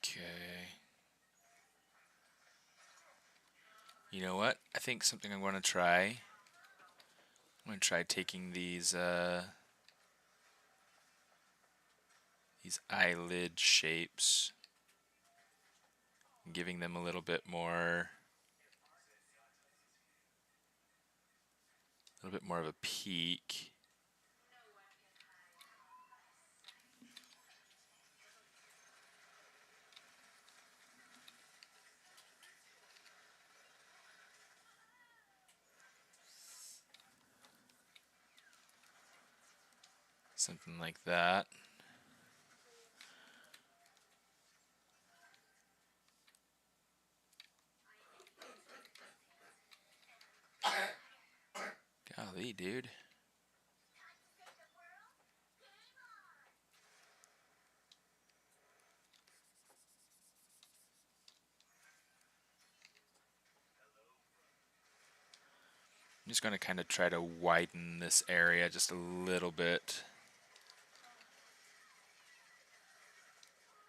Okay. You know what? I think something I'm going to try. I'm going to try taking these these eyelid shapes, giving them a little bit more of a peak. Something like that. Golly, dude. I'm just going to kind of try to widen this area just a little bit.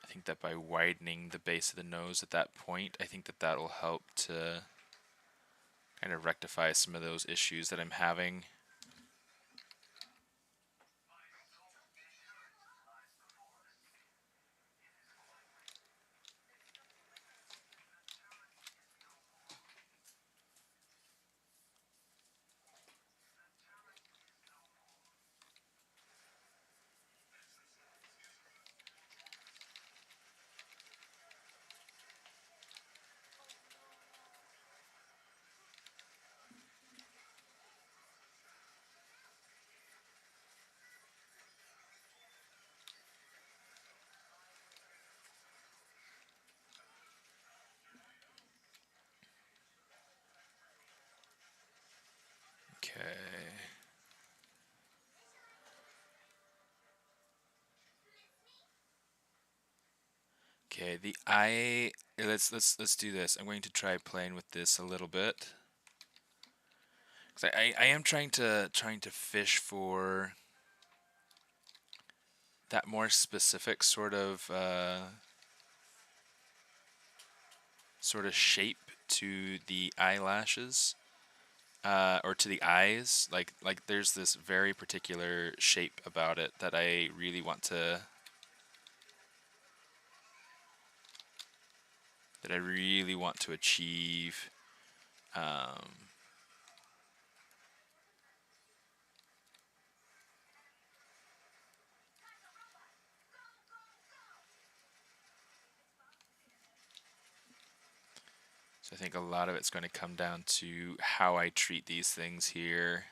I think that by widening the base of the nose at that point, I think that that'll help to kind of rectify some of those issues that I'm having. Okay. Okay, the eye. Let's do this. I'm going to try playing with this a little bit. 'Cause I am trying to fish for that more specific sort of shape to the eyelashes, or to the eyes. Like there's this very particular shape about it that I really want to achieve. So I think a lot of it's going to come down to how I treat these things here.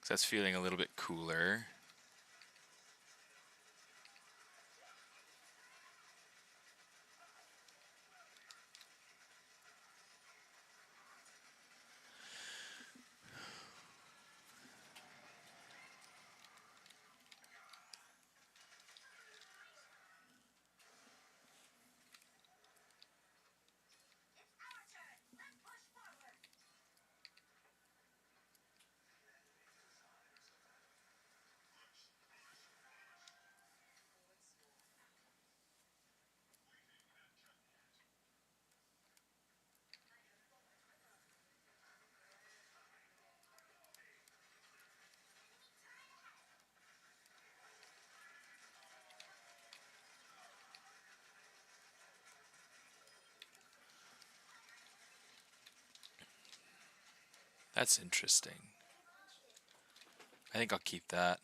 So that's feeling a little bit cooler. That's interesting. I think I'll keep that.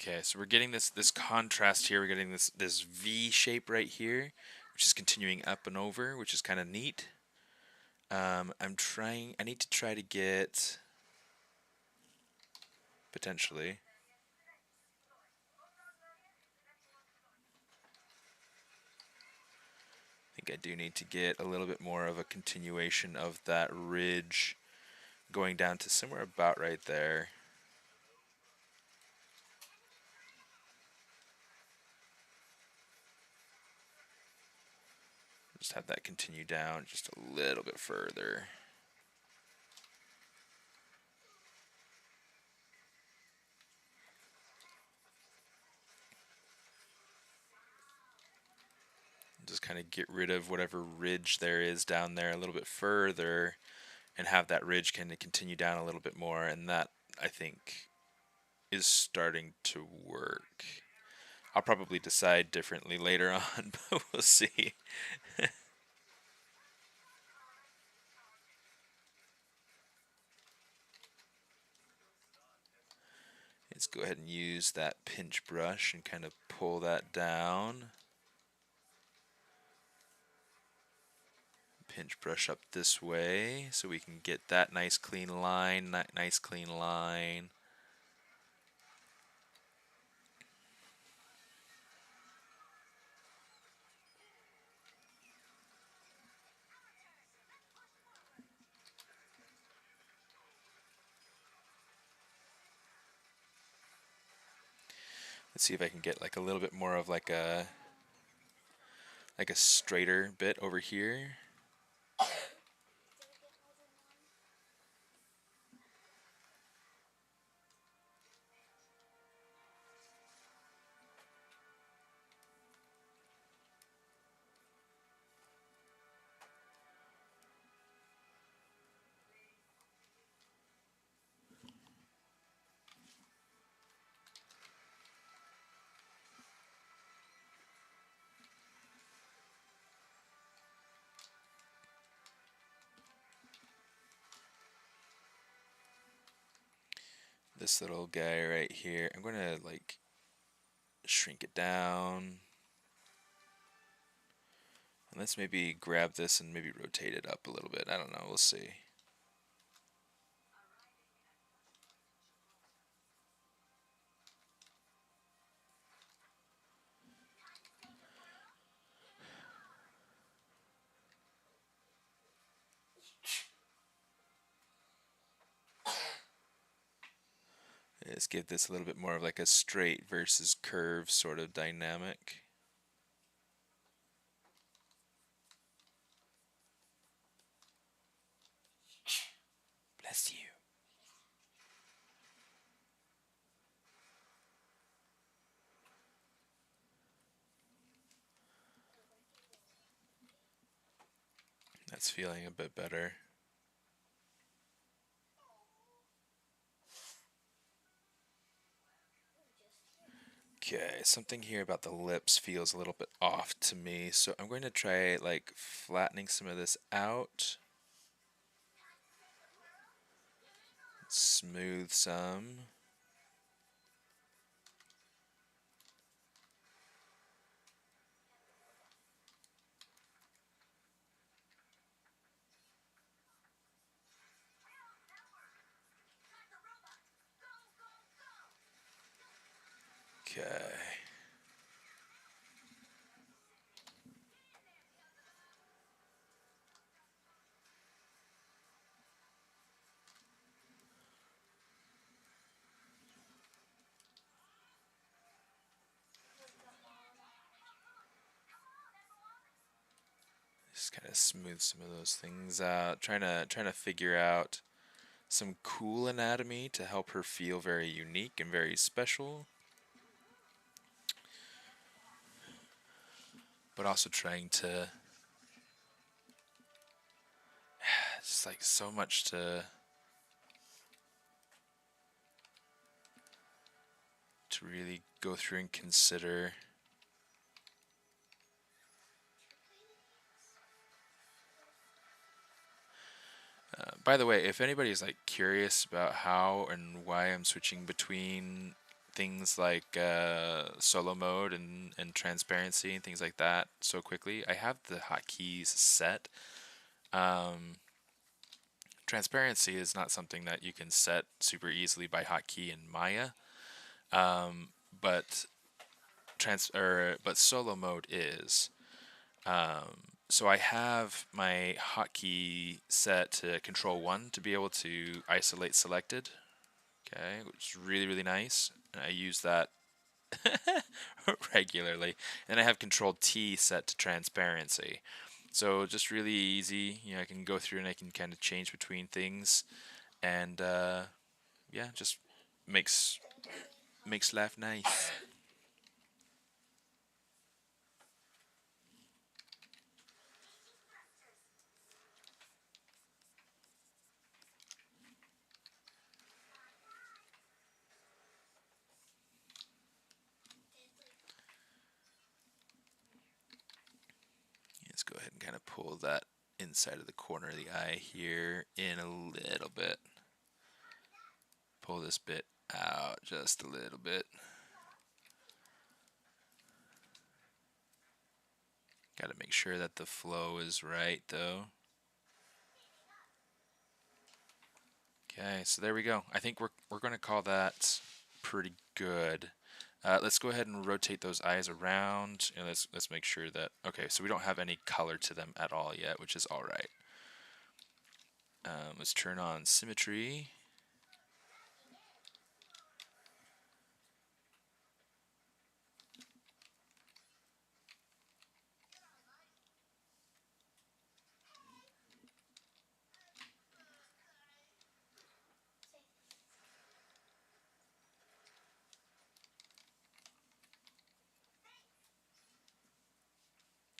Okay, so we're getting this contrast here. We're getting this V shape right here, which is continuing up and over, which is kind of neat. I need to try to get, potentially, I think I do need to get a little bit more of a continuation of that ridge going down to somewhere about right there. just have that continue down just a little bit further. Just kind of get rid of whatever ridge there is down there a little bit further and have that ridge kind of continue down a little bit more, and that, I think, is starting to work. I'll probably decide differently later on, but we'll see. Let's go ahead and use that pinch brush and kind of pull that down. Pinch brush up this way so we can get that nice clean line, nice clean line. Let's see if I can get like a little bit more of like a straighter bit over here. This little guy right here, I'm going to like shrink it down. And let's maybe grab this and maybe rotate it up a little bit. I don't know, we'll see. Let's give this a little bit more of like a straight versus curve sort of dynamic. Bless you. That's feeling a bit better. Okay, something here about the lips feels a little bit off to me, so I'm going to try like flattening some of this out. Smooth some. Okay. Just kind of smooth some of those things out. Trying to figure out some cool anatomy to help her feel very unique and very special. But also trying to just like so much to really go through and consider. By the way, if anybody's like curious about how and why I'm switching between things like solo mode and transparency and things like that so quickly, I have the hotkeys set. Transparency is not something that you can set super easily by hotkey in Maya, but solo mode is. So I have my hotkey set to Control 1 to be able to isolate selected, okay, which is really, really nice. And I use that regularly. And I have Control T set to transparency. So just really easy. You know, I can go through and I can kind of change between things, and yeah, just makes life nice. Let's go ahead and kind of pull that inside of the corner of the eye here in a little bit. Pull this bit out just a little bit. Got to make sure that the flow is right though. Okay, so there we go. I think we're going to call that pretty good. Let's go ahead and rotate those eyes around, and let's make sure that, okay, so we don't have any color to them at all yet, which is all right. Let's turn on symmetry.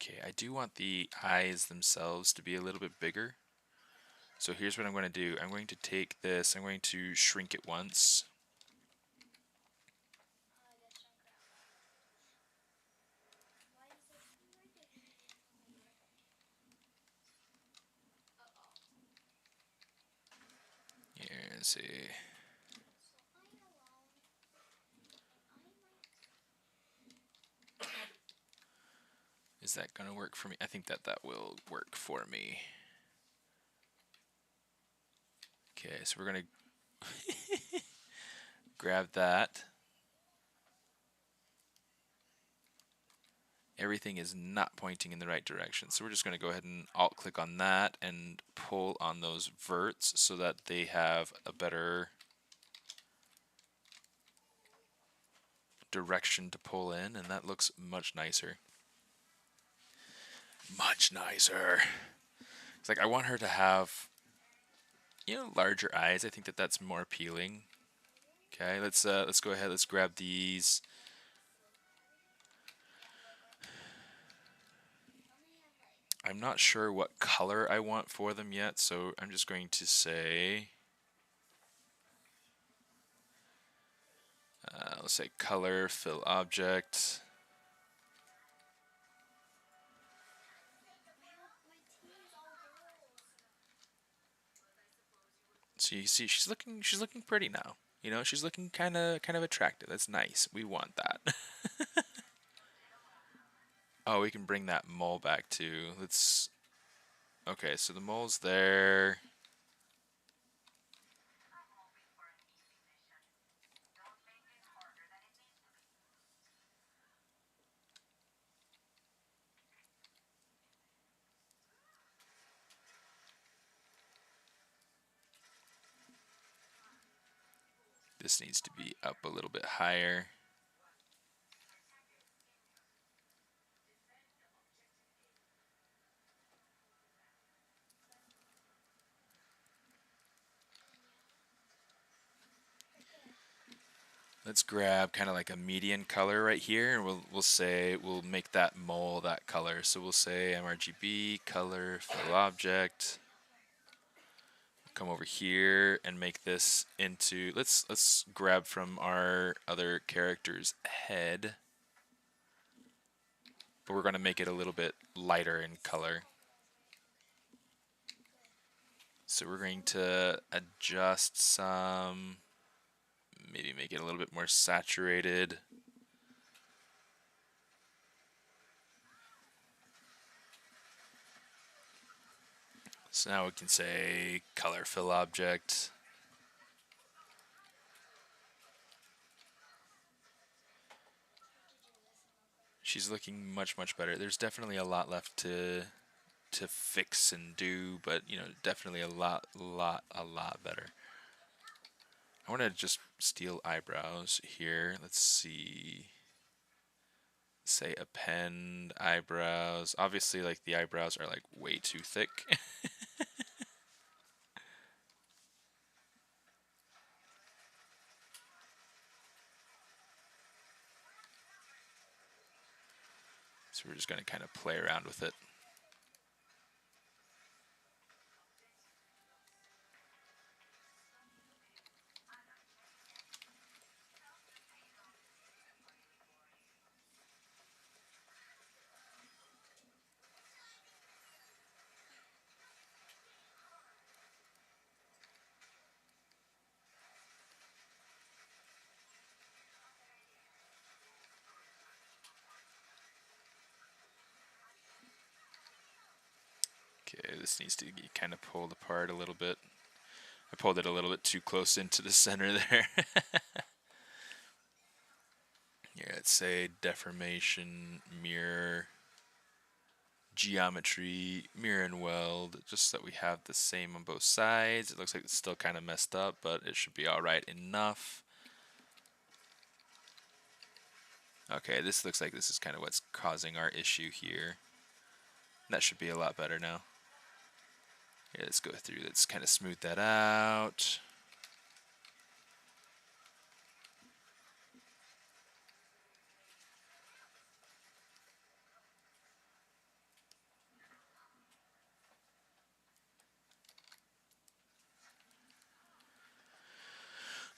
Okay, I do want the eyes themselves to be a little bit bigger. So here's what I'm going to do. I'm going to take this, I'm going to shrink it once. Here, let's see. Is that going to work for me? I think that will work for me. Okay, so we're going to grab that. Everything is not pointing in the right direction. So we're just going to go ahead and alt click on that and pull on those verts so that they have a better direction to pull in, and that looks much nicer. Much nicer. It's like I want her to have, you know, larger eyes. I think that that's more appealing. Okay, let's go ahead. Let's grab these. I'm not sure what color I want for them yet, so I'm just going to say, let's say color, fill object. So you see, she's looking pretty now. You know, she's looking kind of attractive. That's nice. We want that. Oh, we can bring that mole back too. Let's. Okay, so the mole's there. This needs to be up a little bit higher. Let's grab kind of like a median color right here, and we'll make that mole that color. So we'll say mRGB color fill object. Come over here and make this into, let's grab from our other character's head, but we're going to make it a little bit lighter in color. So we're going to adjust some, maybe make it a little bit more saturated. So now we can say color fill object. She's looking much better. There's definitely a lot left to fix and do, but you know, definitely a lot better. I want to just steal eyebrows here. Let's see. say append eyebrows. Obviously, like the eyebrows are like way too thick. So we're just going to kind of play around with it. Okay, this needs to be kind of pulled apart a little bit. I pulled it a little bit too close into the center there. Yeah, let's say deformation, mirror, geometry, mirror and weld, just so that we have the same on both sides. It looks like it's still kind of messed up, but it should be alright enough. Okay, this looks like this is kind of what's causing our issue here. That should be a lot better now. Yeah, let's go through, let's kind of smooth that out.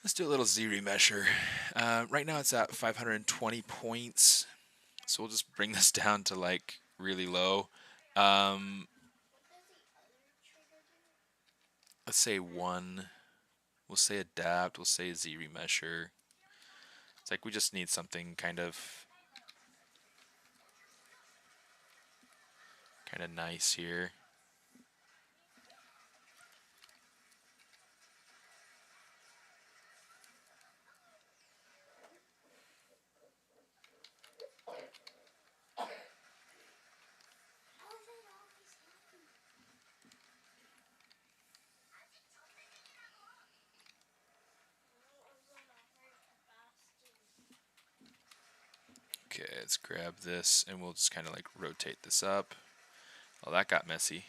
Let's do a little Z remesher. Right now it's at 520 points, so we'll just bring this down to like really low. Let's say 1. We'll say adapt. We'll say Z remesher. It's like we just need something kind of nice here. Okay, let's grab this and we'll just kind of like rotate this up. Oh, that got messy.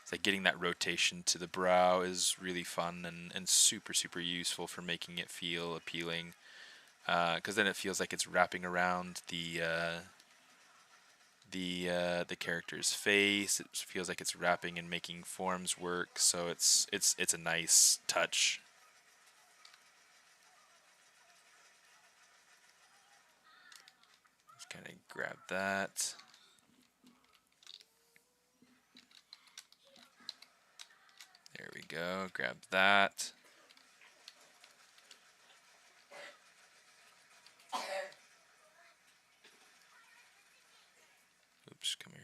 It's like getting that rotation to the brow is really fun and super, super useful for making it feel appealing. Because then it feels like it's wrapping around the character's face. It feels like it's wrapping and making forms work. So it's a nice touch. Just kind of grab that. There we go. Grab that. Oops, come here.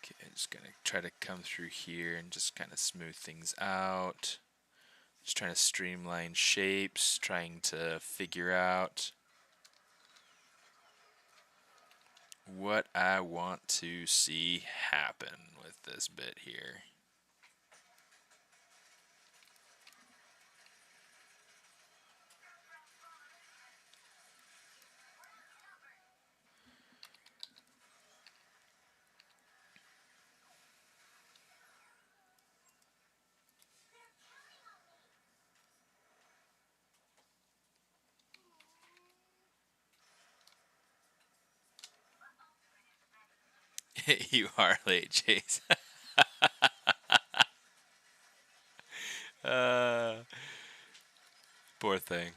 Okay, I'm just gonna try to come through here and just kind of smooth things out. Just trying to streamline shapes, trying to figure out what I want to see happen with this bit here. You are late, Chase. Poor thing.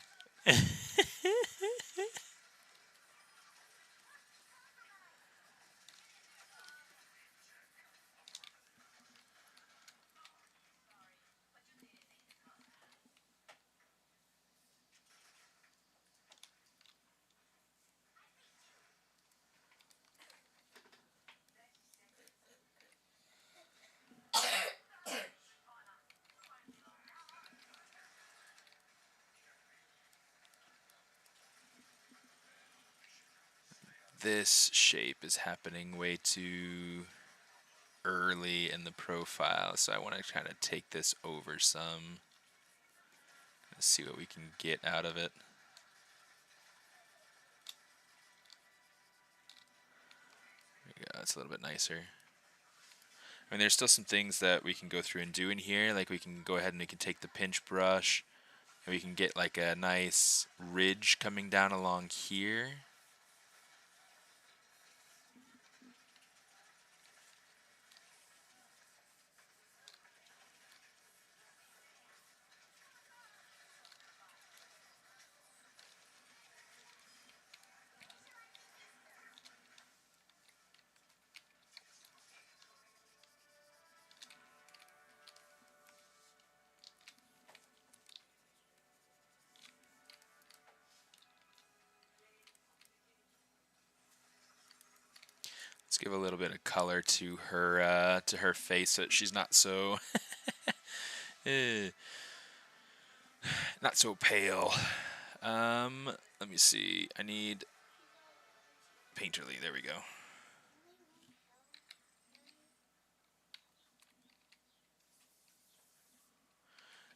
this shape is happening way too early in the profile, so I want to kind of take this over some. Let's see what we can get out of it. There we go, that's a little bit nicer. I mean, there's still some things that we can go through and do in here, like we can go ahead and we can take the pinch brush, and we can get like a nice ridge coming down along here. Let's give a little bit of color to her face so that she's not so not so pale. Let me see. I need painterly. There we go.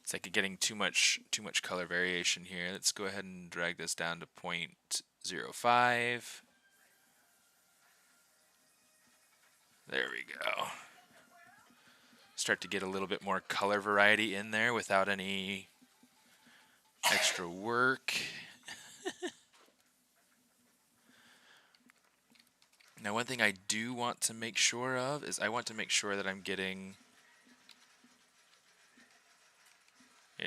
It's like getting too much color variation here. Let's go ahead and drag this down to 0.05. There we go. Start to get a little bit more color variety in there without any extra work. Now, one thing I do want to make sure of is I want to make sure that I'm getting,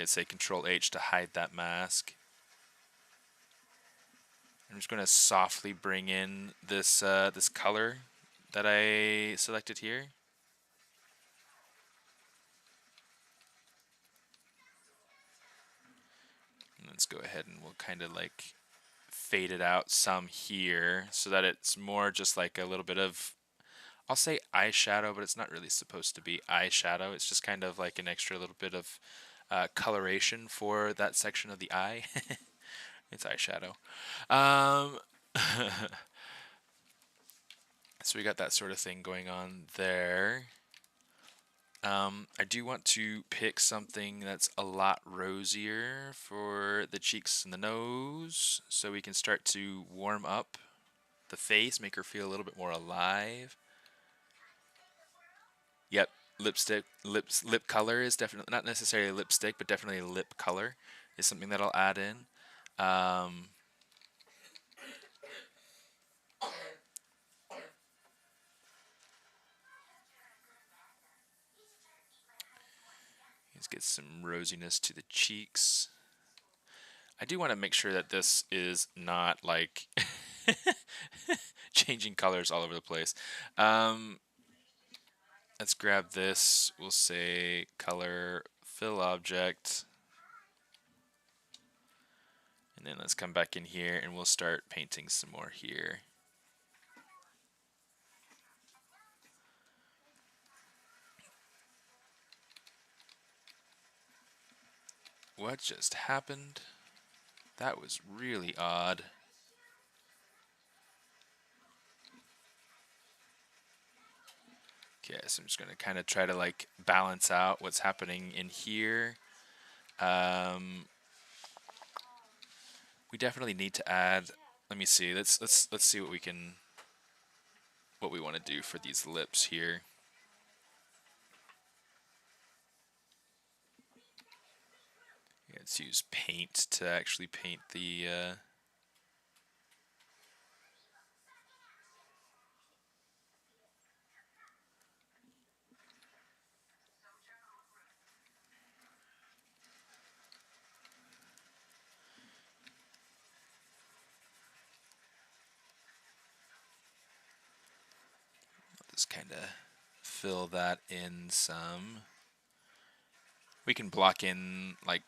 say Control H to hide that mask. I'm just going to softly bring in this this color that I selected here. And let's go ahead and we'll kind of like fade it out some here so that it's more just like a little bit of, I'll say eyeshadow, but it's not really supposed to be eyeshadow. It's just kind of like an extra little bit of coloration for that section of the eye. It's eyeshadow. So we got that sort of thing going on there. I do want to pick something that's a lot rosier for the cheeks and the nose, so we can start to warm up the face, make her feel a little bit more alive. Yep, lip color is definitely, not necessarily lipstick, but definitely lip color is something that I'll add in. Let's get some rosiness to the cheeks. I do want to make sure that this is not like changing colors all over the place. Let's grab this. We'll say color fill object. And then let's come back in here and we'll start painting some more here. What just happened? That was really odd. Okay, so I'm just going to kind of try to like balance out what's happening in here. We definitely need to add, let me see, let's see what we want to do for these lips here. Yeah, let's use paint to actually paint the just kind of fill that in some. We can block in like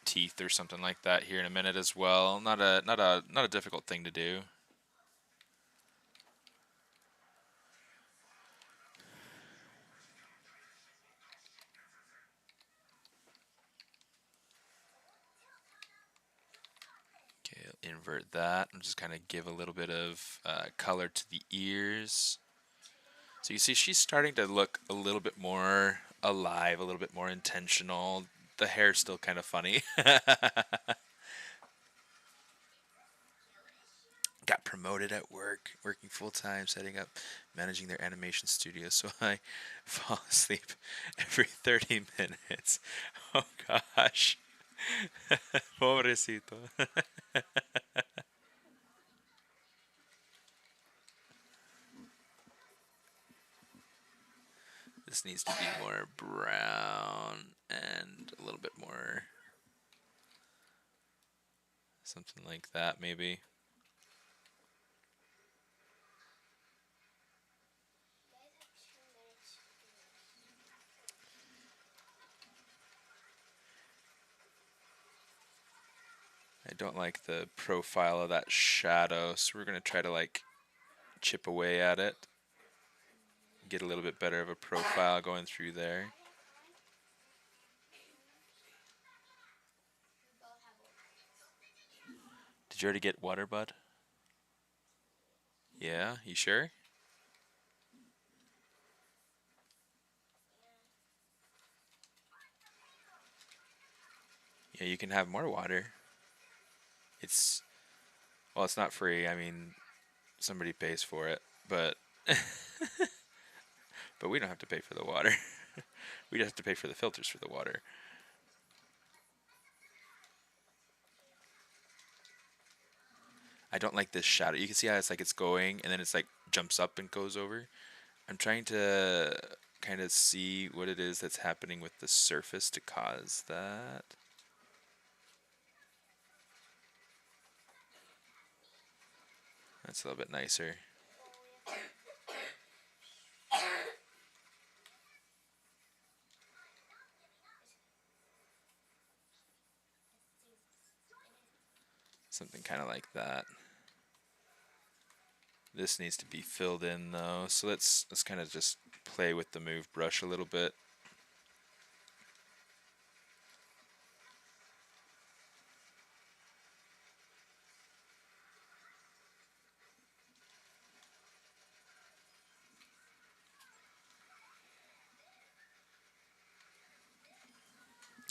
teeth or something like that here in a minute as well. Not a difficult thing to do. Okay, invert that and just kind of give a little bit of color to the ears. So you see she's starting to look a little bit more alive, a little bit more intentional. The hair's still kind of funny. Got promoted at work, working full-time, setting up, managing their animation studio, so I fall asleep every 30 minutes. Oh gosh. Pobrecito. This needs to be more brown and a little bit more something like that maybe. I don't like the profile of that shadow, so we're going to try to like chip away at it. Get a little bit better of a profile going through there. Did you already get water, bud? Yeah, you sure? Yeah, you can have more water. It's, well, it's not free. I mean, somebody pays for it, but but we don't have to pay for the water. We just have to pay for the filters for the water. I don't like this shadow. You can see how it's like it's going and then it's like jumps up and goes over. I'm trying to kind of see what it is that's happening with the surface to cause that. That's a little bit nicer. Something kind of like that. This needs to be filled in though, so let's kind of just play with the move brush a little bit.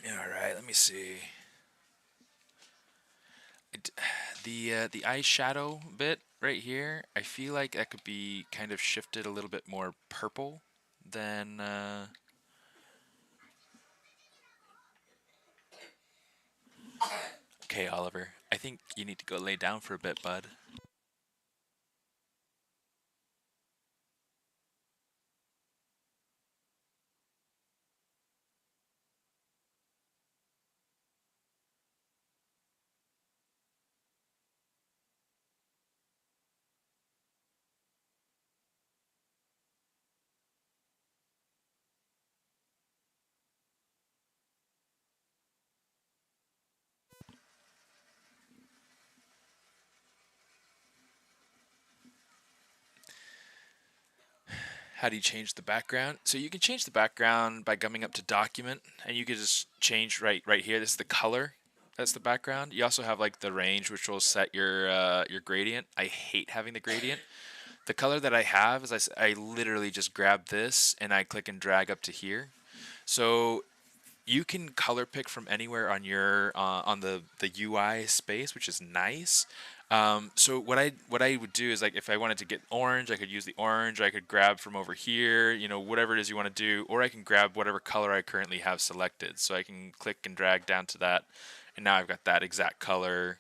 All right, let me see. The eyeshadow bit right here, I feel like that could be kind of shifted a little bit more purple than. Okay, Oliver, I think you need to go lay down for a bit, bud. How do you change the background? So you can change the background by coming up to document, and you can just change right here. This is the color. That's the background. You also have like the range, which will set your gradient. I hate having the gradient. The color that I have is I literally just grab this and I click and drag up to here. So you can color pick from anywhere on your on the UI space, which is nice. So what I would do is like if I wanted to get orange, I could use the orange. I could grab from over here, you know, whatever it is you want to do, or I can grab whatever color I currently have selected. So I can click and drag down to that, and now I've got that exact color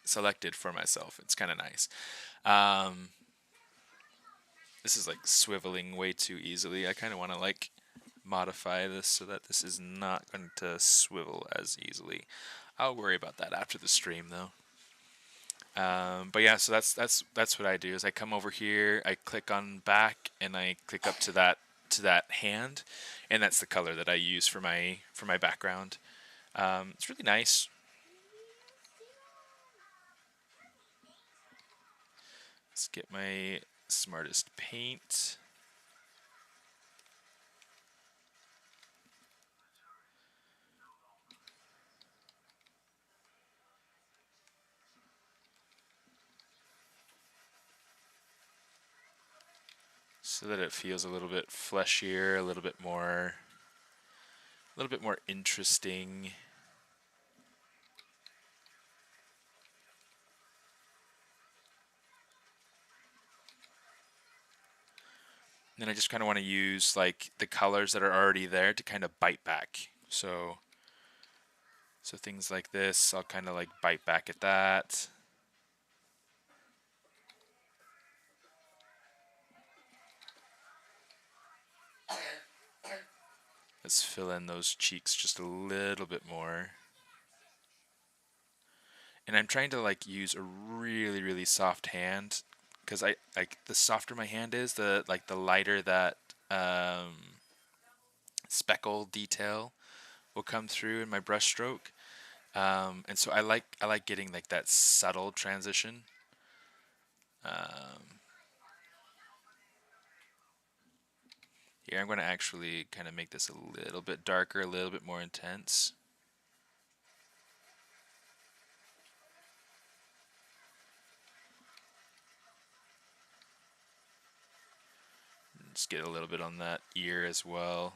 selected for myself. It's kind of nice. Um, this is like swiveling way too easily. I kind of want to like modify this so that this is not going to swivel as easily. I'll worry about that after the stream though. But yeah, so that's what I do is I come over here, I click on back, and I click up to that hand, and that's the color that I use for my background. It's really nice. Let's get my smartest paint. so that it feels a little bit fleshier, a little bit more interesting. And then I just kind of want to use like the colors that are already there to kind of bite back. So things like this, I'll kind of like bite back at that. Let's fill in those cheeks just a little bit more. And I'm trying to like use a really, really soft hand, because I like the softer my hand is, the lighter that speckle detail will come through in my brush stroke. And so I like getting like that subtle transition. Here I'm going to actually kind of make this a little bit darker, a little bit more intense. Just get a little bit on that ear as well.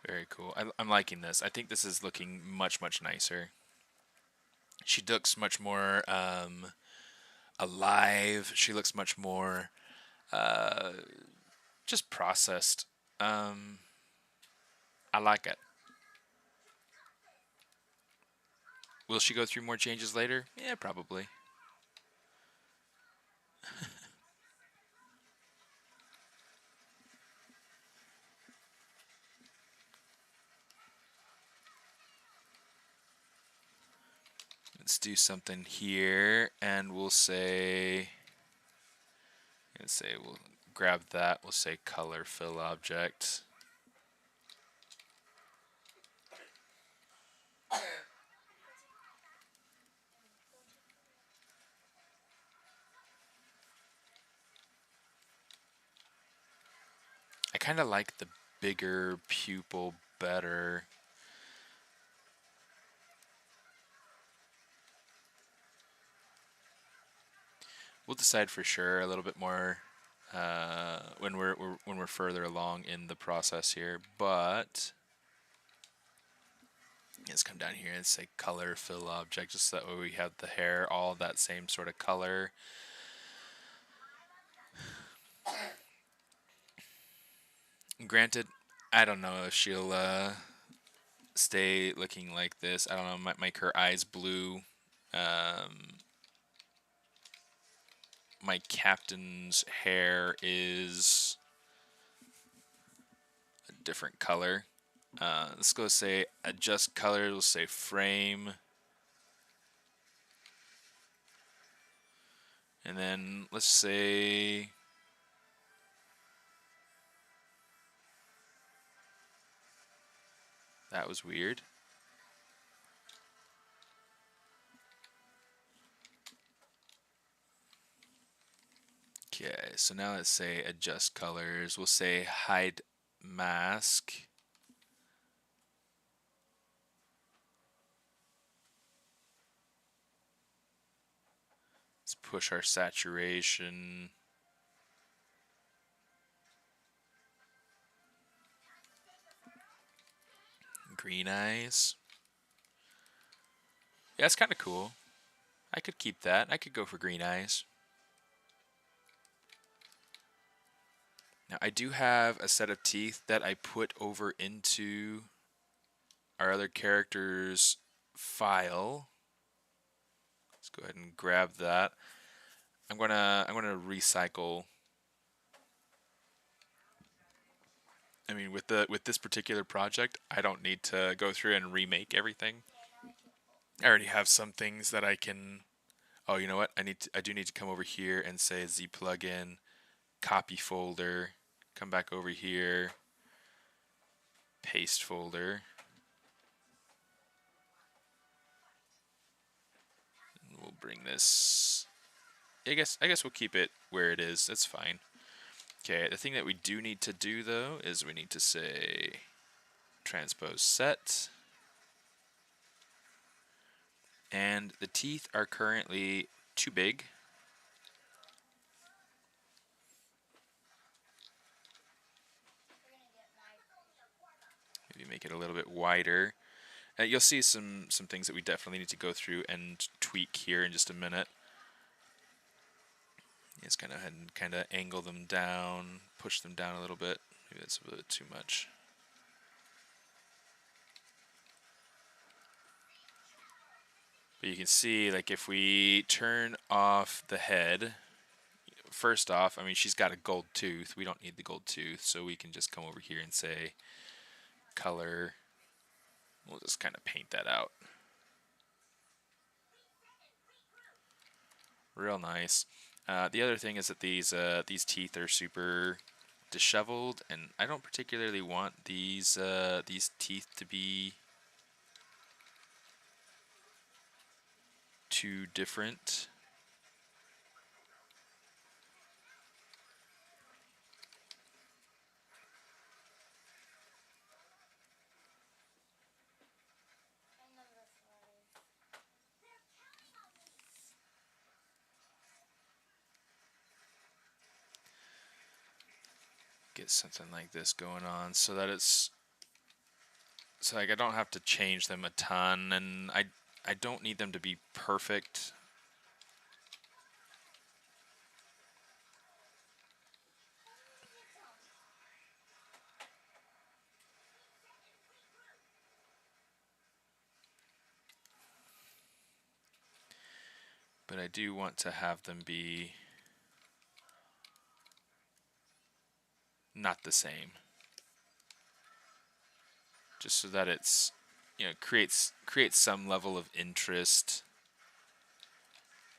Very cool. I'm liking this. I think this is looking much, much nicer. She looks much more alive. She looks much more just processed. I like it. Will she go through more changes later? Yeah, probably. Let's do something here, and we'll say, we'll grab that. We'll say color fill object. I kind of like the bigger pupil better. We'll decide for sure a little bit more when we're further along in the process here. But let's come down here and say color fill object, just so that way we have the hair all that same sort of color. Granted, I don't know if she'll stay looking like this. I don't know, might make her eyes blue. My captain's hair is a different color. Let's go say adjust color. We'll say frame. And then let's say that was weird. Okay, so now let's say adjust colors. We'll say hide mask. Let's push our saturation. Green eyes. Yeah, it's kind of cool. I could keep that. I could go for green eyes. Now, I do have a set of teeth that I put over into our other character's file. Let's go ahead and grab that. I'm gonna recycle I mean, with this particular project, I don't need to go through and remake everything. I already have some things that I can. Oh, you know what? I do need to come over here and say Z plugin, copy folder, come back over here, paste folder. And we'll bring this. I guess we'll keep it where it is. That's fine. Okay, the thing that we do need to do though is we need to say transpose set. And the teeth are currently too big. Maybe make it a little bit wider. You'll see some things that we definitely need to go through and tweak here in just a minute. Just kind of ahead and kind of angle them down, push them down a little bit. Maybe that's a little bit too much. But you can see, like, if we turn off the head, first off, I mean, she's got a gold tooth. We don't need the gold tooth, so we can just come over here and say color. We'll just kind of paint that out. Real nice. The other thing is that these teeth are super disheveled, and I don't particularly want these teeth to be too different. Get something like this going on so that it's like I don't have to change them a ton, and I don't need them to be perfect. But I do want to have them be not the same. Just so that it's, you know, creates some level of interest.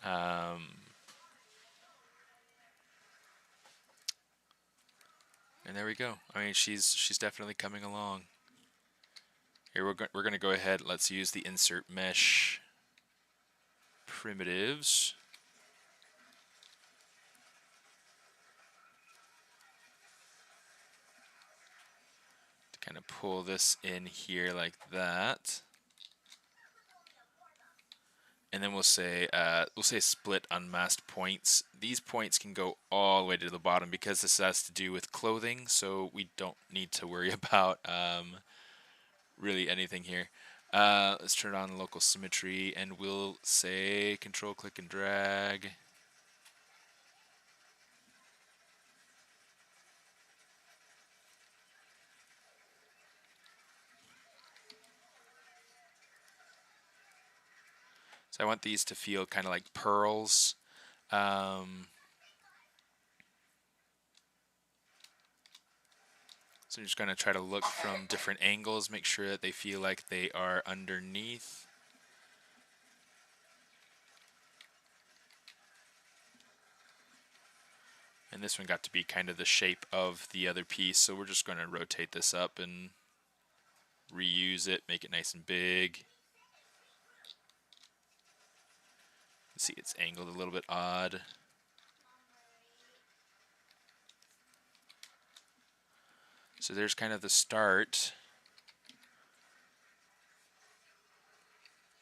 And there we go. I mean, she's definitely coming along. Here we're going to go ahead. Let's use the insert mesh primitives. To kind of pull this in here like that. And then we'll say split unmasked points. These points can go all the way to the bottom because this has to do with clothing, so we don't need to worry about really anything here. Let's turn on local symmetry, and we'll say control, click, and drag. So I want these to feel kind of like pearls. So I'm just going to try to look from different angles, make sure that they feel like they are underneath. And this one got to be kind of the shape of the other piece, so we're just going to rotate this up and reuse it, make it nice and big. See, it's angled a little bit odd. So there's kind of the start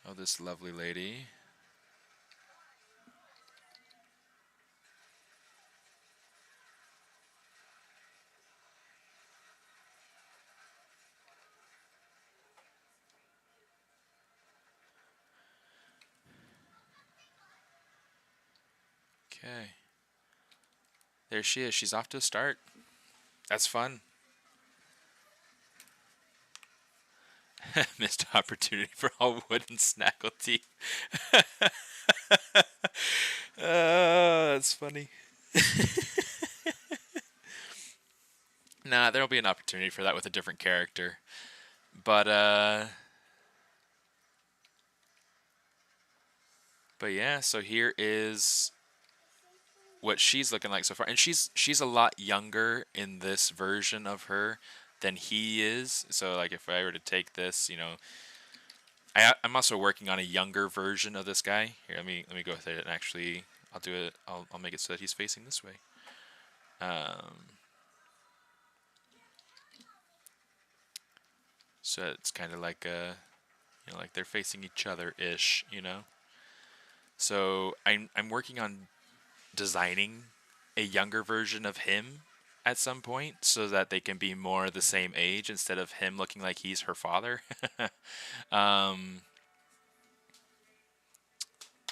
of this lovely lady. Okay. There she is. She's off to a start. That's fun. Missed opportunity for all wooden snaggle teeth. That's funny. Nah, there'll be an opportunity for that with a different character. But yeah, so here is what she's looking like so far. And she's a lot younger in this version of her than he is. So like if I were to take this, you know, I'm also working on a younger version of this guy. Here, let me go with it and actually I'll do it. I'll make it so that he's facing this way. So it's kind of like you know, like they're facing each other ish, you know. So I'm working on designing a younger version of him at some point so that they can be more the same age instead of him looking like he's her father. um,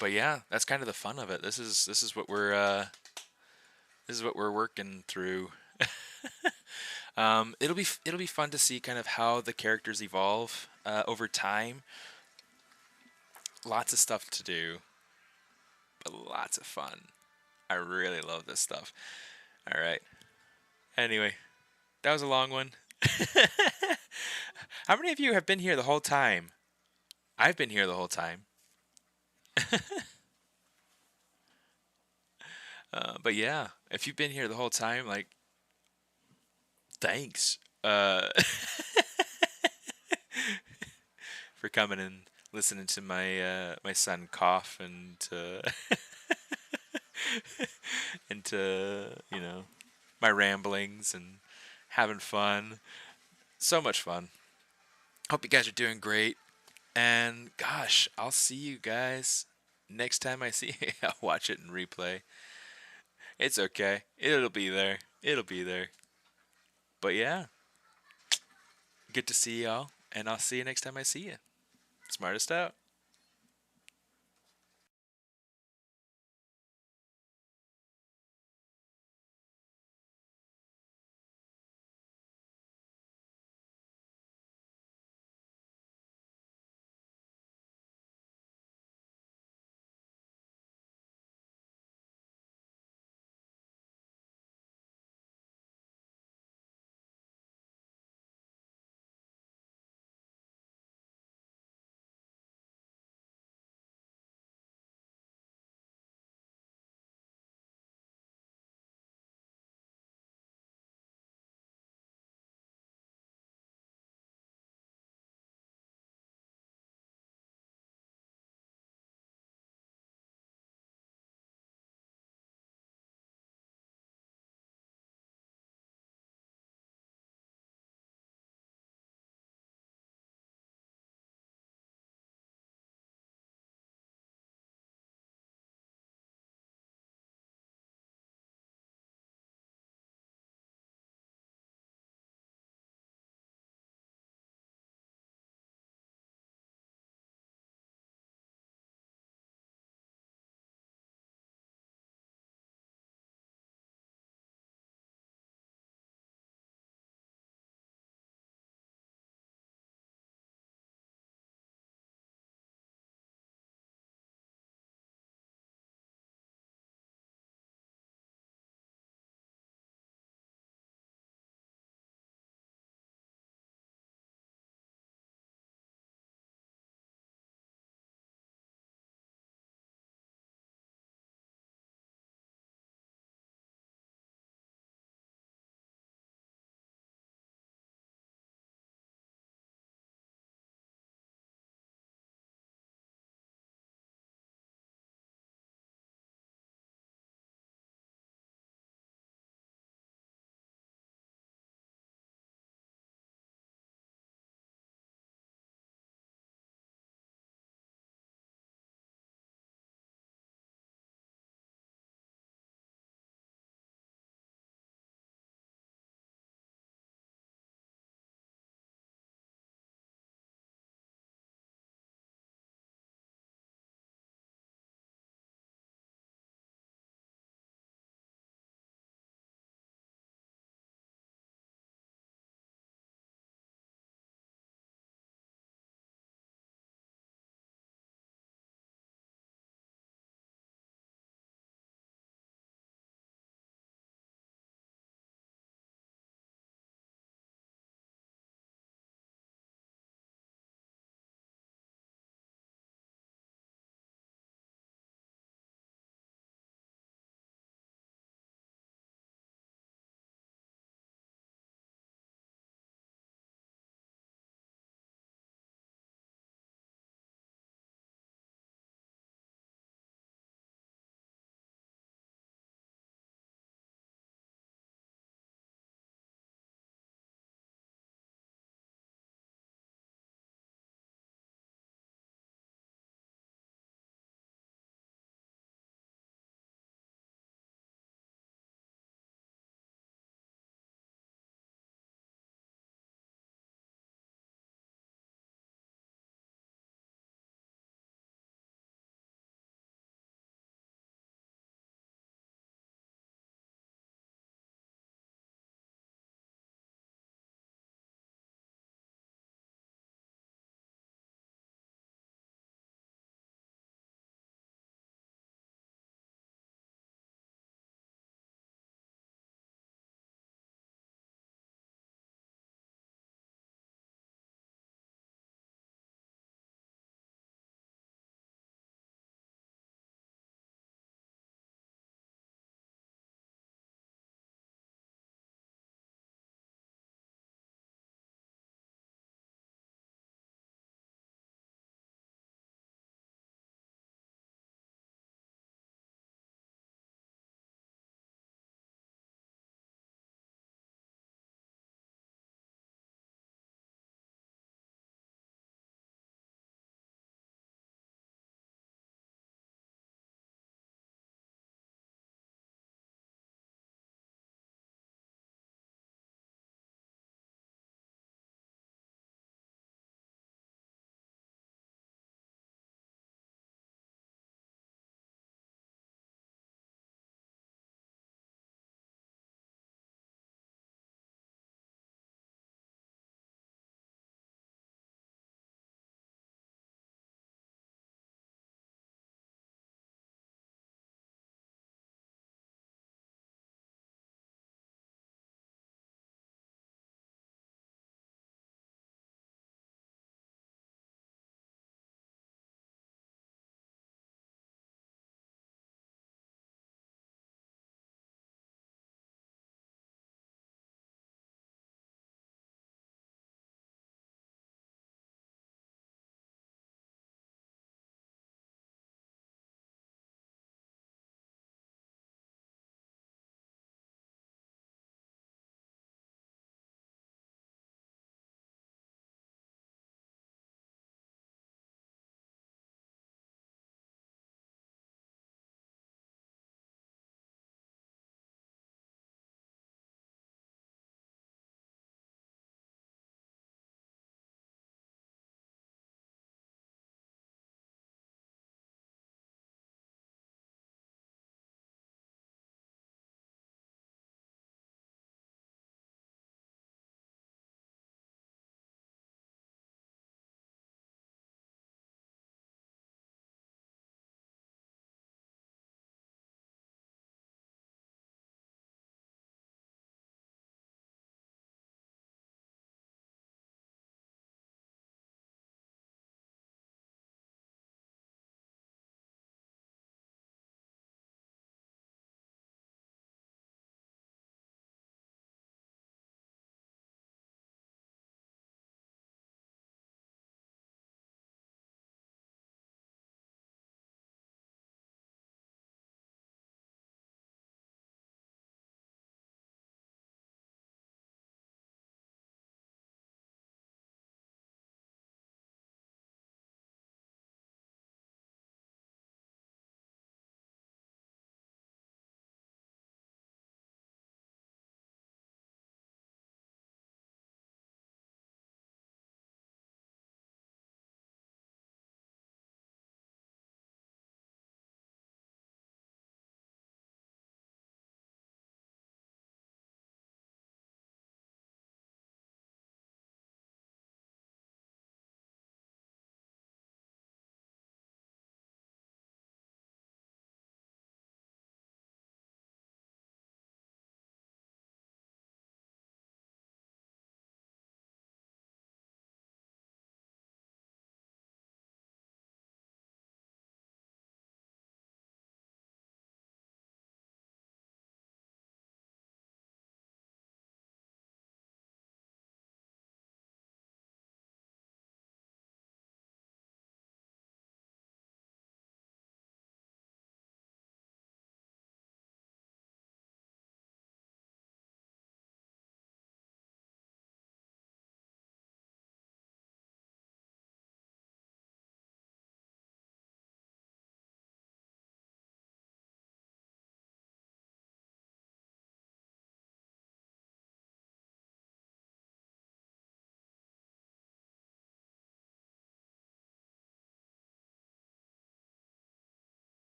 but yeah, that's kind of the fun of it. This is what we're working through. It'll be fun to see kind of how the characters evolve over time. Lots of stuff to do, but lots of fun. I really love this stuff. All right. Anyway, that was a long one. How many of you have been here the whole time? I've been here the whole time. But yeah, if you've been here the whole time, like, thanks for coming and listening to my son cough and into you know my ramblings and having fun. So much fun. Hope you guys are doing great. And gosh, I'll see you guys next time I see you. I'll watch it in replay. It's okay. It'll be there. It'll be there. But yeah, good to see y'all, and I'll see you next time I see you. Smartest out.